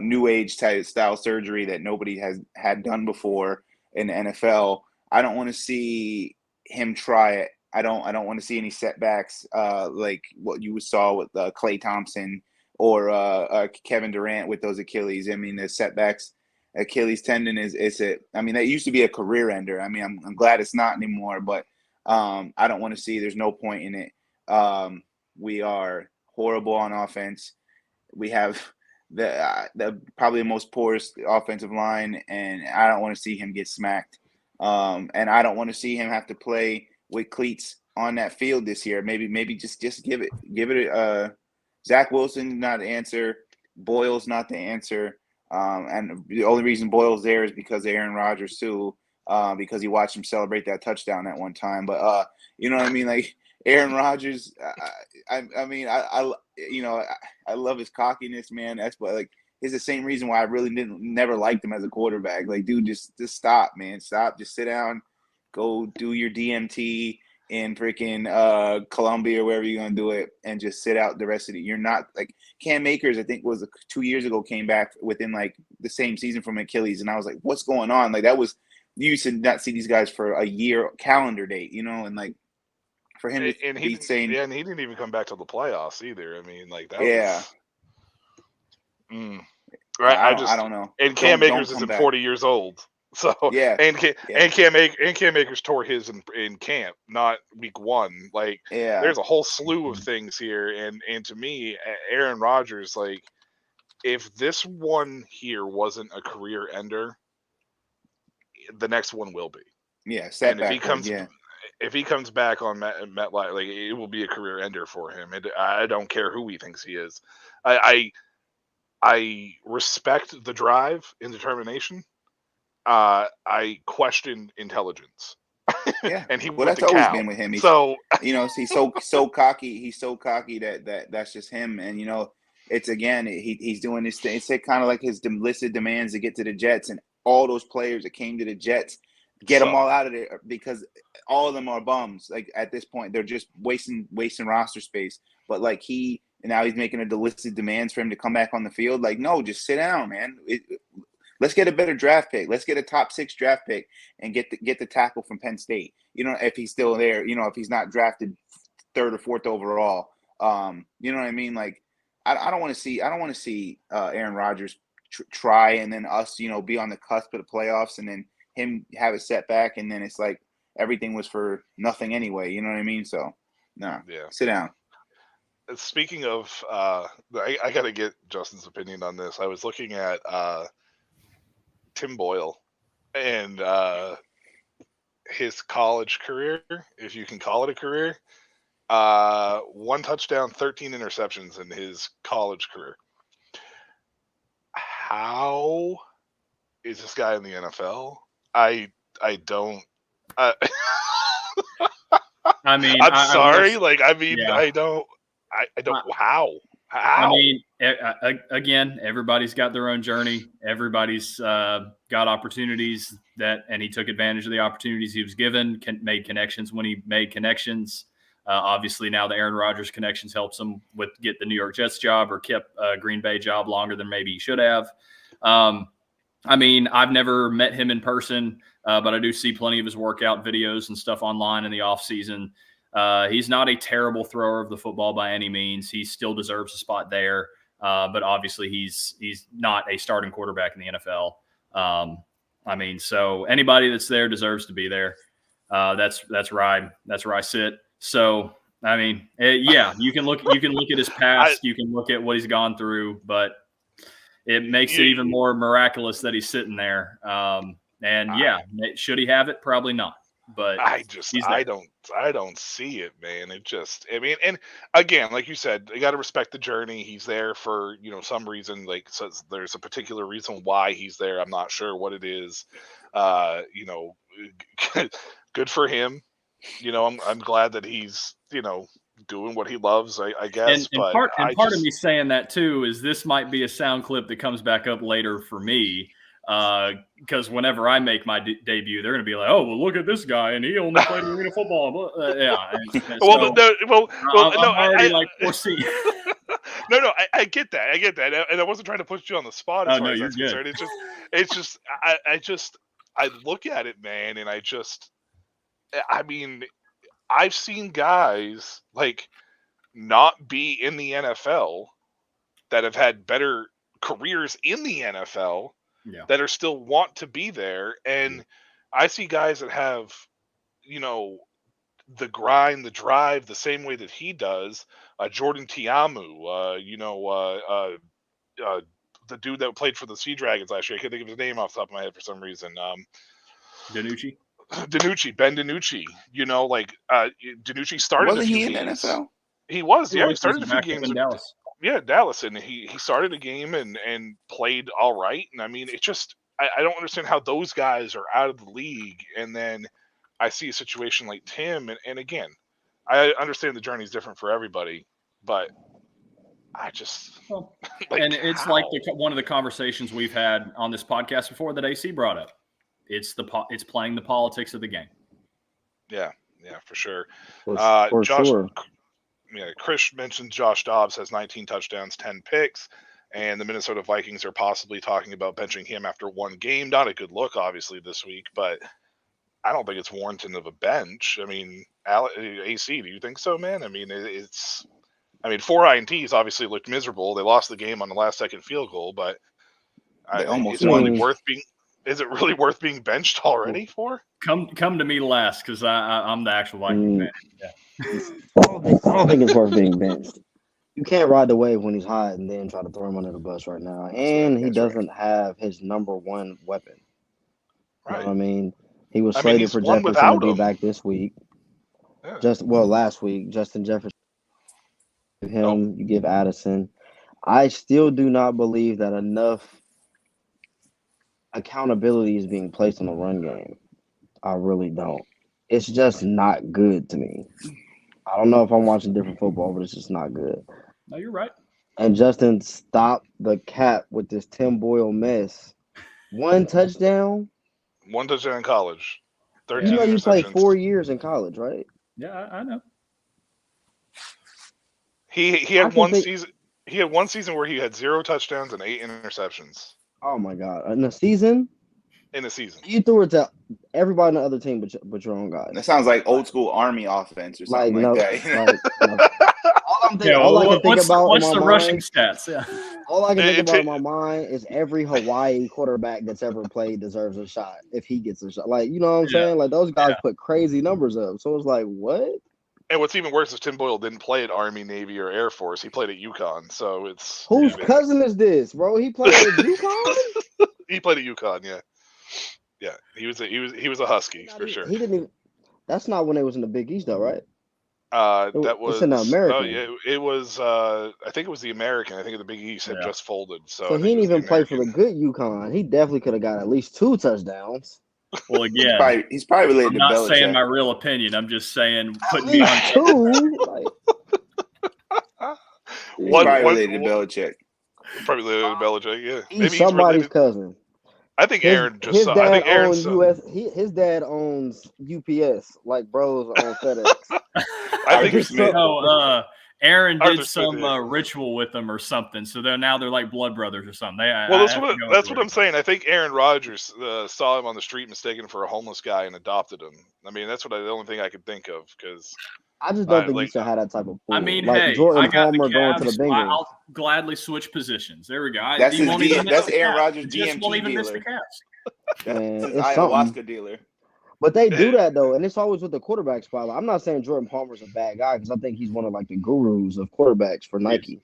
F: new age type style surgery that nobody has had done before in the NFL. I don't want to see him try it. I don't want to see any setbacks like what you saw with Klay Thompson or Kevin Durant with those Achilles. I mean, the setbacks. Achilles tendon that used to be a career ender. I mean, I'm glad it's not anymore, but I don't want to see. There's no point in it. We are horrible on offense. We have the probably the most poorest offensive line, and I don't want to see him get smacked. And I don't want to see him have to play with cleats on that field this year. Maybe just give it. Zach Wilson not the answer. Boyle's not the answer. And the only reason Boyle's there is because of Aaron Rodgers too, because he watched him celebrate that touchdown at one time. But you know what I mean? Like Aaron Rodgers, I love his cockiness, man. That's what it's the same reason why I really never liked him as a quarterback. Like, dude, just stop, man. Stop. Just sit down. Go do your DMT in freaking Columbia or wherever you're gonna do it, and just sit out the rest of it. You're not like Cam Akers, I think was 2 years ago, came back within like the same season from Achilles, and I was like, what's going on? Like that was you used to not see these guys for a year calendar date, and like for him
A: and he didn't even come back to the playoffs either. I mean, like that.
F: Yeah.
A: Right.
F: I don't know.
A: And Cam Akers isn't 40 years old. So
F: yeah,
A: and Cam Akers tore his in camp, not week one. Like there's a whole slew of things here, and to me, Aaron Rodgers, like if this one here wasn't a career ender, the next one will be.
F: Yeah,
A: and if he comes back on MetLife, like it will be a career ender for him. I don't care who he thinks he is. I respect the drive and determination. I question intelligence.
F: Yeah,
A: and
F: that's always been with him. He's so cocky. He's so cocky that's just him. And it's again he's doing this thing. It's kind of like his listed demands to get to the Jets, and all those players that came to the Jets, get them all out of there because all of them are bums. Like at this point, they're just wasting roster space. But like now he's making the listed demands for him to come back on the field. Like no, just sit down, man. Let's get a better draft pick. Let's get a top 6 draft pick and get the tackle from Penn State. If he's still there, if he's not drafted 3rd or 4th overall. You know what I mean? Like, I don't want to see Aaron Rodgers try and then us, be on the cusp of the playoffs and then him have a setback and then it's like everything was for nothing anyway. You know what I mean? So, no, sit down.
A: Speaking of, I got to get Justin's opinion on this. I was looking at Tim Boyle and his college career, if you can call it a career. 1 touchdown, 13 interceptions in his college career. How is this guy in the NFL? I don't. I mean, I'm sorry. I don't. How?
E: I mean, again, everybody's got their own journey. Everybody's got opportunities and he took advantage of the opportunities he was given, made connections when he made connections. Obviously, now the Aaron Rodgers connections helps him get the New York Jets job or kept a Green Bay job longer than maybe he should have. I mean, I've never met him in person, but I do see plenty of his workout videos and stuff online in the off season. He's not a terrible thrower of the football by any means. He still deserves a spot there, but obviously he's not a starting quarterback in the NFL. I mean, so anybody that's there deserves to be there. That's where I sit. So I mean, you can look at his past, you can look at what he's gone through, but it makes it even more miraculous that he's sitting there. And should he have it? Probably not. but
A: I don't see it, man. I mean, and again, like you said, you got to respect the journey. He's there for, some reason, like, so there's a particular reason why he's there. I'm not sure what it is. You know, good for him. I'm glad that he's, doing what he loves, I guess.
E: And
A: But
E: part of me saying that too is this might be a sound clip that comes back up later for me. Because whenever I make my debut, they're going to be like, "Oh, well, look at this guy, and he only played arena football." Yeah. I'm already like foreseeing.
A: No, I get that. And I wasn't trying to put you on the spot as far as that's concerned. I look at it, man, and I mean, I've seen guys like not be in the NFL that have had better careers in the NFL that are still want to be there. And I see guys that have, the grind, the drive, the same way that he does. Jordan Tiamu, the dude that played for the Sea Dragons last year. I can't think of his name off the top of my head for some reason.
E: DiNucci,
A: Ben DiNucci. DiNucci started.
F: Wasn't he in the NFL?
A: He was. He started a few games
E: in Dallas.
A: Yeah, Dallas, and he started a game and played all right. And I mean, it just I don't understand how those guys are out of the league, and then I see a situation like Tim, and again, I understand the journey is different for everybody, but I just
E: and it's like one of the conversations we've had on this podcast before that AC brought up. It's playing the politics of the game.
A: Yeah, for sure.
H: For sure.
A: Yeah, Chris mentioned Josh Dobbs has 19 touchdowns, 10 picks, and the Minnesota Vikings are possibly talking about benching him after one game. Not a good look, obviously, this week, but I don't think it's warranted of a bench. I mean, AC, do you think so, man? I mean, 4 INTs obviously looked miserable. They lost the game on the last-second field goal, but is it really worth being benched already for?
E: Come to me last, because I'm the actual Viking fan. Yeah.
H: I don't think it's worth being benched. You can't ride the wave when he's hot and then try to throw him under the bus right now. And he doesn't have his number one weapon.
A: Right.
H: You know what I mean? He was slated for Jefferson to be back this week. Yeah. Last week, Justin Jefferson. You give Addison. I still do not believe that enough accountability is being placed on the run game. I really don't. It's just not good to me. I don't know if I'm watching different football, but it's just not good.
E: No, you're right.
H: And Justin, stop the cap with this Tim Boyle mess. One touchdown.
A: One touchdown in college. 13
H: you know you played 4 years in college, right?
E: Yeah, I know.
A: He had one season. He had one season where he had 0 touchdowns and 8 interceptions.
H: Oh my God! In a season?
A: In a season.
H: You threw it to everybody on the other team but your own guys.
F: That sounds like old school Army offense or something like that.
H: All I can think about
E: what's the rushing stats? Yeah.
H: All I can think about in my mind is every Hawaii quarterback that's ever played deserves a shot if he gets a shot. Like, you know what I'm saying? Like, those guys put crazy numbers up. So it's like, what?
A: And what's even worse is Tim Boyle didn't play at Army, Navy, or Air Force. He played at UConn. So it's
H: whose cousin is this, bro? He played at UConn.
A: He played at UConn. Yeah. Yeah, he was a Husky for sure.
H: He didn't even. That's not when it was in the Big East, though, right?
A: That was
H: it's in the American.
A: Oh yeah, it was. I think it was the American. I think the Big East had just folded. So
H: he didn't even play for the good UConn. He definitely could have got at least 2 touchdowns.
E: Well, again,
F: he's probably related to Belichick.
E: I'm not saying my real opinion. I'm just saying putting me on
H: 2.
F: He's probably related to Belichick.
A: Probably related to Belichick. Yeah,
H: he's somebody's cousin.
A: I think Aaron just
H: his
A: saw.
H: Dad
A: I think Aaron
H: owns his dad owns UPS, like bros own FedEx.
A: I think
E: Aaron did some ritual with them or something, so they're like blood brothers or something.
A: That's what I'm saying. I think Aaron Rodgers saw him on the street, mistaken for a homeless guy, and adopted him. I mean, that's the only thing I could think of because.
H: I just don't think you should have that type of pool.
E: I mean,
H: like
E: hey,
H: Jordan
E: I got
H: Palmer
E: the
H: going to the Bengals.
E: I'll gladly switch positions. There we go.
F: That's Aaron Rodgers'
E: DMT won't even miss the
F: dealer.
E: Cavs.
F: That's his ayahuasca dealer.
H: But they do that though, and it's always with the quarterback spot. I'm not saying Jordan Palmer's a bad guy because I think he's one of like the gurus of quarterbacks for Nike.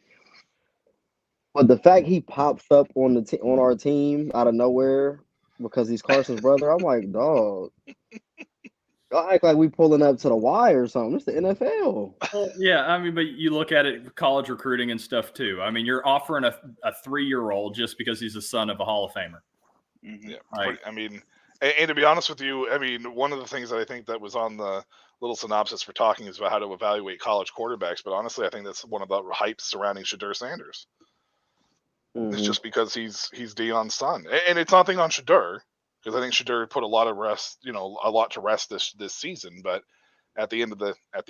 H: But the fact he pops up on our team out of nowhere because he's Carson's brother, I'm like, dog. Y'all act like we pulling up to the wire or something. It's the NFL.
E: Well, yeah, I mean, but you look at it, college recruiting and stuff too. I mean, you're offering a 3-year-old just because he's the son of a Hall of Famer.
F: Mm-hmm.
A: Yeah,
E: Like,
A: I mean, and to be honest with you, I mean, one of the things that I think that was on the little synopsis for talking is about how to evaluate college quarterbacks. But honestly, I think that's one of the hypes surrounding Shadur Sanders. It's
H: Mhm.
A: just because he's Deion's son, and it's nothing on Shadur because I think Shadur put a lot to rest this season. But at the end of the day, that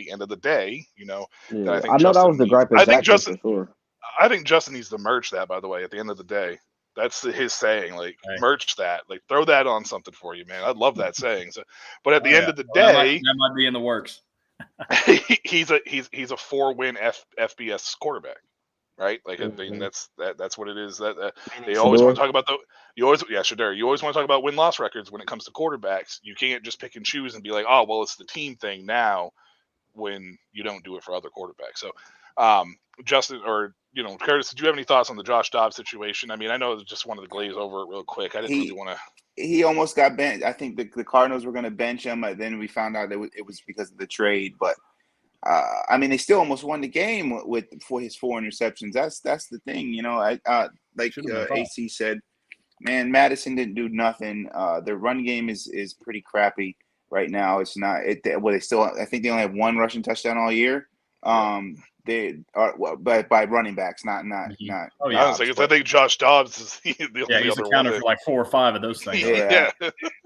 A: I
H: Yeah,
A: think
H: I know that was
A: Justin
H: the
A: needs.
H: gripe exactly for sure.
A: I think Justin needs to merch that. By the way, at the end of the day, that's his saying. Like
E: Hey.
A: merch that, like throw that on something for you, man. I'd love that saying. So, but at the end of the
E: Well,
A: day,
E: that might be in the works.
A: he's a 4-win FBS quarterback, right? Like I mean,
H: Mhm.
A: that's what it is. That
H: Meaning
A: they always want
H: Shador?
A: to talk about Shadur. You always want to talk about win-loss records when it comes to quarterbacks. You can't just pick and choose and be like, oh well, it's the team thing now when you don't do it for other quarterbacks. So, Justin or Curtis, did you have any thoughts on the Josh Dobbs situation? I mean, I know I just wanted to glaze over it real quick. I didn't really want to.
F: He almost got benched. I think the Cardinals were going to bench him, and then we found out that it was because of the trade. But I mean, they still almost won the game for his 4 interceptions. That's the thing, like AC said, man, Madison didn't do nothing. Their run game is pretty crappy right now. It's not. They still. I think they only have 1 rushing touchdown all year. They are by running backs, not.
E: Oh
A: yeah, I think Josh Dobbs is the only
E: he's
A: other
E: accounted
A: one
E: for like 4 or 5 of those things.
F: Yeah.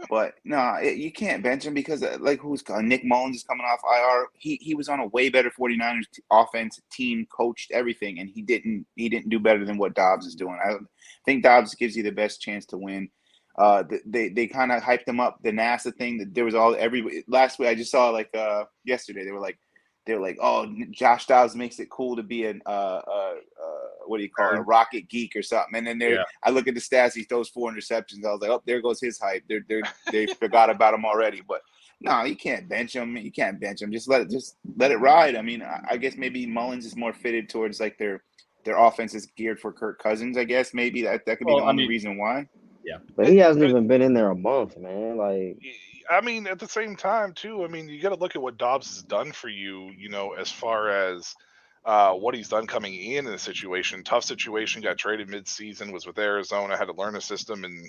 F: But no, you can't bench him because like Nick Mullins is coming off IR. He was on a way better 49ers offense, team, coached everything, and he didn't do better than what Dobbs is doing. I think Dobbs gives you the best chance to win. They kind of hyped him up. The NASA thing that there was last week. I just saw yesterday. They were like, oh, Josh Dobbs makes it cool to be what do you call it, a rocket geek or something. And then I look at the stats. He throws 4 interceptions. I was like, oh, there goes his hype. They forgot about him already. But no, you can't bench him. You can't bench him. Just let it ride. I mean, I guess maybe Mullins is more fitted towards like their offense is geared for Kirk Cousins. I guess maybe that could be the only reason why.
E: Yeah,
H: but he hasn't even been in there a month, man. Like,
A: I mean, at the same time, too, I mean, you got to look at what Dobbs has done for you, as far as what he's done coming in a situation. Tough situation, got traded mid-season, was with Arizona, had to learn a system in,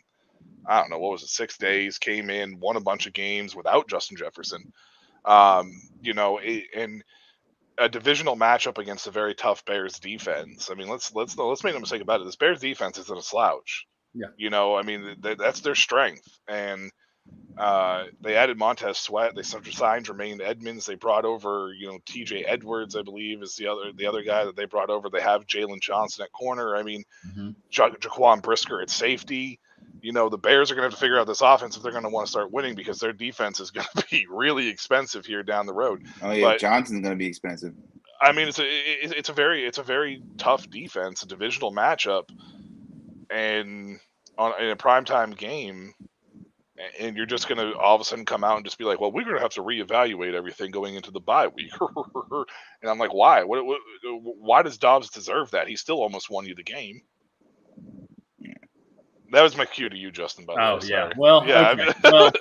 A: I don't know, what was it, 6 days, came in, won a bunch of games without Justin Jefferson. And a divisional matchup against a very tough Bears defense. I mean, let's make no mistake about it. This Bears defense isn't a slouch.
E: Yeah.
A: I mean, that's their strength. And they added Montez Sweat. They signed Jermaine Edmonds. They brought over, TJ Edwards, I believe, is the other guy that they brought over. They have Jalen Johnson at corner. I mean, Jaquan Brisker at safety. The Bears are going to have to figure out this offense if they're going to want to start winning because their defense is going to be really expensive here down the road.
F: Oh yeah, but Johnson's going to be expensive.
A: I mean, it's a very tough defense, a divisional matchup, and in a primetime game. And you're just going to all of a sudden come out and just be like, well, we're going to have to reevaluate everything going into the bye week. And I'm like, why? Why does Dobbs deserve that? He still almost won you the game. Yeah. That was my cue to you, Justin. By the way,
E: yeah.
A: sorry.
E: Well,
A: yeah,
E: okay.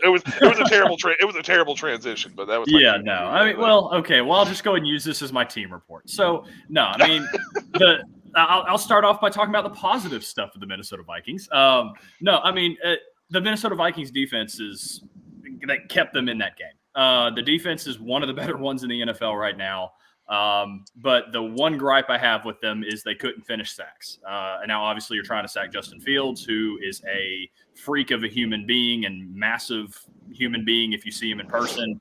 A: It was a terrible it was a terrible transition, but that was my cue.
E: No. I mean, okay. Well, I'll just go ahead and use this as my team report. So, no, I mean, I'll start off by talking about the positive stuff of the Minnesota Vikings. No, I mean. The Minnesota Vikings defense that kept them in that game. The defense is one of the better ones in the NFL right now. But the one gripe I have with them is they couldn't finish sacks. And now obviously you're trying to sack Justin Fields, who is a freak of a human being and massive human being if you see him in person.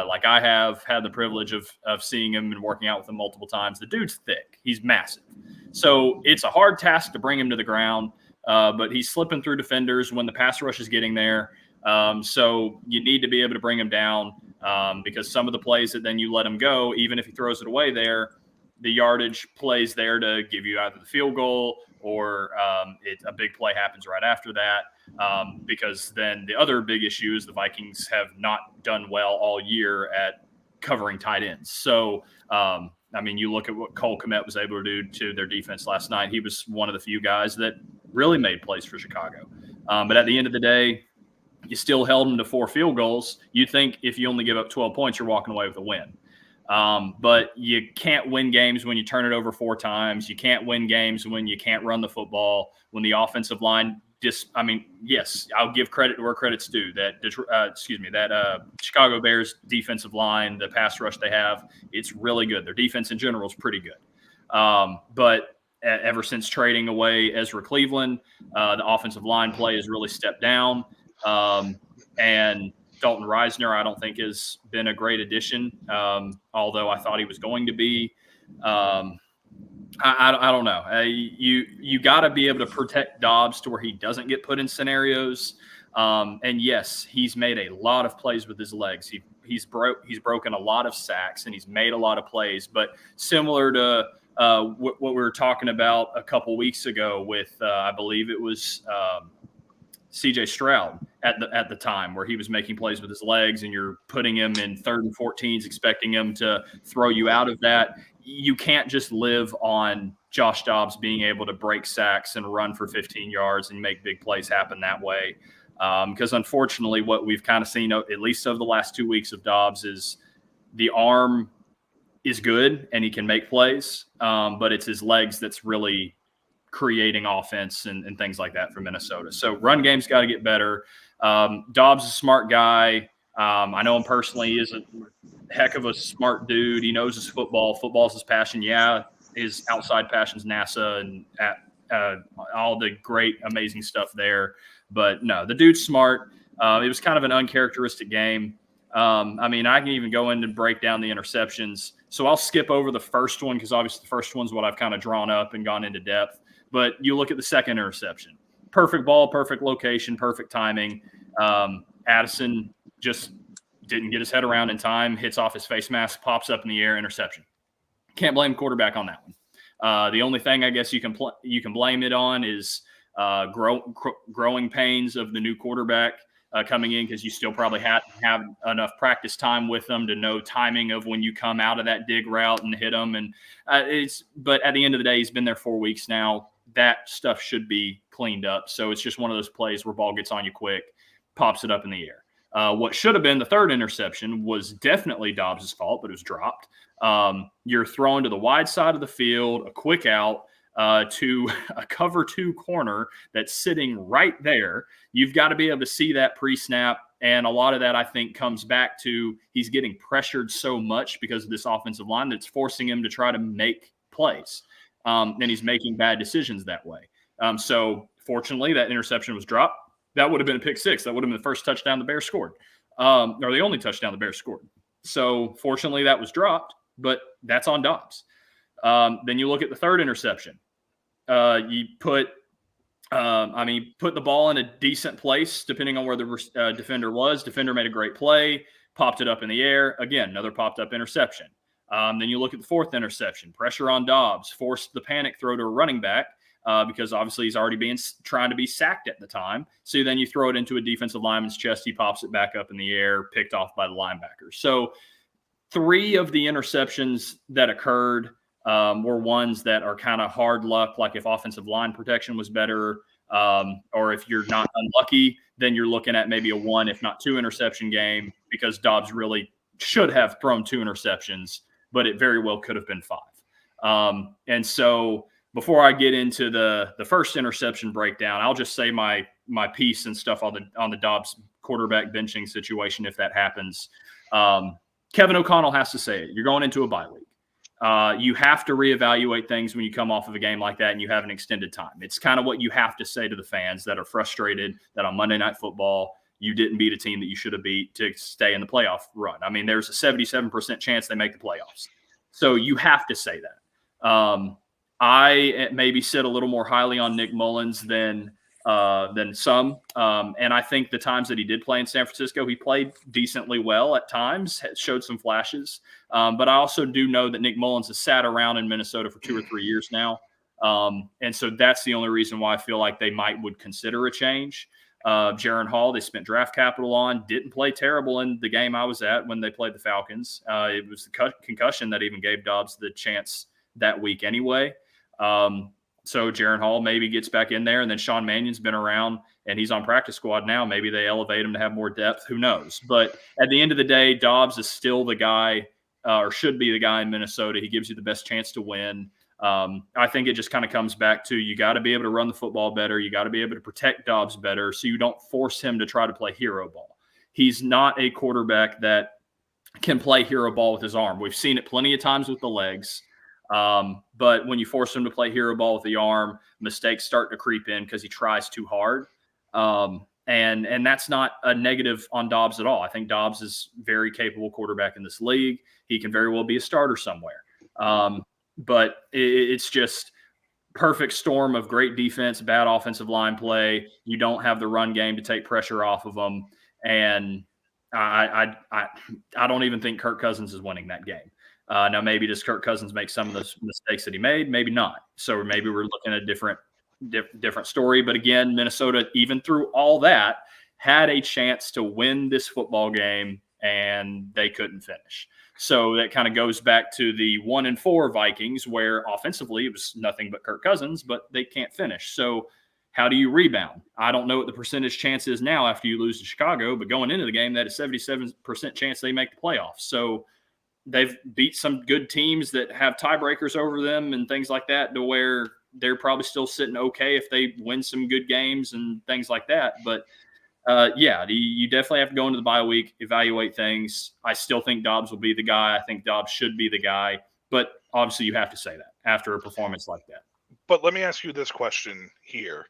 E: Like I have had the privilege of seeing him and working out with him multiple times. The dude's thick. He's massive. So it's a hard task to bring him to the ground. But he's slipping through defenders when the pass rush is getting there. So you need to be able to bring him down because some of the plays that then you let him go, even if he throws it away there, the yardage plays there to give you either the field goal or a big play happens right after that. Because then the other big issue is the Vikings have not done well all year at covering tight ends. So, I mean, you look at what Cole Kmet was able to do to their defense last night. He was one of the few guys that really made plays for Chicago. But at the end of the day, You still held them to 4 field goals. You'd think if you only give up 12 points, you're walking away with a win. But you can't win games when you turn it over 4 times. You can't win games when you can't run the football, when the offensive line yes, I'll give credit where credit's due. That Chicago Bears defensive line, the pass rush they have, it's really good. Their defense in general is pretty good. But ever since trading away Ezra Cleveland, the offensive line play has really stepped down. And Dalton Reisner, I don't think, has been a great addition, although I thought he was going to be. I don't know. You got to be able to protect Dobbs to where he doesn't get put in scenarios. And yes, he's made a lot of plays with his legs. He's broken a lot of sacks and he's made a lot of plays. But similar to what we were talking about a couple weeks ago with, I believe it was C.J. Stroud at the time, where he was making plays with his legs, and you're putting him in 3rd and 14s, expecting him to throw you out of that. You can't just live on Josh Dobbs being able to break sacks and run for 15 yards and make big plays happen that way. Because unfortunately, what we've kind of seen, at least over the last 2 weeks of Dobbs, is the arm is good and he can make plays, but it's his legs that's really creating offense and things like that for Minnesota. So run game's got to get better. Dobbs is a smart guy. I know him personally. He is a heck of a smart dude. He knows his football. Football's his passion. Yeah, his outside passion's NASA and all the great, amazing stuff there. But no, the dude's smart. It was kind of an uncharacteristic game. I can even go in and break down the interceptions. So I'll skip over the first one because obviously the first one's what I've kind of drawn up and gone into depth. But you look at the second interception. Perfect ball, perfect location, perfect timing. Addison just didn't get his head around in time, hits off his face mask, pops up in the air, interception. Can't blame quarterback on that one. The only thing I guess you can blame it on is growing pains of the new quarterback coming in, because you still probably have enough practice time with them to know timing of when you come out of that dig route and hit them. And but at the end of the day, he's been there 4 weeks now. That stuff should be cleaned up. So it's just one of those plays where ball gets on you quick, pops it up in the air. What should have been the third interception was definitely Dobbs' fault, but it was dropped. You're thrown to the wide side of the field, a quick out to a cover 2 corner that's sitting right there. You've got to be able to see that pre-snap. And a lot of that, I think, comes back to he's getting pressured so much because of this offensive line that's forcing him to try to make plays. And he's making bad decisions that way. So fortunately, that interception was dropped. That would have been a pick 6. That would have been the first touchdown the Bears scored, or the only touchdown the Bears scored. So fortunately, that was dropped, but that's on Dobbs. Then you look at the third interception. You put the ball in a decent place, depending on where the defender was. Defender made a great play, popped it up in the air. Again, another popped up interception. Then you look at the fourth interception, pressure on Dobbs, forced the panic throw to a running back because obviously he's already trying to be sacked at the time. So then you throw it into a defensive lineman's chest. He pops it back up in the air, picked off by the linebacker. So 3 of the interceptions that occurred were ones that are kind of hard luck, like if offensive line protection was better, or if you're not unlucky, then you're looking at maybe a 1, if not 2 interception game, because Dobbs really should have thrown 2 interceptions, but it very well could have been 5. And so before I get into the first interception breakdown, I'll just say my piece and stuff on the Dobbs quarterback benching situation if that happens. Kevin O'Connell has to say it. You're going into a bye week. You have to reevaluate things when you come off of a game like that and you have an extended time. It's kind of what you have to say to the fans that are frustrated that on Monday Night Football you didn't beat a team that you should have beat to stay in the playoff run. I mean, there's a 77% chance they make the playoffs. So you have to say that. I maybe sit a little more highly on Nick Mullins than some. And I think the times that he did play in San Francisco, he played decently well at times, showed some flashes. But I also do know that Nick Mullins has sat around in Minnesota for 2 or 3 years now. And so that's the only reason why I feel like they would consider a change. Jaron Hall, they spent draft capital on, didn't play terrible in the game I was at when they played the Falcons. It was the concussion that even gave Dobbs the chance that week anyway. So Jaron Hall maybe gets back in there, and then Sean Mannion's been around and he's on practice squad now. Maybe they elevate him to have more depth. Who knows? But at the end of the day, Dobbs is still the guy or should be the guy in Minnesota. He gives you the best chance to win. I think it just kind of comes back to you got to be able to run the football better. You got to be able to protect Dobbs better so you don't force him to try to play hero ball. He's not a quarterback that can play hero ball with his arm. We've seen it plenty of times with the legs. But when you force him to play hero ball with the arm, mistakes start to creep in because he tries too hard. And that's not a negative on Dobbs at all. I think Dobbs is a very capable quarterback in this league. He can very well be a starter somewhere. But it's just perfect storm of great defense, bad offensive line play. You don't have the run game to take pressure off of them. And I don't even think Kirk Cousins is winning that game. Now, maybe does Kirk Cousins make some of those mistakes that he made? Maybe not. So maybe we're looking at a different story. But again, Minnesota, even through all that, had a chance to win this football game, and they couldn't finish. So that kind of goes back to the 1-4 Vikings, where offensively it was nothing but Kirk Cousins, but they can't finish. So how do you rebound? I don't know what the percentage chance is now after you lose to Chicago, but going into the game, that is 77% chance they make the playoffs. So they've beat some good teams that have tiebreakers over them and things like that, to where they're probably still sitting okay if they win some good games and things like that. But you definitely have to go into the bye week, evaluate things. I still think Dobbs will be the guy. I think Dobbs should be the guy. But obviously you have to say that after a performance like that.
A: But let me ask you this question here.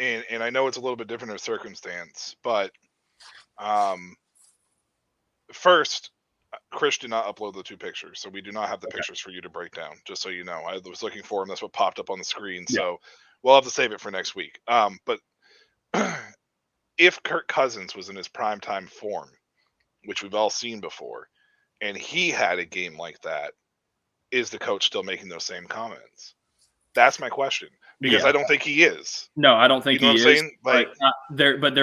A: And I know it's a little bit different of circumstance, but first, Chris did not upload the two pictures, so we do not have the pictures for you to break down, just so you know. I was looking for them. That's what popped up on the screen, so we'll have to save it for next week. But if Kirk Cousins was in his primetime form, which we've all seen before, and he had a game like that, is the coach still making those same comments? That's my question, because I don't think he is.
E: No, I don't think
A: you know
E: he
A: what I'm
E: is.
A: saying? Like,
E: but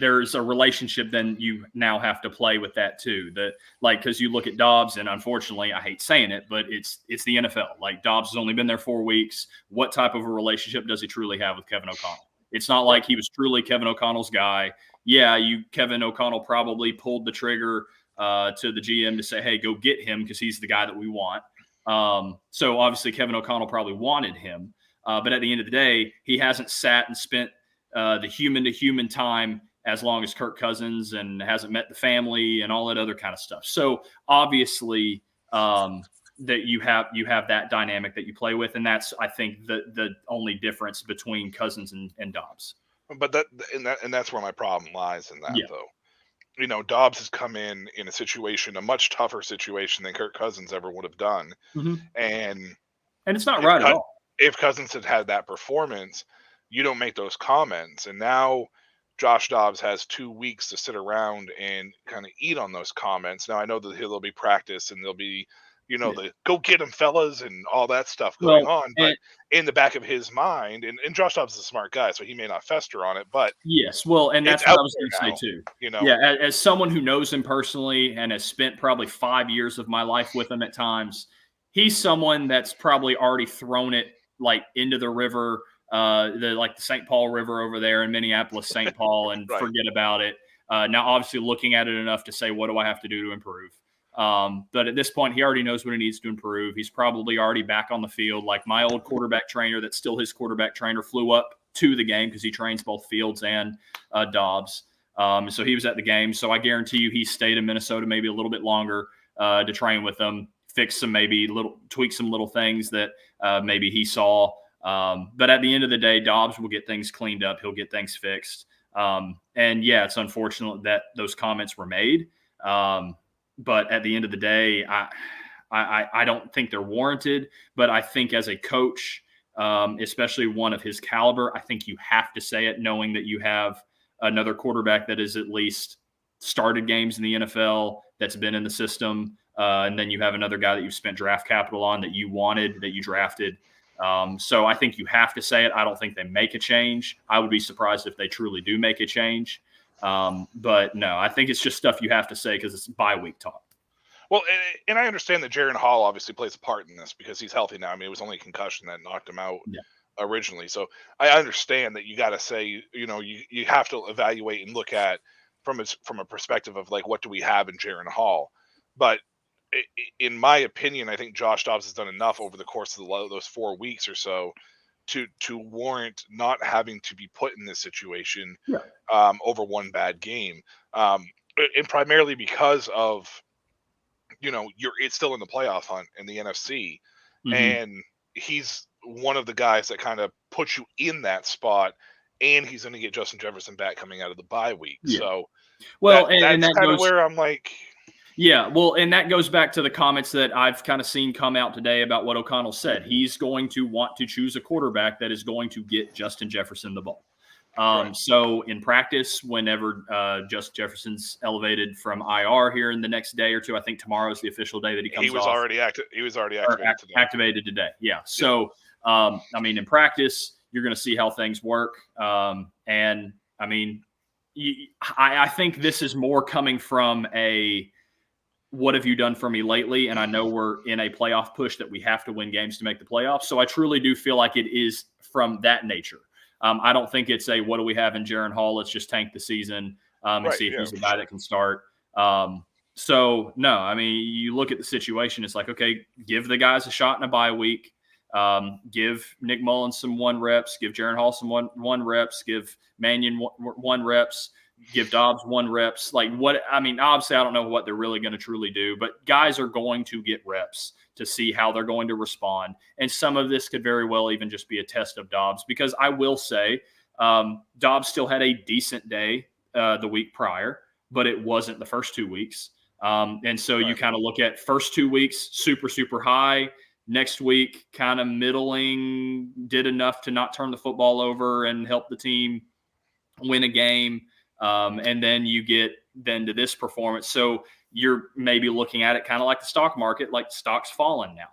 E: there's a relationship then you now have to play with that too. That, like, because you look at Dobbs, and unfortunately, I hate saying it, but it's the NFL. Like, Dobbs has only been there 4 weeks. What type of a relationship does he truly have with Kevin O'Connell? It's not like he was truly Kevin O'Connell's guy. Yeah, Kevin O'Connell probably pulled the trigger to the GM to say, hey, go get him because he's the guy that we want. So obviously Kevin O'Connell probably wanted him. But at the end of the day, he hasn't sat and spent the human-to-human time as long as Kirk Cousins, and hasn't met the family and all that other kind of stuff. So obviously that you have that dynamic that you play with, and that's, I think, the only difference between Cousins and Dobbs.
A: But that's where my problem lies in that, though. You know, Dobbs has come in a situation, a much tougher situation than Kirk Cousins ever would have done.
E: Mm-hmm.
A: And
E: it's not right at all.
A: If Cousins had that performance, you don't make those comments. And now Josh Dobbs has 2 weeks to sit around and kind of eat on those comments. Now, I know that there'll be practice and there'll be, the go get him, fellas, and all that stuff going on. But in the back of his mind, and Josh Dobbs is a smart guy, so he may not fester on it. But
E: yes, well, and that's what I was going to say too. As someone who knows him personally and has spent probably 5 years of my life with him at times, he's someone that's probably already thrown it like into the river, the St. Paul River over there in Minneapolis, St. Paul, and forget about it. Now, obviously, looking at it enough to say, what do I have to do to improve? But at this point, he already knows what he needs to improve. He's probably already back on the field. Like my old quarterback trainer, that's still his quarterback trainer, flew up to the game because he trains both Fields and Dobbs. So he was at the game. So I guarantee you he stayed in Minnesota maybe a little bit longer to train with them, tweak some little things that maybe he saw. But at the end of the day, Dobbs will get things cleaned up. He'll get things fixed. And yeah, it's unfortunate that those comments were made. But at the end of the day, I don't think they're warranted. But I think as a coach, especially one of his caliber, I think you have to say it, knowing that you have another quarterback that has at least started games in the NFL, that's been in the system. And then you have another guy that you've spent draft capital on, that you wanted, that you drafted. So I think you have to say it. I don't think they make a change. I would be surprised if they truly do make a change. But no, I think it's just stuff you have to say because it's bye week talk.
A: Well, and I understand that Jaron Hall obviously plays a part in this because he's healthy now. I mean, it was only a concussion that knocked him out
E: Yeah.
A: originally. So I understand that you got to say, you have to evaluate and look at from a perspective of like, what do we have in Jaron Hall? But in my opinion, I think Josh Dobbs has done enough over the course of those 4 weeks or so to warrant not having to be put in this situation
E: Yeah.
A: over one bad game, and primarily because of it's still in the playoff hunt in the NFC, and he's one of the guys that kind of puts you in that spot, and he's going to get Justin Jefferson back coming out of the bye week.
E: Yeah.
A: So,
E: well,
A: that's
E: that
A: kind of
E: goes
A: where I'm like,
E: yeah, well, and that goes back to the comments that I've kind of seen come out today about what O'Connell said. He's going to want to choose a quarterback that is going to get Justin Jefferson the ball.
A: Right.
E: So in practice, whenever Justin Jefferson's elevated from IR here in the next day or two, I think tomorrow is the official day that he comes
A: he was
E: off.
A: already activated today.
E: Activated today. Yeah. So, I mean, in practice, you're going to see how things work. And I mean, I think this is more coming from what have you done for me lately? And I know we're in a playoff push that we have to win games to make the playoffs. So I truly do feel like it is from that nature. I don't think it's what do we have in Jaron Hall? Let's just tank the season and see if he's a guy that can start. So, no, I mean, you look at the situation. It's like, okay, give the guys a shot in a bye week. Give Nick Mullins some 1 reps. Give Jaron Hall some one reps. Give Mannion 1 reps. Give Dobbs 1 reps. Like what? I mean, obviously, I don't know what they're really going to truly do, but guys are going to get reps to see how they're going to respond. And some of this could very well even just be a test of Dobbs, because I will say Dobbs still had a decent day the week prior, but it wasn't the first 2 weeks. And so you kind of look at first 2 weeks, super, super high. Next week, kind of middling, did enough to not turn the football over and help the team win a game. And then you get to this performance. So you're maybe looking at it kind of like the stock market, like stock's fallen now.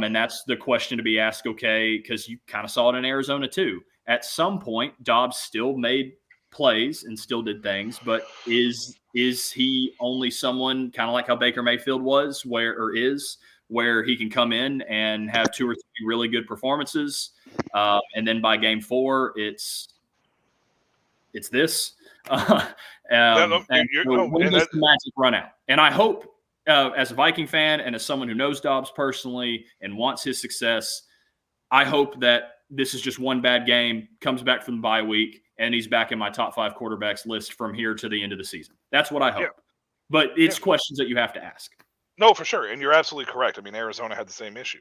E: And that's the question to be asked, okay, because you kind of saw it in Arizona too. At some point, Dobbs still made plays and still did things, but is he only someone kind of like how Baker Mayfield was, where he can come in and have 2 or 3 really good performances, and then by game 4, it's this. When does the magic run out? And I hope, as a Viking fan and as someone who knows Dobbs personally and wants his success, I hope that this is just one bad game, comes back from the bye week, and he's back in my top 5 quarterbacks list from here to the end of the season. That's what I hope. Yeah. But it's questions that you have to ask.
A: No, for sure. And you're absolutely correct. I mean, Arizona had the same issue.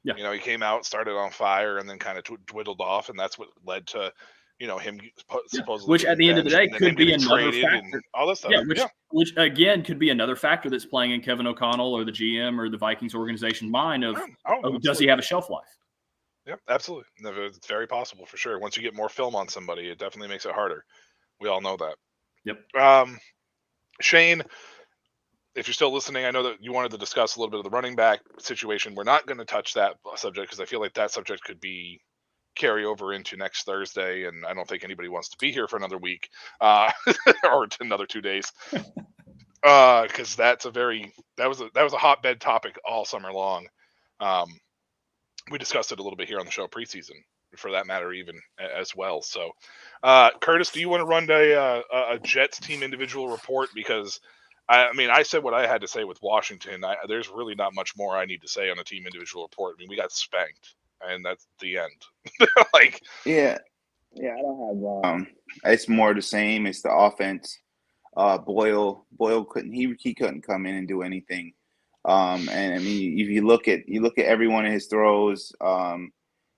E: Yeah.
A: He came out, started on fire, and then kind of dwindled off, and that's what led to him supposedly.
E: Which at the end of the day could be another factor.
A: All this stuff.
E: Yeah, which again could be another factor that's playing in Kevin O'Connell or the GM or the Vikings organization mind of does he have a shelf life?
A: Yeah, absolutely. It's very possible for sure. Once you get more film on somebody, it definitely makes it harder. We all know that.
E: Yep.
A: Shane, if you're still listening, I know that you wanted to discuss a little bit of the running back situation. We're not going to touch that subject because I feel like that subject could be carry over into next Thursday, and I don't think anybody wants to be here for another week or another 2 days, because that was a hotbed topic all summer long. We discussed it a little bit here on the show preseason, for that matter, even as well. So, Curtis, do you want to run a Jets team individual report? Because I said what I had to say with Washington. There's really not much more I need to say on a team individual report. I mean, we got spanked, and that's the end.
F: I don't have. It's more the same. It's the offense. Boyle couldn't come in and do anything. And I mean, if you look at every one of his throws,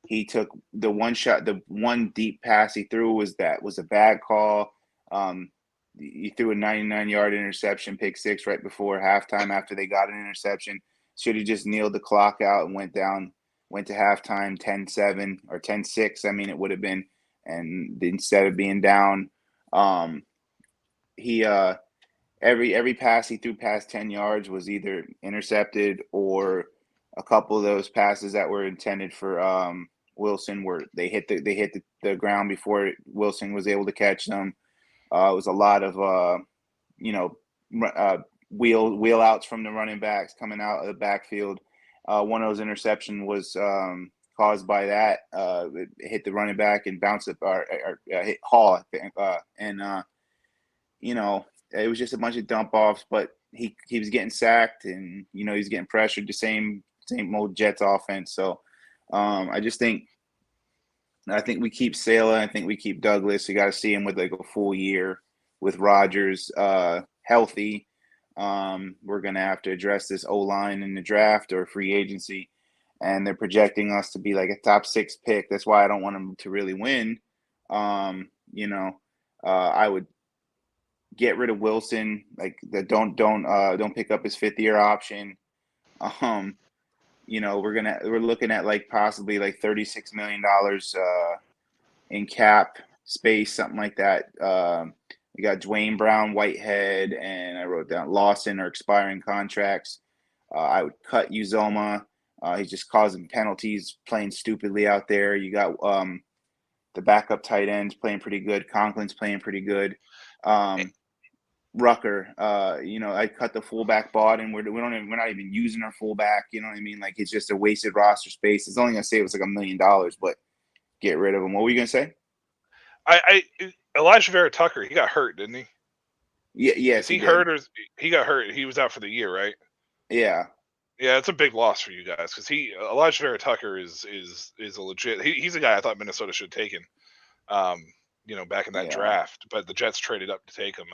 F: he took the one deep pass he threw was a bad call. He threw a 99-yard interception, pick 6 right before halftime after they got an interception. Should have just kneeled the clock out and went to halftime 10-7 or 10-6. I mean, it would have been, and instead of being down, every pass he threw past 10 yards was either intercepted, or a couple of those passes that were intended for Wilson were they hit the ground before Wilson was able to catch them. It was a lot of wheel outs from the running backs coming out of the backfield. One of those interceptions was caused by that. It hit the running back and bounced it, or hit Hall, I think. It was just a bunch of dump offs, but he was getting sacked, and he was getting pressured. The same old Jets offense. So I think we keep Sala. I think we keep Douglas. You got to see him with like a full year with Rodgers healthy. We're going to have to address this O-line in the draft or free agency, and they're projecting us to be like a top 6 pick. That's why I don't want them to really win. I would get rid of Wilson. Like, don't pick up his 5th-year option. We're looking at like possibly like $36 million in cap space, something like that. We got Dwayne Brown, Whitehead, and I wrote down Lawson are expiring contracts. I would cut Uzoma. He's just causing penalties, playing stupidly out there. You got the backup tight ends playing pretty good. Conklin's playing pretty good. Rucker, I cut the fullback bot, and we're not even using our fullback. You know what I mean? Like, it's just a wasted roster space. It's only gonna save us like $1 million, but get rid of him. What were you gonna say?
A: Elijah Vera Tucker, he got hurt, didn't he?
F: Yeah, yes.
A: Is he hurt, or he got hurt? He was out for the year, right?
F: Yeah.
A: Yeah, it's a big loss for you guys because Elijah Vera Tucker is a legit. He's a guy I thought Minnesota should have taken. Back in that draft, but the Jets traded up to take him.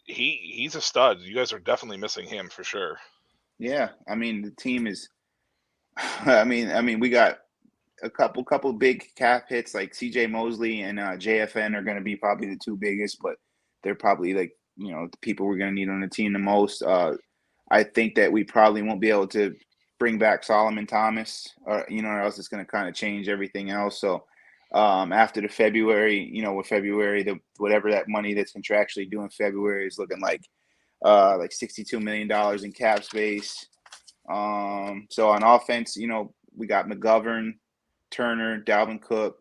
A: He's a stud. You guys are definitely missing him for sure.
F: Yeah, I mean the team is. I mean we got a couple big cap hits like C.J. Mosley and JFN are going to be probably the 2 biggest, but they're probably like the people we're going to need on the team the most. I think that we probably won't be able to bring back Solomon Thomas, or else it's going to kind of change everything else. So. After the February, with February, whatever that money that's contractually due in February is looking like $62 million in cap space. So on offense, we got McGovern, Turner, Dalvin Cook,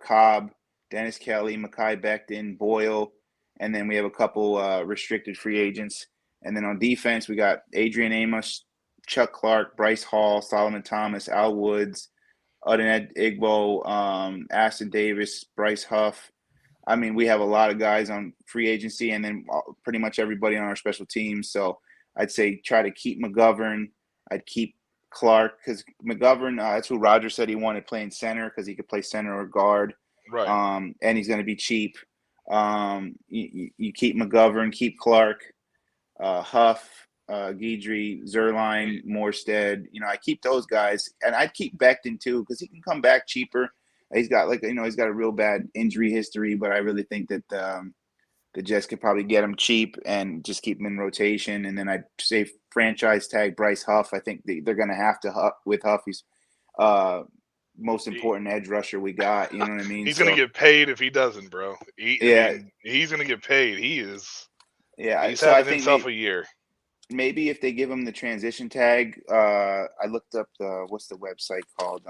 F: Cobb, Dennis Kelly, Mekhi Becton, Boyle, and then we have a couple restricted free agents. And then on defense, we got Adrian Amos, Chuck Clark, Bryce Hall, Solomon Thomas, Al Woods, Udined Igbo, Aston Davis, Bryce Huff. I mean, we have a lot of guys on free agency, and then pretty much everybody on our special teams. So I'd say try to keep McGovern. I'd keep Clark because McGovern, that's who Rodgers said he wanted playing center because he could play center or guard.
A: Right.
F: And he's going to be cheap. You keep McGovern, keep Clark, Huff, Guidry, Zerline, Morstead. I keep those guys, and I'd keep Becton too because he can come back cheaper. He's got he's got a real bad injury history, but I really think that the Jets could probably get him cheap and just keep him in rotation. And then I'd say franchise tag Bryce Huff. I think they're going to have to with Huff. He's most important edge rusher we got. You know what I mean?
A: He's going to get paid if he doesn't, bro. He's going to get paid. He is.
F: Yeah,
A: he's
F: so
A: having himself a year.
F: Maybe if they give him the transition tag, I looked up what's the website called?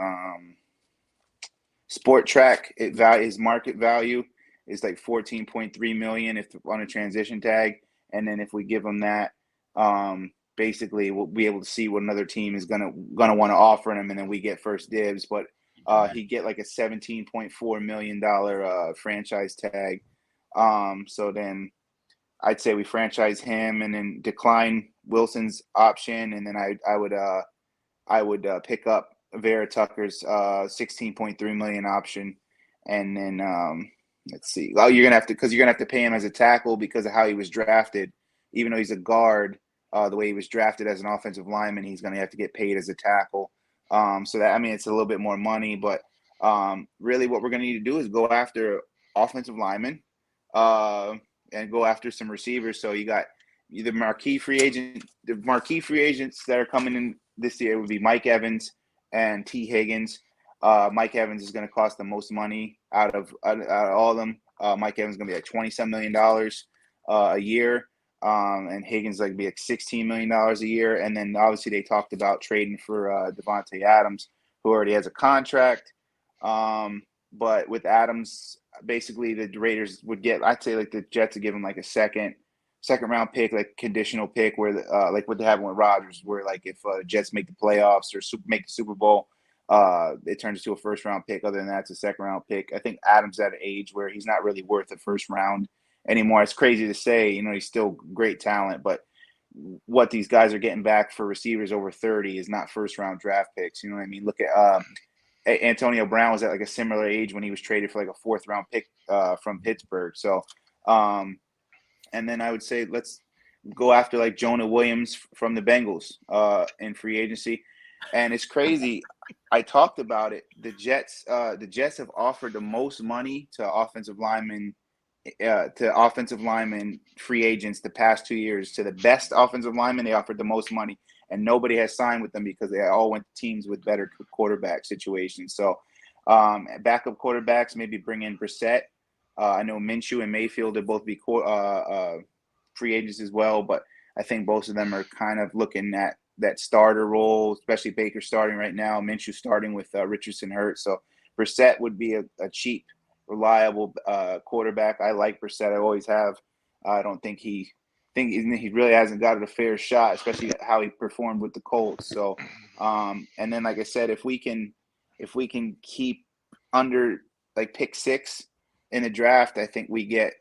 F: Sport Track. His market value is like $14.3 million if on a transition tag, and then if we give him that, basically we'll be able to see what another team is gonna want to offer him, and then we get first dibs. But he'd get like a $17.4 million franchise tag. So then I'd say we franchise him and then decline Wilson's option, and then I would pick up Vera Tucker's $16.3 million option, and then let's see. Well, you're gonna have to pay him as a tackle because of how he was drafted. Even though he's a guard, the way he was drafted as an offensive lineman, he's gonna have to get paid as a tackle. So that it's a little bit more money, but really what we're gonna need to do is go after offensive linemen. And go after some receivers. So you got the marquee free agents that are coming in this year would be Mike Evans and T. Higgins. Mike Evans is going to cost the most money out of all of them. Mike Evans is going to be like $27 million a year. And Higgins is going to be like $16 million a year. And then obviously they talked about trading for Devontae Adams, who already has a contract. But with Adams, basically the Raiders would get, I'd say like the Jets would give him like a second second round pick, like conditional pick, where like what they have with Rodgers, where like if Jets make the playoffs or make the Super Bowl, it turns into a first round pick. Other than that, it's a second round pick. I think Adams at an age where he's not really worth a first round anymore. It's crazy to say, he's still great talent, but what these guys are getting back for receivers over 30 is not first round draft picks. You know what I mean? Look at Antonio Brown was at like a similar age when he was traded for like a fourth round pick from Pittsburgh. So, and then I would say let's go after like Jonah Williams from the Bengals in free agency. And it's crazy. I talked about it. The Jets have offered the most money to offensive linemen free agents the past 2 years. To the best offensive linemen, they offered the most money, and nobody has signed with them because they all went to teams with better quarterback situations. So backup quarterbacks, maybe bring in Brissett. I know Minshew and Mayfield will both be free agents as well, but I think both of them are kind of looking at that starter role, especially Baker starting right now, Minshew starting with Richardson hurt. So Brissett would be a cheap, reliable quarterback. I like Brissett. I always have. I don't think he really hasn't got it a fair shot, especially how he performed with the Colts. So, and then like I said, if we can keep under like pick 6 in the draft, I think we get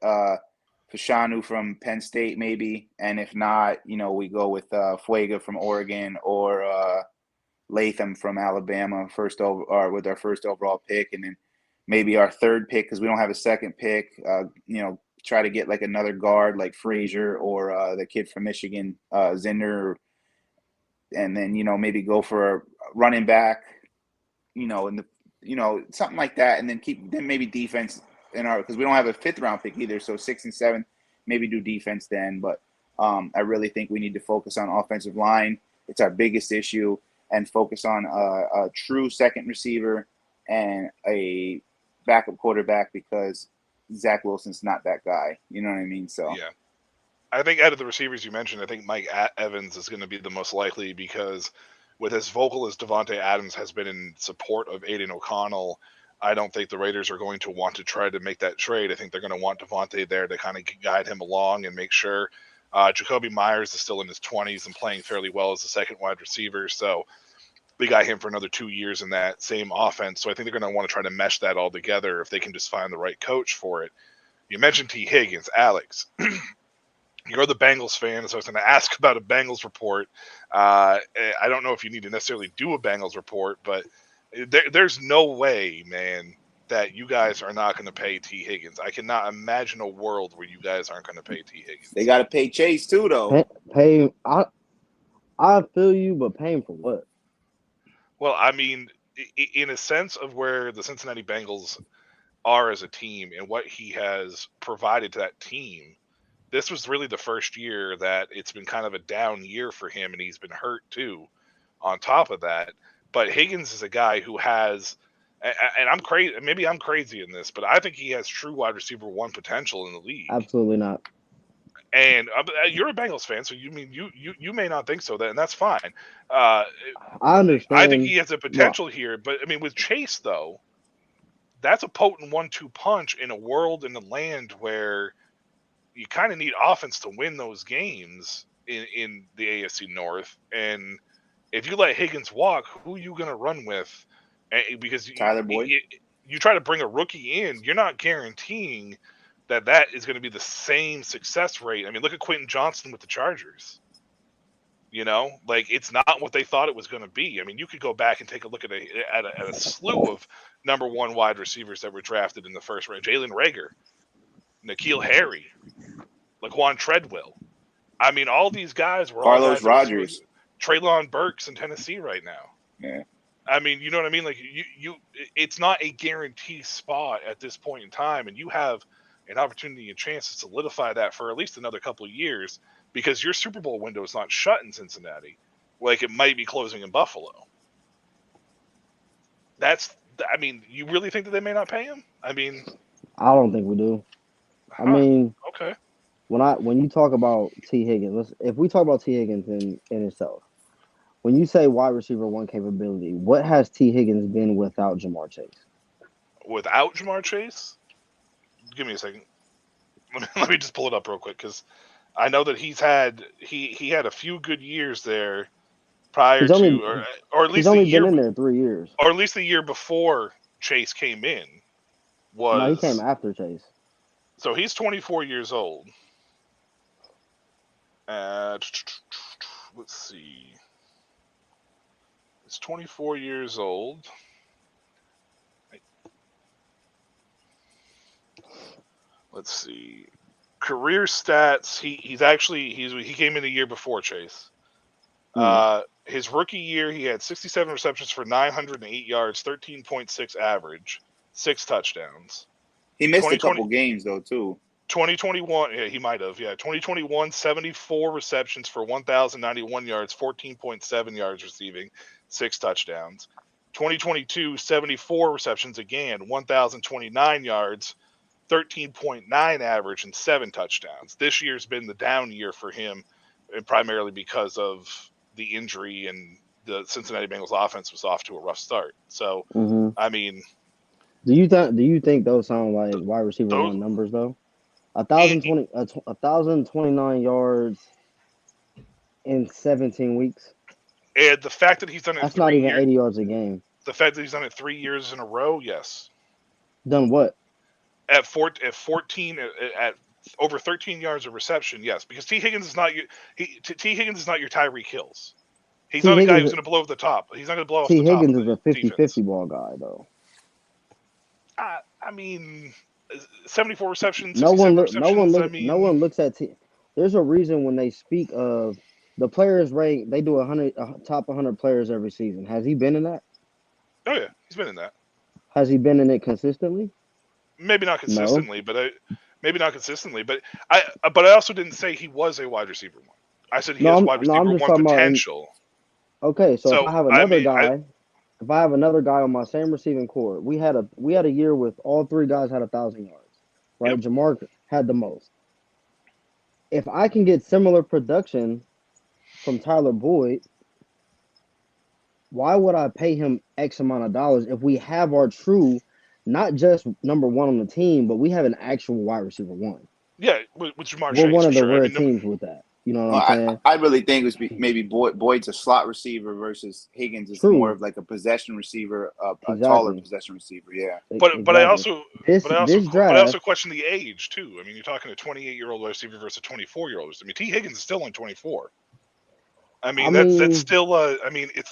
F: Fashanu from Penn State maybe, and if not, we go with Fuega from Oregon or Latham from Alabama with our first overall pick, and then maybe our third pick because we don't have a second pick. Try to get like another guard like Frazier or the kid from Michigan, Zinder, and then maybe go for a running back, something like that, and then maybe defense because we don't have a 5th round pick either. So 6th and 7th, maybe do defense then. But I really think we need to focus on offensive line. It's our biggest issue, and focus on a true second receiver and a backup quarterback because Zach Wilson's not that guy. You know what I mean? So
A: yeah, I think out of the receivers you mentioned, I think Mike Evans is going to be the most likely because with as vocal as Devontae Adams has been in support of Aiden O'Connell, I don't think the Raiders are going to want to try to make that trade. I think they're going to want Devontae there to kind of guide him along and make sure. Jacoby Myers is still in his 20s and playing fairly well as a second wide receiver, so we got him for another 2 years in that same offense. So I think they're going to want to try to mesh that all together if they can just find the right coach for it. You mentioned T. Higgins, Alex. You're the Bengals fan, so I was going to ask about a Bengals report. I don't know if you need to necessarily do a Bengals report, but there's no way, man, that you guys are not going to pay T. Higgins. I cannot imagine a world where you guys aren't going to pay T. Higgins.
F: They got to pay Chase too, though.
H: Pay. I feel you, but paying for what?
A: Well, I mean, in a sense of where the Cincinnati Bengals are as a team and what he has provided to that team, this was really the first year that it's been kind of a down year for him, and he's been hurt too on top of that. But Higgins is a guy who has, and I'm crazy, maybe I'm crazy in this, but I think he has true wide receiver 1 potential in the league.
H: Absolutely not.
A: And you're a Bengals fan, so you may not think so, and that's fine. I
H: understand.
A: I think he has a potential here, but I mean, with Chase though, that's a potent 1-2 punch in a world in the land where you kind of need offense to win those games in the AFC North. And if you let Higgins walk, who are you going to run with? Because
F: Tyler Boyd.
A: You try to bring a rookie in, you're not guaranteeing that is going to be the same success rate. I mean, look at Quentin Johnson with the Chargers. It's not what they thought it was going to be. I mean, you could go back and take a look at a slew of number 1 wide receivers that were drafted in the first round. Jalen Reagor, N'Keal Harry, Laquan Treadwell. I mean, all these guys were
F: Carlos Rogers,
A: Treylon Burks in Tennessee right now.
F: Yeah.
A: I mean, you know what I mean? Like it's not a guaranteed spot at this point in time, and you have an opportunity and chance to solidify that for at least another couple of years because your Super Bowl window is not shut in Cincinnati like it might be closing in Buffalo. You really think that they may not pay him? I mean,
H: I don't think we do. I mean,
A: okay.
H: When you talk about T. Higgins, if we talk about T. Higgins in itself, when you say wide receiver 1 capability, what has T. Higgins been without Jamar Chase?
A: Without Jamar Chase? Give me a second. Let me just pull it up real quick because I know that he had a few good years there prior
H: He's only
A: to, or at
H: he's
A: least the
H: only been
A: year,
H: in there 3 years.
A: or at least the year before Chase came in
H: No, he came
A: was.
H: after Chase.
A: So he's 24 years old. Let's see. He's 24 years old. Let's see. Career stats. He came in a year before Chase. His rookie year, he had 67 receptions for 908 yards, 13.6 average, 6 touchdowns.
F: He missed a couple games though too.
A: 2021, yeah, he might have. Yeah, 2021, 74 receptions for 1,091 yards, 14.7 yards receiving, 6 touchdowns. 2022, 74 receptions again, 1,029 yards, 13.9 average, and 7 touchdowns. This year's been the down year for him, and primarily because of the injury, and the Cincinnati Bengals offense was off to a rough start. So, I mean,
H: do you think those sound like wide receiver one numbers though? 1,029 yards in 17 weeks.
A: And the fact that he's done it
H: That's not even 80 yards a game.
A: The fact that he's done it 3 years in a row, yes.
H: Done what?
A: At 14 at over 13 yards of reception, yes. Because T. Higgins is not your Tyreek Hills. He's not a guy who's going to blow over the top. He's not going to blow off the top.
H: T. Higgins is a 50-50 ball guy though.
A: I mean, 74 receptions.
H: No one looks at T. There's a reason when they speak of the players rate, they do top 100 players every season. Has he been in that?
A: Oh yeah, he's been in that.
H: Has he been in it consistently?
A: Maybe not consistently, but I also didn't say he was a wide receiver one. I said he has wide receiver one potential.
H: Okay, so if I have another guy. If I have another guy on my same receiving core, we had a year with all 3 guys had 1,000 yards, right? Yep. Jamar had the most. If I can get similar production from Tyler Boyd, why would I pay him X amount of dollars if we have our true, not just number one on the team, but we have an actual wide receiver one?
A: Yeah, with Jamar
H: Chase. We're one of the rare teams with that. You know what I'm saying?
F: I really think it was maybe Boyd's a slot receiver versus Higgins is more of like a possession receiver, a taller possession receiver. Yeah,
A: but I also question the age too. I mean, you're talking a 28-year-old receiver versus a 24-year-old. I mean, T. Higgins is still only 24. I mean, that's still. I mean, it's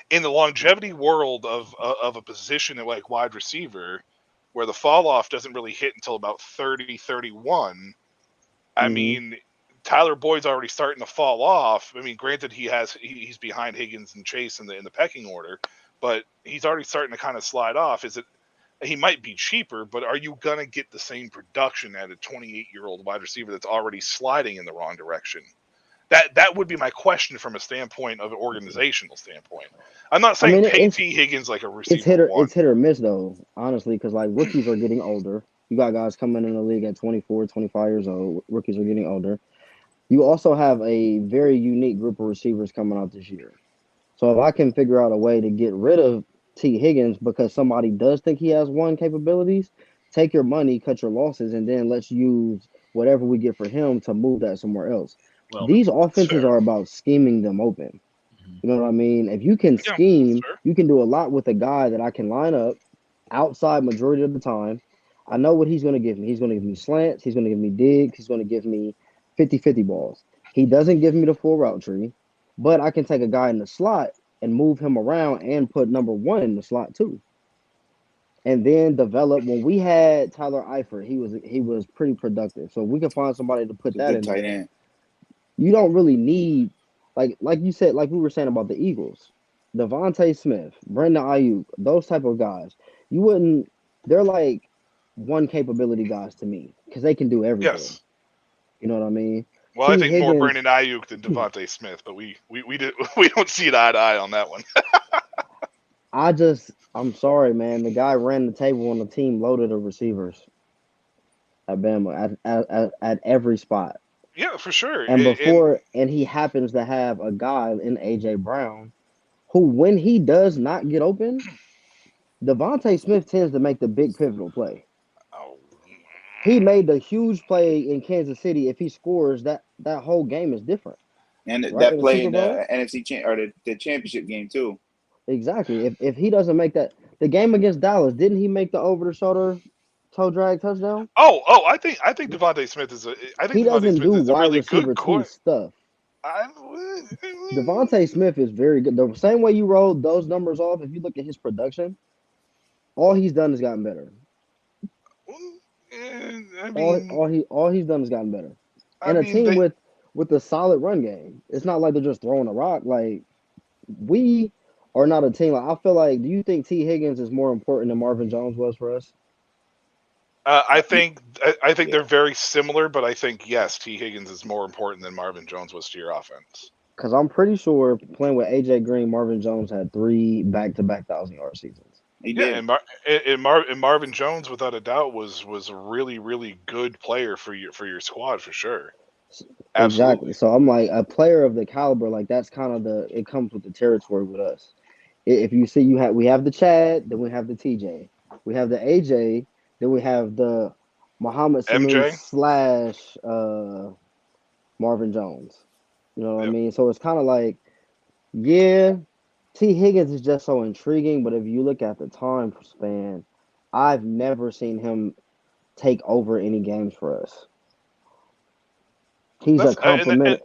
A: in the longevity world of a position at like wide receiver, where the fall off doesn't really hit until about 30, 31. I mean. Tyler Boyd's already starting to fall off. I mean, granted, he's behind Higgins and Chase in the pecking order, but he's already starting to kind of slide off. He might be cheaper, but are you gonna get the same production at a 28-year-old wide receiver that's already sliding in the wrong direction? That would be my question from a standpoint of an organizational standpoint. I'm not saying pay T. Higgins like a receiver.
H: It's hit or miss though, honestly, because like rookies are getting older. You got guys coming in the league at 24, 25 years old. Rookies are getting older. You also have a very unique group of receivers coming out this year. So if I can figure out a way to get rid of T. Higgins because somebody does think he has one capabilities, take your money, cut your losses, and then let's use whatever we get for him to move that somewhere else. Well, these offenses are about scheming them open. You know what I mean? If you can scheme, you can do a lot with a guy that I can line up outside majority of the time. I know what he's going to give me. He's going to give me slants. He's going to give me digs. He's going to give me 50-50 balls. He doesn't give me the full route tree, but I can take a guy in the slot and move him around and put number one in the slot too. And then develop. When we had Tyler Eifert, he was pretty productive. So we can find somebody to put that in tight end. You don't really need like you said, like we were saying about the Eagles, Devontae Smith, Brandon Ayuk, those type of guys. You wouldn't. They're like one capability guys to me because they can do everything. Yes. You know what I mean?
A: Well, I think more Brandon Ayuk than Devontae Smith, but we don't see it eye to eye on that one.
H: I'm sorry, man. The guy ran the table on the team loaded of receivers at Bama at every spot.
A: Yeah, for sure.
H: And he happens to have a guy in A.J. Brown who, when he does not get open, Devontae Smith tends to make the big pivotal play. He made the huge play in Kansas City. If he scores, that whole game is different,
F: And
H: right?
F: that
H: In the
F: play
H: Super
F: in
H: Bowl,
F: the NFC or the championship game too.
H: exactly. If he doesn't make that, the game against Dallas, didn't he make the over the shoulder toe drag touchdown?
A: I think Devontae Smith is a I think
H: He
A: Devontae
H: doesn't
A: Smith
H: do
A: is a
H: wide
A: really
H: receiver
A: good
H: two
A: core.
H: stuff.
A: I,
H: Devontae Smith is very good. The same way you rolled those numbers off, if you look at his production, all he's done is gotten better.
A: I mean,
H: All he's done is gotten better.
A: I
H: And a
A: mean
H: team
A: they.
H: with a solid run game. It's not like they're just throwing a rock. Like we are not a team. Like I feel like, do you think T. Higgins is more important than Marvin Jones was for us?
A: I
F: Yeah,
A: think I think
F: yeah.
A: they're very similar, but I think yes, T. Higgins is more important than Marvin Jones was to your offense.
H: Because I'm pretty sure playing with AJ Green, Marvin Jones had 3 back-to-back 1,000-yard seasons.
F: He
A: Yeah,
F: did.
A: and Marvin Jones, without a doubt, was a really really good player for your squad for sure.
H: Exactly.
A: Absolutely.
H: So I'm like a player of the caliber. Like that's kind of it comes with the territory with us. If you see, we have the Chad, then we have the TJ, we have the AJ, then we have the Muhammad Sanu
A: MJ.
H: slash Marvin Jones. You know what I
A: Yep.
H: mean? So it's kind of like, yeah, T. Higgins is just so intriguing, but if you look at the time span, I've never seen him take over any games for us.
A: That's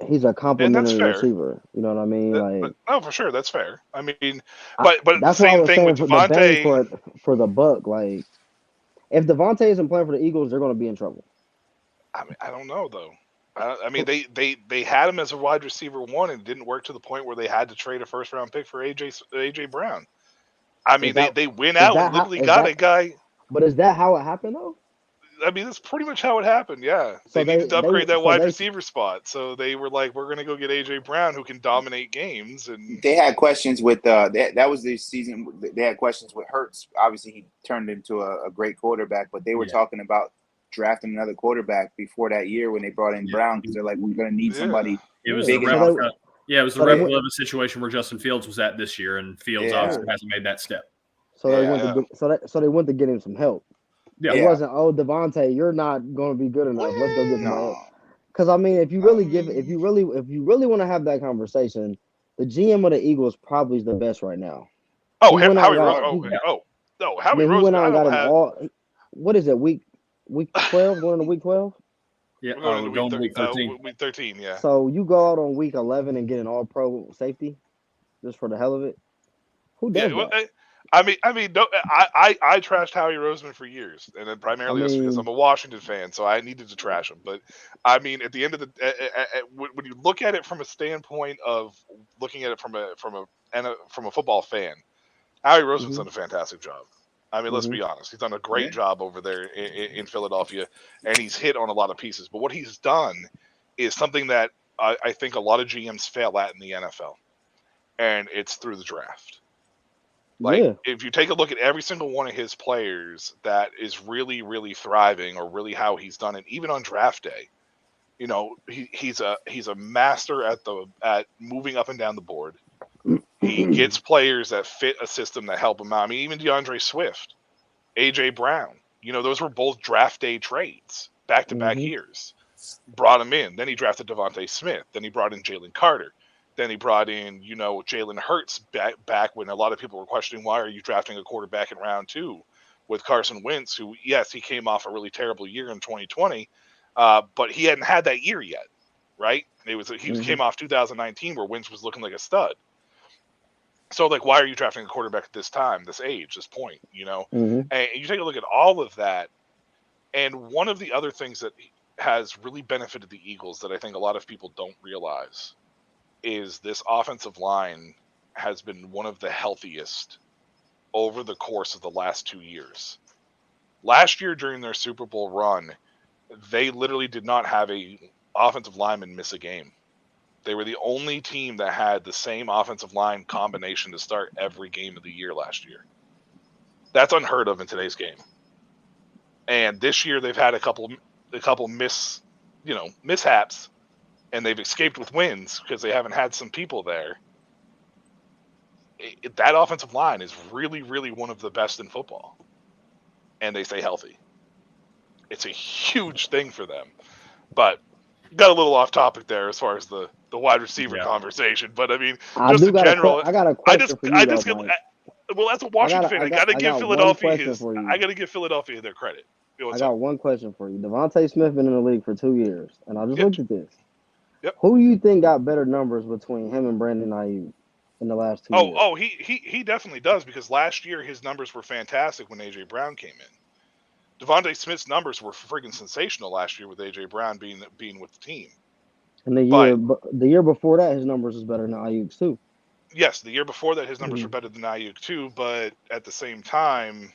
H: He's a
A: and that's
H: complimentary
A: fair.
H: receiver. You know what I mean? Like
A: Oh, for sure, that's fair. I mean, but the
H: that's why I
A: same
H: was
A: thing with
H: saying for the bang
A: Devontae.
H: for the buck. Like if Devontae isn't playing for the Eagles, they're going to be in trouble.
A: I mean, I don't know though. I mean, they had him as a wide receiver one, and it didn't work to the point where they had to trade a first round pick for AJ Brown. I
H: Is
A: mean,
H: that
A: they went
H: is
A: out
H: that
A: and
H: how
A: literally
H: is
A: got a
H: that?
A: guy.
H: But is that how it happened though?
A: I mean, that's pretty much how it happened. Yeah,
H: So
A: they needed to
H: they
A: upgrade that
H: so
A: wide
H: they
A: receiver spot, so they were like, "We're going to go get AJ Brown, who can dominate games." And
F: They had questions with that was the season. They had questions with Hurts. Obviously, he turned into a great quarterback, but they were
E: Yeah.
F: talking about drafting another quarterback before that year when they brought in
E: Yeah.
F: Brown because they're like, we're going to need
A: yeah,
F: somebody
E: It was the
F: big
H: so
F: enough.
H: they
E: yeah, it was the
H: so they went
E: replica of a situation where Justin Fields was at this year, and Fields
F: Yeah,
E: obviously hasn't made that step.
H: so they went to
A: yeah.
H: get so they went to get him some help.
E: Yeah.
H: It
F: yeah.
H: wasn't, oh, Devontae, you're not going to be good enough. Let's go get somebody else.
F: No,
H: Because I mean,
A: Um,
H: if you really want to have that conversation, the GM of the Eagles probably is the best right now.
A: oh,
H: He went out and
A: Howie
H: got
A: Rose.
F: oh
A: Oh,
H: he.
E: Yeah.
A: oh, no,
H: I
A: Howie
H: mean, he went
A: Roseman.
H: out
A: I
H: and got
A: don't
H: him
A: have.
H: all. What is it? Week 12, going into week 12.
E: Yeah.
A: We're going into
E: We're going to week 13.
A: week 13. Yeah.
H: So you go out on week 11 and get an All Pro safety just for the hell of it. Who
A: Yeah,
H: does
A: well,
H: that?
A: no, I trashed Howie Roseman for years, and then
H: I
A: primarily that's because I'm
H: mean,
A: a Washington fan, so I needed to trash him. But I mean, at the end of the, when you look at it from a standpoint of looking at it from a football fan, Howie Roseman's
H: hmm
A: done a fantastic job. I mean, let's
H: hmm
A: be honest, he's done a
F: yeah,
A: great job over there in Philadelphia, and he's hit on a lot of pieces. But what he's done is something that I think a lot of GMs fail at in the NFL, and it's through the draft. Like,
H: yeah,
A: if you take a look at every single one of his players that is really, really thriving, or really how he's done it, even on draft day, he's a master at moving up and down the board. He gets players that fit a system that help him out. I mean, even DeAndre Swift, AJ Brown, those were both draft day trades, back to back
H: hmm
A: years. Brought him in. Then he drafted Devontae Smith. Then he brought in Jalen Carter. Then he brought in, Jalen Hurts back when a lot of people were questioning, why are you drafting a quarterback in round two with Carson Wentz, who, yes, he came off a really terrible year in 2020, but he hadn't had that year yet, right? He
H: hmm
A: came off 2019 where Wentz was looking like a stud. So, like, why are you drafting a quarterback at this time, this age, this point,
H: hmm
A: And you take a look at all of that, and one of the other things that has really benefited the Eagles that I think a lot of people don't realize is this offensive line has been one of the healthiest over the course of the last 2 years. Last year during their Super Bowl run, they literally did not have a offensive lineman miss a game. They were the only team that had the same offensive line combination to start every game of the year last year. That's unheard of in today's game. And this year they've had a couple mishaps, and they've escaped with wins because they haven't had some people there. That offensive line is really, really one of the best in football, and they stay healthy. it's a huge thing for them. But got a little off topic there as far as the wide receiver conversation. But I mean, just in general,
H: I got a question for you,
A: just
H: Mike.
A: well, as a Washington fan, I got to give Philadelphia their credit.
H: I got one question for you. Devontae Smith been in the league for 2 years, and I just looked at this.
A: Yep.
H: Who you think got better numbers between him and Brandon Ayuk in the last 2 years?
A: Oh, he definitely does, because last year his numbers were fantastic when A.J. Brown came in. Devontae Smith's numbers were friggin' sensational last year with A.J. Brown being with the team.
H: And the year before that, his numbers was better than Ayuk's too.
A: Yes, the year before that, his numbers were better than Ayuk too, but at the same time,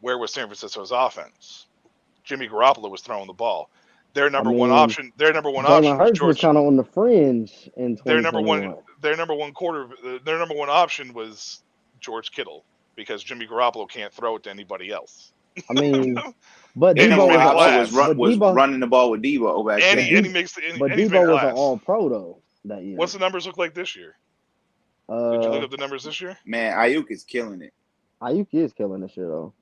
A: where was San Francisco's offense? Jimmy Garoppolo was throwing the ball. Their number one option was George.
H: Was kind of on the fringe in 2021.
A: Their number one option was George Kittle, because Jimmy Garoppolo can't throw it to anybody else.
H: I mean, but
F: Debo was running the ball with Debo back then.
H: But Debo was an all-pro though that year.
A: What's the numbers look like this year? Did you look up the numbers this year?
F: Man, Ayuk is killing it.
H: Ayuk is killing this year though.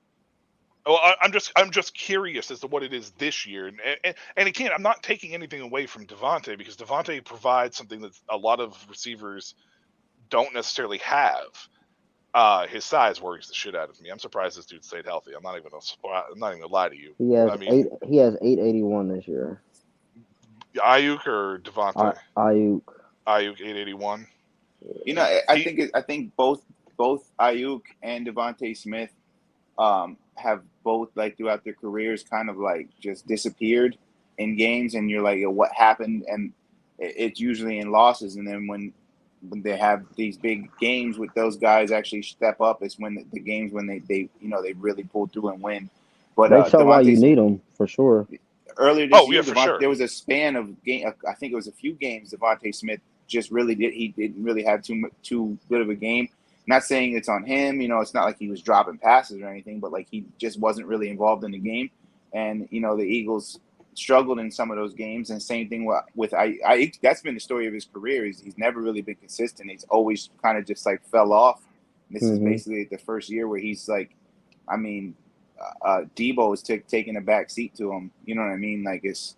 A: Oh, I'm just curious as to what it is this year, and again, I'm not taking anything away from Devontae, because Devontae provides something that a lot of receivers don't necessarily have. His size worries the shit out of me. I'm surprised this dude stayed healthy. I'm not even gonna lie to you.
H: He has 881 this year.
A: Ayuk or Devontae?
H: Ayuk
A: 881.
F: You know, I think both Ayuk and Devontae Smith have both, like, throughout their careers kind of like just disappeared in games, and you're like, what happened? And it's usually in losses, and then when they have these big games with those guys actually step up, it's when the games when they really pull through and win. But
H: they show why you need them for sure.
F: Earlier this year, there was a span of game. I think it was a few games. Devontae Smith just he didn't really have too good of a game. Not saying it's on him, it's not like he was dropping passes or anything, but like he just wasn't really involved in the game. And, the Eagles struggled in some of those games. And same thing with I that's been the story of his career. He's never really been consistent. He's always kind of just like fell off. This is basically the first year where he's like, Debo is taking a back seat to him. You know what I mean? Like it's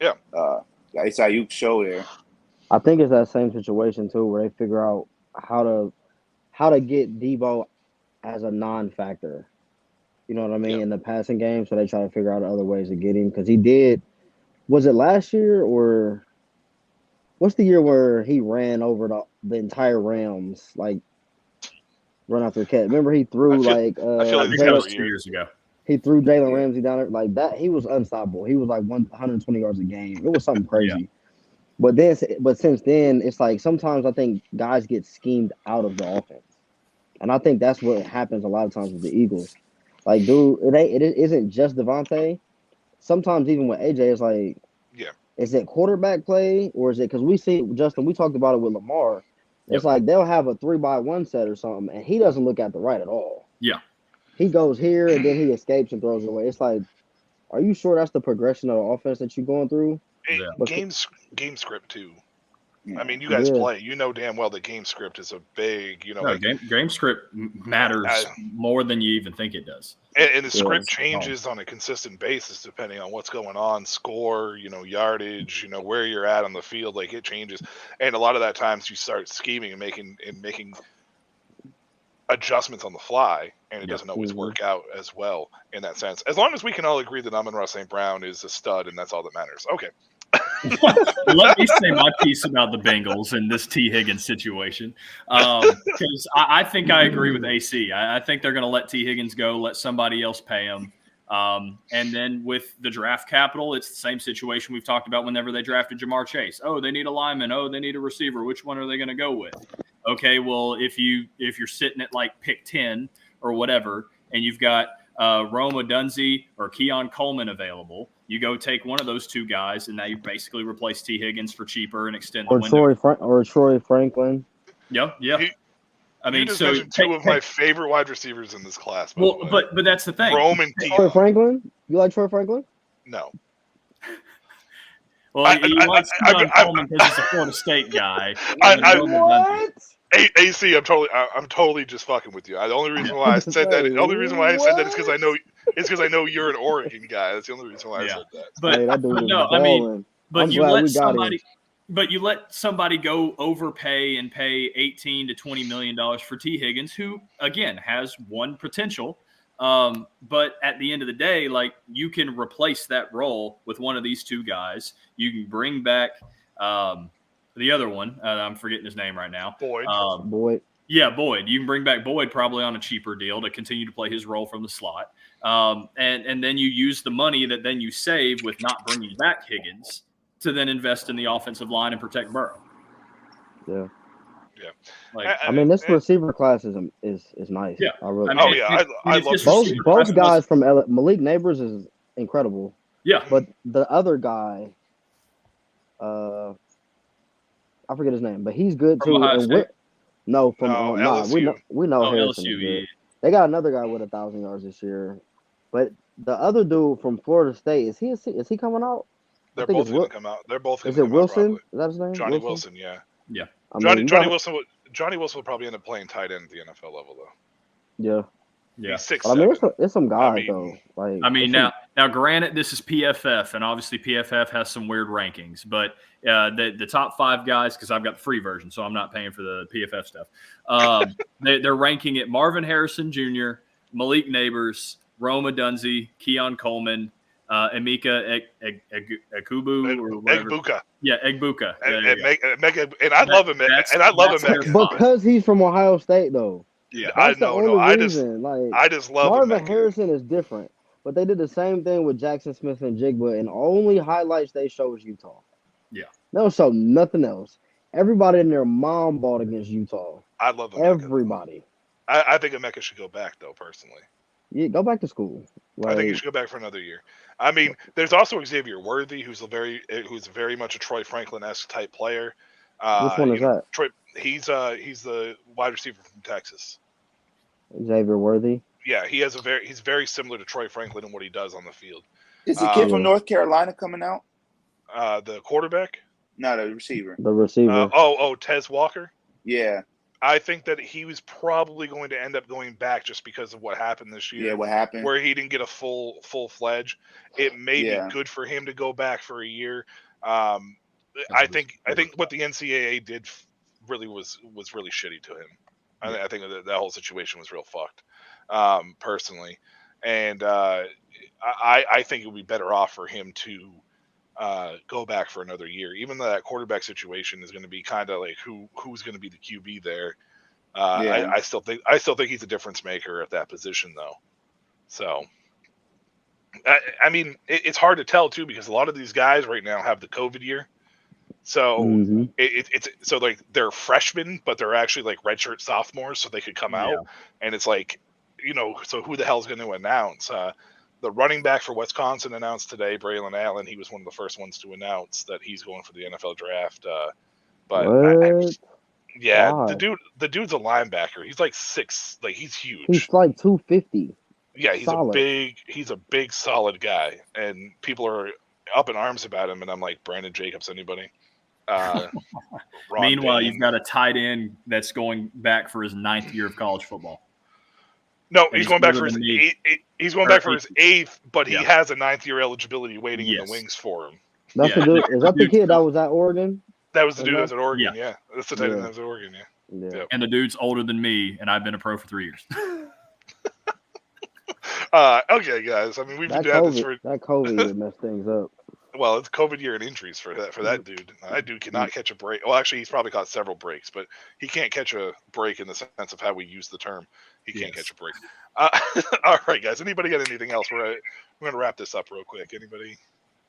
F: Ayuk's show there.
H: I think it's that same situation too, where they figure out how to get Debo as a non-factor. You know what I mean? In the passing game, so they try to figure out other ways to get him, because he did. Was it last year, or what's the year where he ran over the entire Rams, like run after the catch? Remember he threw
E: I feel like that was 2 years ago.
H: He threw Jalen Ramsey down there like that. He was unstoppable. He was like 120 yards a game. It was something crazy. But since then, it's like sometimes I think guys get schemed out of the offense, and I think that's what happens a lot of times with the Eagles. Like, dude, it isn't just Devontae. Sometimes even with AJ, it's like, is it quarterback play, or is it because we see Justin? We talked about it with Lamar. It's like they'll have a 3-by-1 set or something, and he doesn't look at the right at all.
E: Yeah,
H: he goes here and then he escapes and throws it away. It's like, are you sure that's the progression of the offense that you're going through?
A: Game script too. I mean, you guys play. You know damn well that game script is a big.
E: Game script matters more than you even think it does.
A: And the script changes on a consistent basis depending on what's going on, score, yardage, where you're at on the field. Like, it changes, and a lot of that times you start scheming and making adjustments on the fly, and it doesn't always work out as well in that sense. As long as we can all agree that Amon-Ra St. Brown is a stud, and that's all that matters. Okay.
E: Let me say my piece about the Bengals and this T. Higgins situation, because I think I agree with AC. I think they're going to let T. Higgins go, let somebody else pay him. And then with the draft capital, it's the same situation we've talked about whenever they drafted Jamar Chase. Oh, they need a lineman. Oh, they need a receiver. Which one are they going to go with? Okay, well, if you're sitting at like pick 10 or whatever, and you've got Rome Odunze or Keon Coleman available, you go take one of those two guys, and now you basically replace T. Higgins for cheaper and extend the window.
H: Troy Franklin.
E: Yeah. I mean,
A: you just mentioned two of my favorite wide receivers in this class.
E: Well, but that's the thing.
A: Rome and
H: Troy Franklin. You like Troy Franklin?
A: No.
E: Well, you like Keon Coleman because he's a Florida State guy.
H: What?
A: AC, I'm totally just fucking with you. The only reason why I said that, the only reason why I said that is because I know you're an Oregon guy. That's the only reason why I said that.
E: But,
H: Hey, that dude
E: but
H: is
E: no, I mean,
H: balling.
E: but
H: I'm
E: you
H: glad
E: let
H: we got him.
E: somebody, but you let somebody go overpay and pay $18 to $20 million for T. Higgins, who again has one potential. But at the end of the day, like, you can replace that role with one of these two guys. You can bring back the other one. I'm forgetting his name right now.
A: Boyd.
H: Boyd.
E: Yeah, Boyd. You can bring back Boyd probably on a cheaper deal to continue to play his role from the slot. And then you use the money that then you save with not bringing back Higgins to then invest in the offensive line and protect Burrow.
H: Yeah.
A: Yeah.
E: Like,
H: I mean, this receiver class is nice.
E: Yeah.
H: I really.
E: I mean,
A: I love
H: both guys from Malik Neighbors is incredible.
E: Yeah.
H: But the other guy, I forget his name, but he's good
E: From
H: too.
E: Ohio State?
H: No, from
A: LSU.
H: we know Harrison
E: LSU.
H: is good.
E: Yeah.
H: They got another guy with 1,000 yards this year, but the other dude from Florida State is he coming out?
A: They're both going to come out. They're both going
H: Is
A: to
H: it
A: come
H: Wilson?
A: out probably.
H: Is that his name?
A: Johnny Wilson, yeah.
E: Yeah.
A: Johnny Wilson will probably end up playing tight end at the NFL level though.
H: Yeah.
E: Yeah.
A: He's 6'7".
H: But I mean, it's some guys though. Like,
E: I mean, now granted, this is PFF, and obviously PFF has some weird rankings, but the top 5 guys, because I've got the free version, so I'm not paying for the PFF stuff. They're ranking it: Marvin Harrison Jr., Malik Neighbors, Rome Odunze, Keon Coleman, Emeka Ekubu or whatever.
A: Egbuka.
E: Yeah, Egbuka.
A: And I love him. And I love him
H: because he's from Ohio State though.
A: Yeah,
H: that's
A: I know. I just love
H: Marvin
A: him.
H: Harrison is different, but they did the same thing with Jackson Smith and Jigba, and only highlights they show is Utah.
E: Yeah,
H: they don't show nothing else. Everybody in their mom bought against Utah.
A: I love Emeka.
H: Everybody.
A: I think Emeka should go back though, personally.
H: Yeah, go back to school.
A: I think he should go back for another year. I mean, there's also Xavier Worthy, who's very much a Troy Franklin-esque type player.
H: Which one is that?
A: Troy, he's the wide receiver from Texas.
H: Xavier Worthy.
A: Yeah, he's very similar to Troy Franklin in what he does on the field.
F: Is the kid from North Carolina coming out?
A: The quarterback?
F: No, the receiver.
H: The receiver.
A: Tez Walker?
F: Yeah.
A: I think that he was probably going to end up going back just because of what happened this year.
F: Yeah, what happened?
A: Where he didn't get a full-fledged. It may be good for him to go back for a year. I think what the NCAA did really was really shitty to him. I think that whole situation was real fucked, personally. And I think it would be better off for him to go back for another year, even though that quarterback situation is going to be kind of like who's going to be the QB there. I still think he's a difference maker at that position, though. So, I mean, it's hard to tell too because a lot of these guys right now have the COVID year. So it's so like they're freshmen, but they're actually like redshirt sophomores, so they could come out. And it's like, so who the hell's going to announce? The running back for Wisconsin announced today, Braylon Allen. He was one of the first ones to announce that he's going for the NFL draft. The dude's a linebacker. He's like 6, like he's huge.
H: He's like 250.
A: Yeah, he's a big solid guy, and people are up in arms about him. And I'm like, Brandon Jacobs, anybody?
E: Meanwhile, you've got a tight end that's going back for his 9th year of college football.
A: No, he's going back for his 8th, but he has a 9th year eligibility waiting in the wings for him.
H: That's the dude. Is that the kid that was at Oregon?
A: That was the dude that was at Oregon. Yeah, that's the tight end that was at Oregon. Yeah.
E: And the dude's older than me, and I've been a pro for 3 years.
A: Okay, guys. I mean, we've been
H: doing
A: this for
H: that COVID year messed things up.
A: Well, it's COVID year and injuries for that dude. That dude cannot catch a break. Well, actually, he's probably caught several breaks, but he can't catch a break in the sense of how we use the term. He can't catch a break. All right, guys. Anybody got anything else? We're going to wrap this up real quick. Anybody?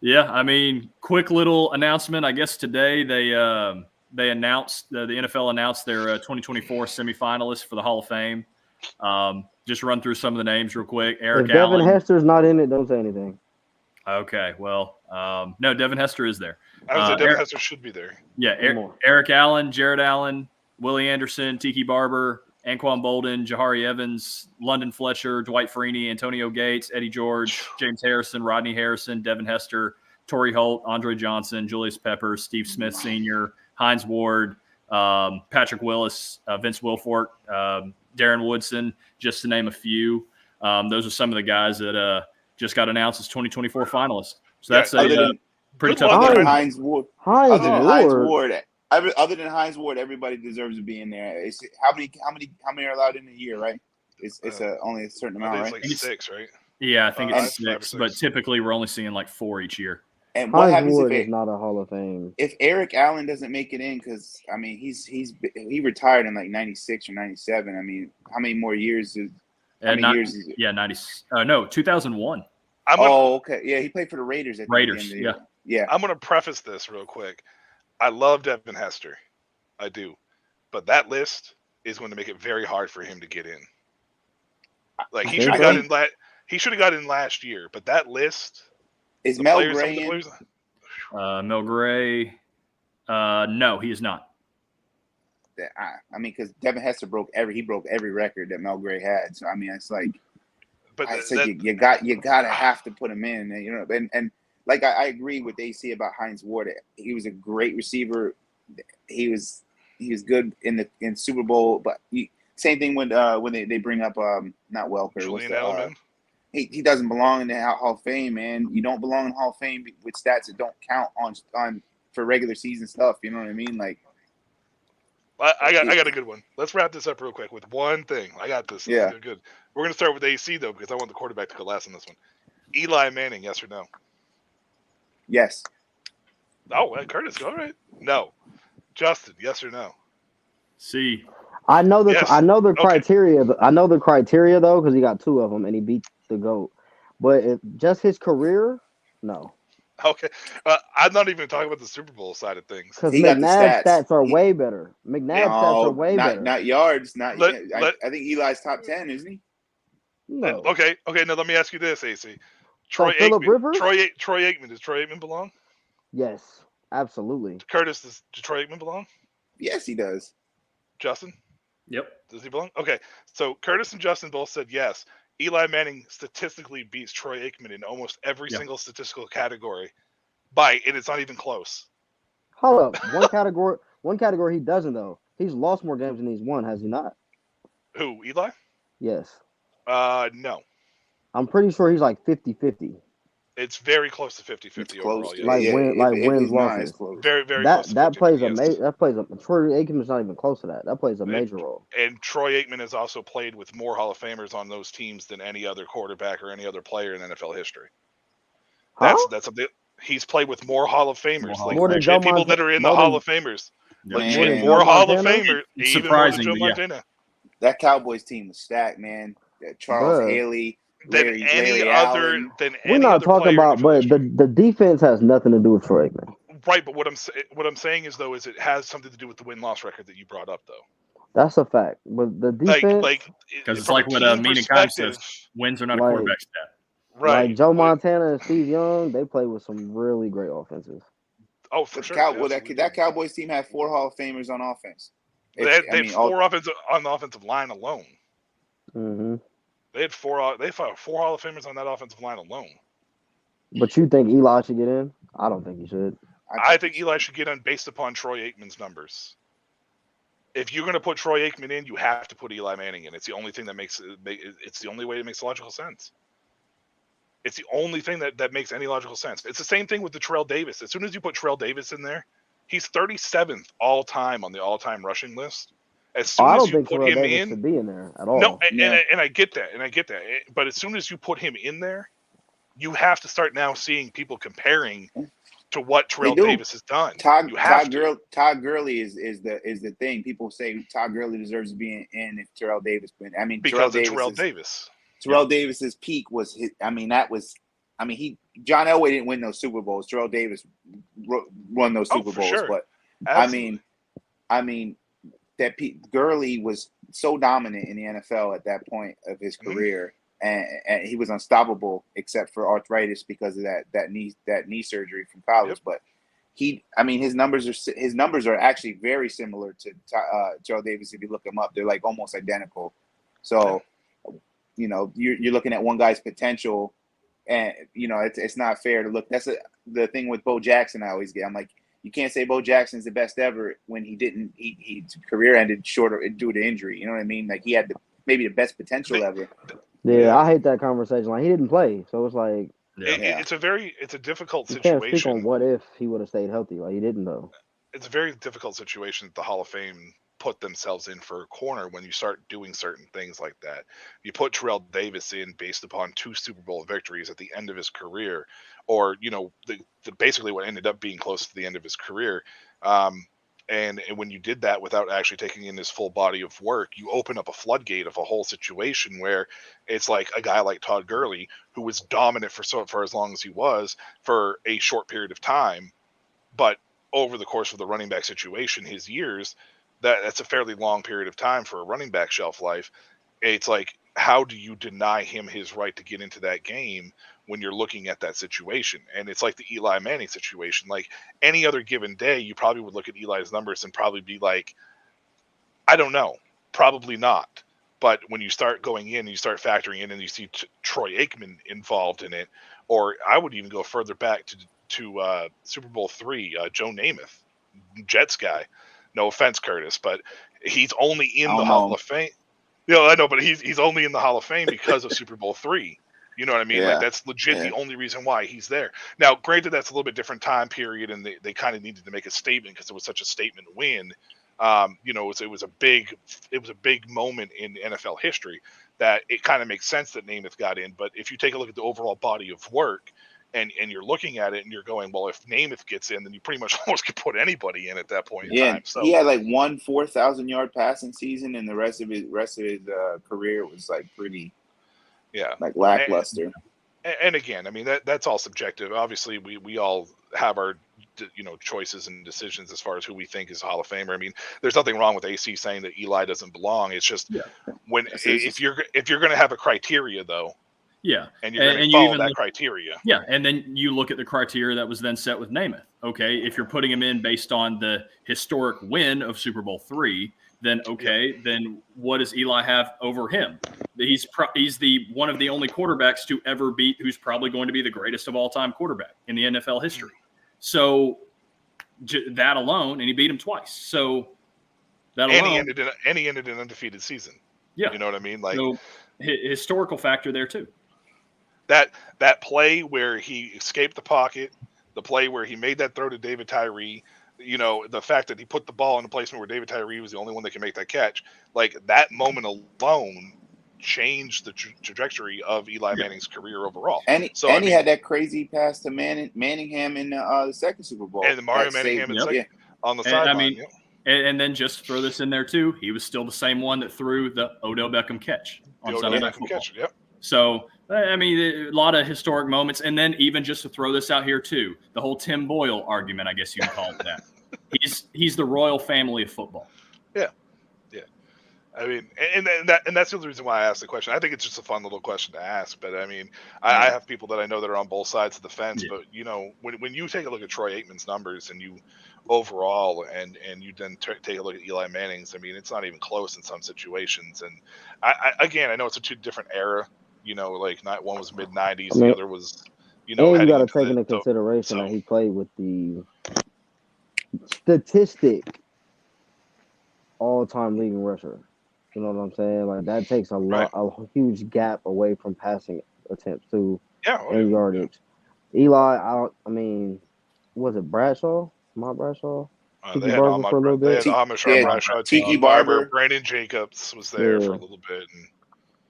E: Yeah, I mean, quick little announcement. I guess today they announced the NFL announced their 2024 semifinalists for the Hall of Fame. Just run through some of the names real quick. Eric Allen.
H: Devin Hester's not in it, don't say anything.
E: Okay, well, no, Devin Hester is there.
A: Devin Hester should be there.
E: Yeah, Eric Allen, Jared Allen, Willie Anderson, Tiki Barber, Anquan Bolden, Jahari Evans, London Fletcher, Dwight Freeney, Antonio Gates, Eddie George, James Harrison, Rodney Harrison, Devin Hester, Torrey Holt, Andre Johnson, Julius Peppers, Steve Smith Sr., Hines Ward, Patrick Willis, Vince Wilfork, Darren Woodson, just to name a few. Those are some of the guys that just got announced as 2024 finalists. So that's pretty tough.
F: Other than Hines Ward, other than Hines Ward, everybody deserves to be in there. It's, how many are allowed in a year, right? It's only a certain amount, right?
A: It's like 6, right?
E: Yeah, I think it's 6, but typically we're only seeing like 4 each year.
F: And what happens
H: Ward
F: if
H: is not a Hall of Fame?
F: If Eric Allen doesn't make it in, because I mean he retired in like 96 or 97. I mean, how many more years is? How many years is it?
E: Yeah, 2001.
F: Okay. Yeah, he played for the Raiders.
E: Raiders.
F: Yeah.
A: I'm going to preface this real quick. I love Devin Hester, I do, but that list is going to make it very hard for him to get in. Like he should have got in. He should have got in last year, but that list.
F: Is Mel Gray in?
E: Mel Gray, no, he is not.
F: I mean, because Devin Hester broke every record that Mel Gray had. So I mean, it's like, but I said you gotta have to put him in, you know. And like I agree with AC about Hines Ward. He was a great receiver. He was good in Super Bowl, but same thing when they bring up not Welker,
A: Julian Edelman.
F: He doesn't belong in the Hall of Fame, man. You don't belong in the Hall of Fame with stats that don't count on for regular season stuff. You know what I mean? Like,
A: I got a good one. Let's wrap this up real quick with one thing. I got this.
F: Yeah.
A: Good. We're gonna start with AC though because I want the quarterback to go last on this one. Eli Manning, yes or no?
F: Yes.
A: Oh, Curtis, all right. No. Justin, yes or no?
E: C.
H: I know the criteria.
A: Okay.
H: I know the criteria though because he got 2 of them and he beat the GOAT. But just his career, no.
A: Okay, I'm not even talking about the Super Bowl side of things.
H: Because McNabb's stats are way better. McNabb's stats are way better.
F: Not yards. I think Eli's top 10, isn't he?
H: No.
A: Okay. Now let me ask you this, AC. Troy
H: Rivers?
A: Troy Aikman. Does Troy Aikman belong?
H: Yes, absolutely.
A: Curtis, does Troy Aikman belong?
F: Yes, he does.
A: Justin?
E: Yep.
A: Does he belong? Okay. So Curtis and Justin both said yes. Eli Manning statistically beats Troy Aikman in almost every single statistical category. And it's not even close.
H: Hold up. One category he doesn't though. He's lost more games than he's won, has he not?
A: Who, Eli?
H: Yes.
A: No.
H: I'm pretty sure he's like 50-50.
A: It's very close to 50-50 overall. Yeah.
H: Wins, losses.
A: Very, very close.
H: That plays a Troy Aikman's not even close to that. That plays a major role.
A: And Troy Aikman has also played with more Hall of Famers on those teams than any other quarterback or any other player in NFL history. That's something. He's played with more Hall of Famers.
H: More than Joe
A: people that are in the Hall of Famers.
F: Man,
A: more Hall of Famers.
E: Surprising,
A: Joe Montana.
F: That Cowboys team was stacked, man. Charles Haley.
H: We're not talking about, but the defense has nothing to do with Troy Aikman.
A: Right, but what I'm saying is it has something to do with the win-loss record that you brought up, though.
H: That's a fact. But the defense,
E: because it's like what Mina Kimes says: wins are not a quarterback stat.
A: Right.
H: Like Joe Montana and Steve Young, they play with some really great offenses.
A: Oh, for sure.
F: That Cowboys team had 4 Hall of Famers on offense.
A: They had 4 offensive on the offensive line alone.
H: Mm-hmm.
A: They had 4 Hall of Famers on that offensive line alone.
H: But you think Eli should get in? I don't think he should.
A: I think Eli should get in based upon Troy Aikman's numbers. If you're going to put Troy Aikman in, you have to put Eli Manning in. It's the only thing that it's the only way it makes logical sense. It's the only thing that makes any logical sense. It's the same thing with the Terrell Davis. As soon as you put Terrell Davis in there, he's 37th all time on the all-time rushing list. As soon as you put him in,
H: should be in there at all.
A: No, and I get that, But as soon as you put him in there, you have to start now seeing people comparing to what Terrell Davis has done.
F: Todd Gurley is the thing. People say Todd Gurley deserves to be in if Terrell Davis.
A: Because Terrell Davis.
F: Terrell Davis's peak was John Elway didn't win those Super Bowls. Terrell Davis won those Super Bowls.
A: Sure.
F: But
A: absolutely.
F: I mean that Gurley was so dominant in the NFL at that point of his career, and he was unstoppable except for arthritis because of that knee surgery from college. But his numbers are actually very similar to Terrell Davis. If you look them up, they're like almost identical. So. You're looking at one guy's potential, and it's not fair to look. That's the thing with Bo Jackson. I always get. I'm like, you can't say Bo Jackson's the best ever when he didn't. His career ended shorter due to injury. You know what I mean? Like he had maybe the best potential ever.
H: Yeah, I hate that conversation. Like he didn't play, so it's like
A: It's a difficult
H: you can't speak
A: situation.
H: on what if he would have stayed healthy. Like he didn't though.
A: It's a very difficult situation that the Hall of Fame put themselves in for a corner when you start doing certain things like that. You put Terrell Davis in based upon 2 Super Bowl victories at the end of his career, or the basically what ended up being close to the end of his career. And when you did that without actually taking in his full body of work, you open up a floodgate of a whole situation where it's like a guy like Todd Gurley, who was dominant for as long as he was for a short period of time, but over the course of the running back situation, his years, that's a fairly long period of time for a running back shelf life. It's like, how do you deny him his right to get into that game when you're looking at that situation? And it's like the Eli Manning situation. Like any other given day, you probably would look at Eli's numbers and probably be like, I don't know, probably not. But when you start going in and you start factoring in and you see Troy Aikman involved in it, or I would even go further back to Super Bowl III, Joe Namath, Jets guy. No offense, Curtis, but he's only in the Hall of Fame. I know, but he's only in the Hall of Fame because of Super Bowl III. You know what I mean? Like that's legit the only reason why he's there. Now, granted, that's a little bit different time period, and they kind of needed to make a statement because it was such a statement win. It was a big moment in NFL history that it kind of makes sense that Namath got in. But if you take a look at the overall body of work, and you're looking at it and you're going, well, if Namath gets in, then you pretty much almost could put anybody in at that point in time. So
F: he had like 4,000-yard passing season, and the rest of his career was like pretty, like lackluster.
A: And again, I mean that's all subjective. Obviously, we all have our choices and decisions as far as who we think is Hall of Famer. I mean, there's nothing wrong with AC saying that Eli doesn't belong. It's just if you're going to have a criteria though.
E: Yeah,
A: and you're going to follow that criteria.
E: Yeah, and then you look at the criteria that was then set with Namath. Okay, if you're putting him in based on the historic win of Super Bowl III, then then what does Eli have over him? He's the one of the only quarterbacks to ever beat who's probably going to be the greatest of all time quarterback in the NFL history. So that alone, and he beat him twice. So that alone,
A: he ended an undefeated season.
E: Yeah,
A: you know what I mean. Like
E: so, historical factor there too.
A: That play where he escaped the pocket, the play where he made that throw to David Tyree, the fact that he put the ball in a placement where David Tyree was the only one that can make that catch, like that moment alone changed the trajectory of Eli Manning's career overall.
F: And he had that crazy pass to Manningham in the second Super Bowl.
A: And Mario Manningham on the sideline.
E: And then just throw this in there too, he was still the same one that threw the Odell Beckham catch on Sunday Night Football.
A: Yep.
E: So, I mean, a lot of historic moments. And then even just to throw this out here, too, the whole Tim Boyle argument, I guess you can call it that. He's the royal family of football.
A: Yeah. Yeah. I mean, and that's the only reason why I asked the question. I think it's just a fun little question to ask. But, I mean, I have people that I know that are on both sides of the fence. Yeah. But, when you take a look at Troy Aikman's numbers and you overall and you then take a look at Eli Manning's, I mean, it's not even close in some situations. And, I know it's a 2 different era. Like not one was mid 90s, the other was,
H: and you got to take into consideration that he played with the statistic all-time leading rusher. You know what I'm saying? Like that takes a huge gap away from passing attempts too, and yardage. Eli, I mean, was it Bradshaw? Bradshaw?
A: They had Ahmad for a little bit. Bradshaw, Tiki Barber, Brandon Jacobs was there for a little bit. And,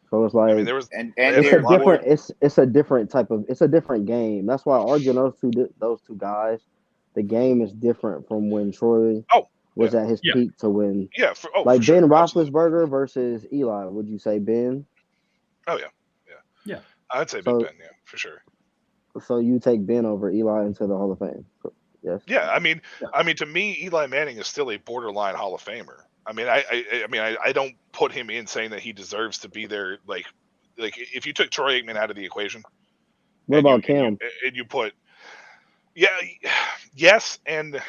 H: so it's like,
A: I mean, there was,
H: it's a different type of, it's a different game. That's why arguing those two guys, the game is different from when Troy was at his peak to when, Ben Roethlisberger versus Eli. Would you say Ben?
A: Oh yeah. I'd say Ben, for sure.
H: So you take Ben over Eli into the Hall of Fame? Yes.
A: Yeah, I mean, to me, Eli Manning is still a borderline Hall of Famer. I mean, I don't put him in saying that he deserves to be there. Like if you took Troy Aikman out of the equation,
H: what about Cam?
A: And you put, yes, and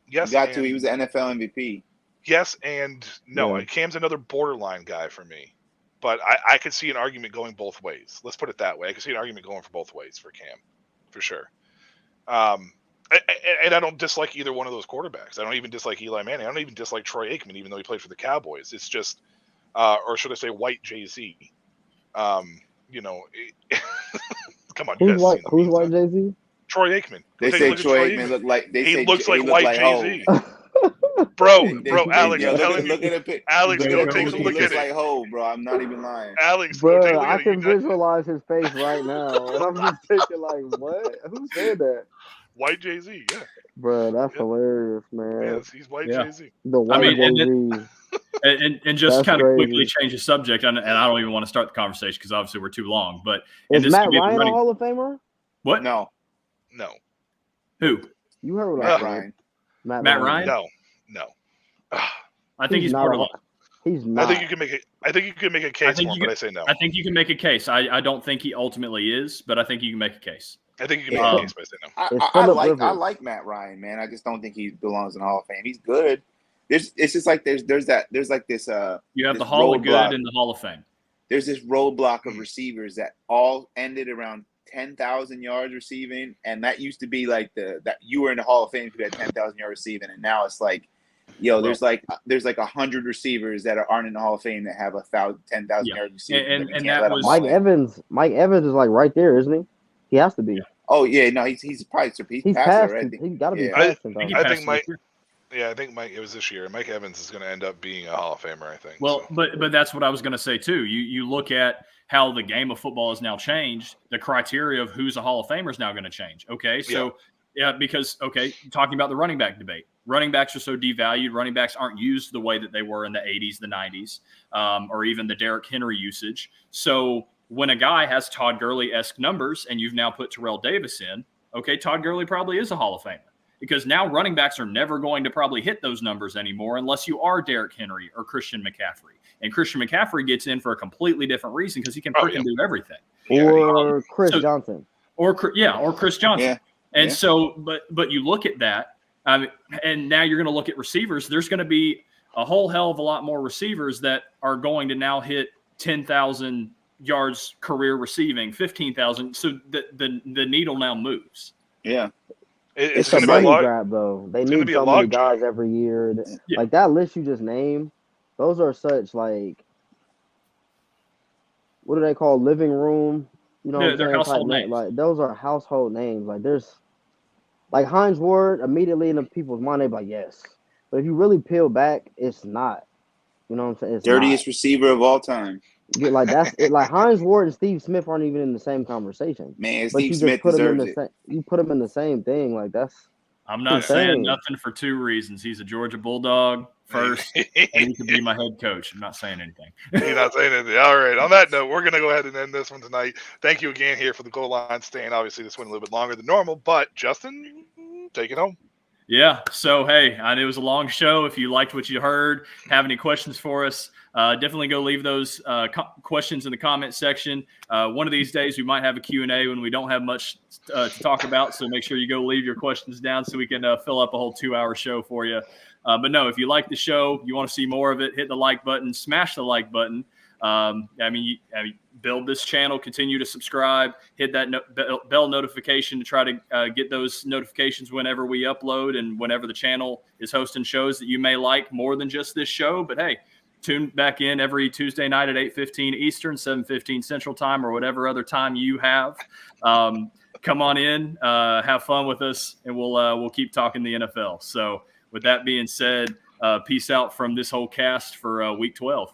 A: yes,
F: he was an NFL MVP.
A: Yes, and no. Cam's another borderline guy for me, but I could see an argument going both ways. Let's put it that way. I could see an argument going for both ways for Cam, for sure. And I don't dislike either one of those quarterbacks. I don't even dislike Eli Manning. I don't even dislike Troy Aikman, even though he played for the Cowboys. It's just, or should I say, White Jay-Z. You know, come on, you guys.
H: Who's White Jay-Z?
A: Troy Aikman.
F: They say Troy Aikman look like
A: he looks like White Jay-Z.
F: Ho.
A: Bro,
F: Alex,
A: look at it. Alex, go take a look at it.
F: Like Ho, bro. I'm not even lying.
A: Alex,
H: bro,
A: go take a look
H: I
A: at
H: can
A: it.
H: visualize his face right now, and I'm just thinking, like, what? Who said that?
A: White Jay-Z, yeah.
H: Bro, that's hilarious, man.
A: Yes, he's White Jay-Z.
H: The White Jay-Z.
E: And just
H: That's
E: kind of
H: crazy.
E: quickly change the subject, and I don't even want to start the conversation because obviously we're too long. But
H: Is
E: this
H: Matt
E: could be
H: Ryan a
E: running-
H: Hall of Famer?
E: What?
F: No.
E: Who?
H: You heard what
F: Matt
H: I
F: Ryan.
H: said.
E: Matt Ryan?
A: No.
E: I think he's
H: not
E: borderline.
H: He's not.
A: I think you can make a case for him, but I say no.
E: I think you can make a case. I don't think he ultimately is, but I think you can make a case.
A: I think you can make a case, but I say no.
F: I like Matt Ryan, man. I just don't think he belongs in the Hall of Fame. He's good. It's just like there's like this.
E: You have
F: this
E: the Hall of
F: roadblock.
E: Good and the Hall of Fame.
F: There's this roadblock of receivers that all ended around 10,000 yards receiving, and that used to be like that you were in the Hall of Fame if you had 10,000 yards receiving, and now it's like, there's like 100 receivers that aren't in the Hall of Fame that have 10,000 yards receiving.
E: And that was
H: Mike Evans. Mike Evans is like right there, isn't he? He has to be.
E: Yeah.
F: Oh yeah, no, he's probably
H: he's
F: past
H: past.
F: it, right?
H: He's got to be
F: Yeah.
H: past.
A: I think Mike. Yeah, I think Mike. It was this year. Mike Evans is going to end up being a Hall of Famer. I think.
E: Well, but that's what I was going to say too. You look at how the game of football has now changed. The criteria of who's a Hall of Famer is now going to change. Okay, so because talking about the running back debate, running backs are so devalued. Running backs aren't used the way that they were in the 80s, the 90s, or even the Derrick Henry usage. So when a guy has Todd Gurley-esque numbers and you've now put Terrell Davis in, okay, Todd Gurley probably is a Hall of Famer. Because now running backs are never going to probably hit those numbers anymore unless you are Derrick Henry or Christian McCaffrey. And Christian McCaffrey gets in for a completely different reason because he can freaking do everything.
H: Or Chris Johnson.
E: Or Chris Johnson.
F: Yeah.
E: And so, but you look at that, and now you're going to look at receivers. There's going to be a whole hell of a lot more receivers that are going to now hit 10,000 yards career receiving, 15,000. So the needle now moves.
F: Yeah.
H: It's a money grab, though. They need so many guys every year.
E: Yeah.
H: Like that list you just named, those are such like, what do they call living room? You know,
E: they're household names.
H: Like those are household names. Like there's, like Hines Ward immediately in the people's mind, they're like yes, but if you really peel back, it's not. You know what I'm saying? It's
F: dirtiest receiver of all time.
H: Yeah, like that's it. Like Hines Ward and Steve Smith aren't even in the same conversation.
F: Man,
H: but
F: Steve Smith deserves it.
H: You put them in the same thing. Like that's.
E: I'm not saying nothing for two reasons. He's a Georgia Bulldog first, and he could be my head coach. I'm not saying anything.
A: You're not saying anything. All right. On that note, we're going to go ahead and end this one tonight. Thank you again here for the goal line stand. Obviously, this went a little bit longer than normal, but Justin, take it home.
E: Yeah. So, hey, I know it was a long show. If you liked what you heard, have any questions for us, definitely go leave those questions in the comment section. One of these days, we might have a Q&A when we don't have much to talk about. So make sure you go leave your questions down so we can fill up a whole 2-hour show for you. But no, if you like the show, you want to see more of it, hit the like button, smash the like button. Build this channel, continue to subscribe, hit that bell notification to try to get those notifications whenever we upload and whenever the channel is hosting shows that you may like more than just this show. But hey, tune back in every Tuesday night at 8:15 Eastern, 7:15 Central Time, or whatever other time you have. Come on in, have fun with us, and we'll keep talking the NFL. So with that being said, peace out from this whole cast for week 12.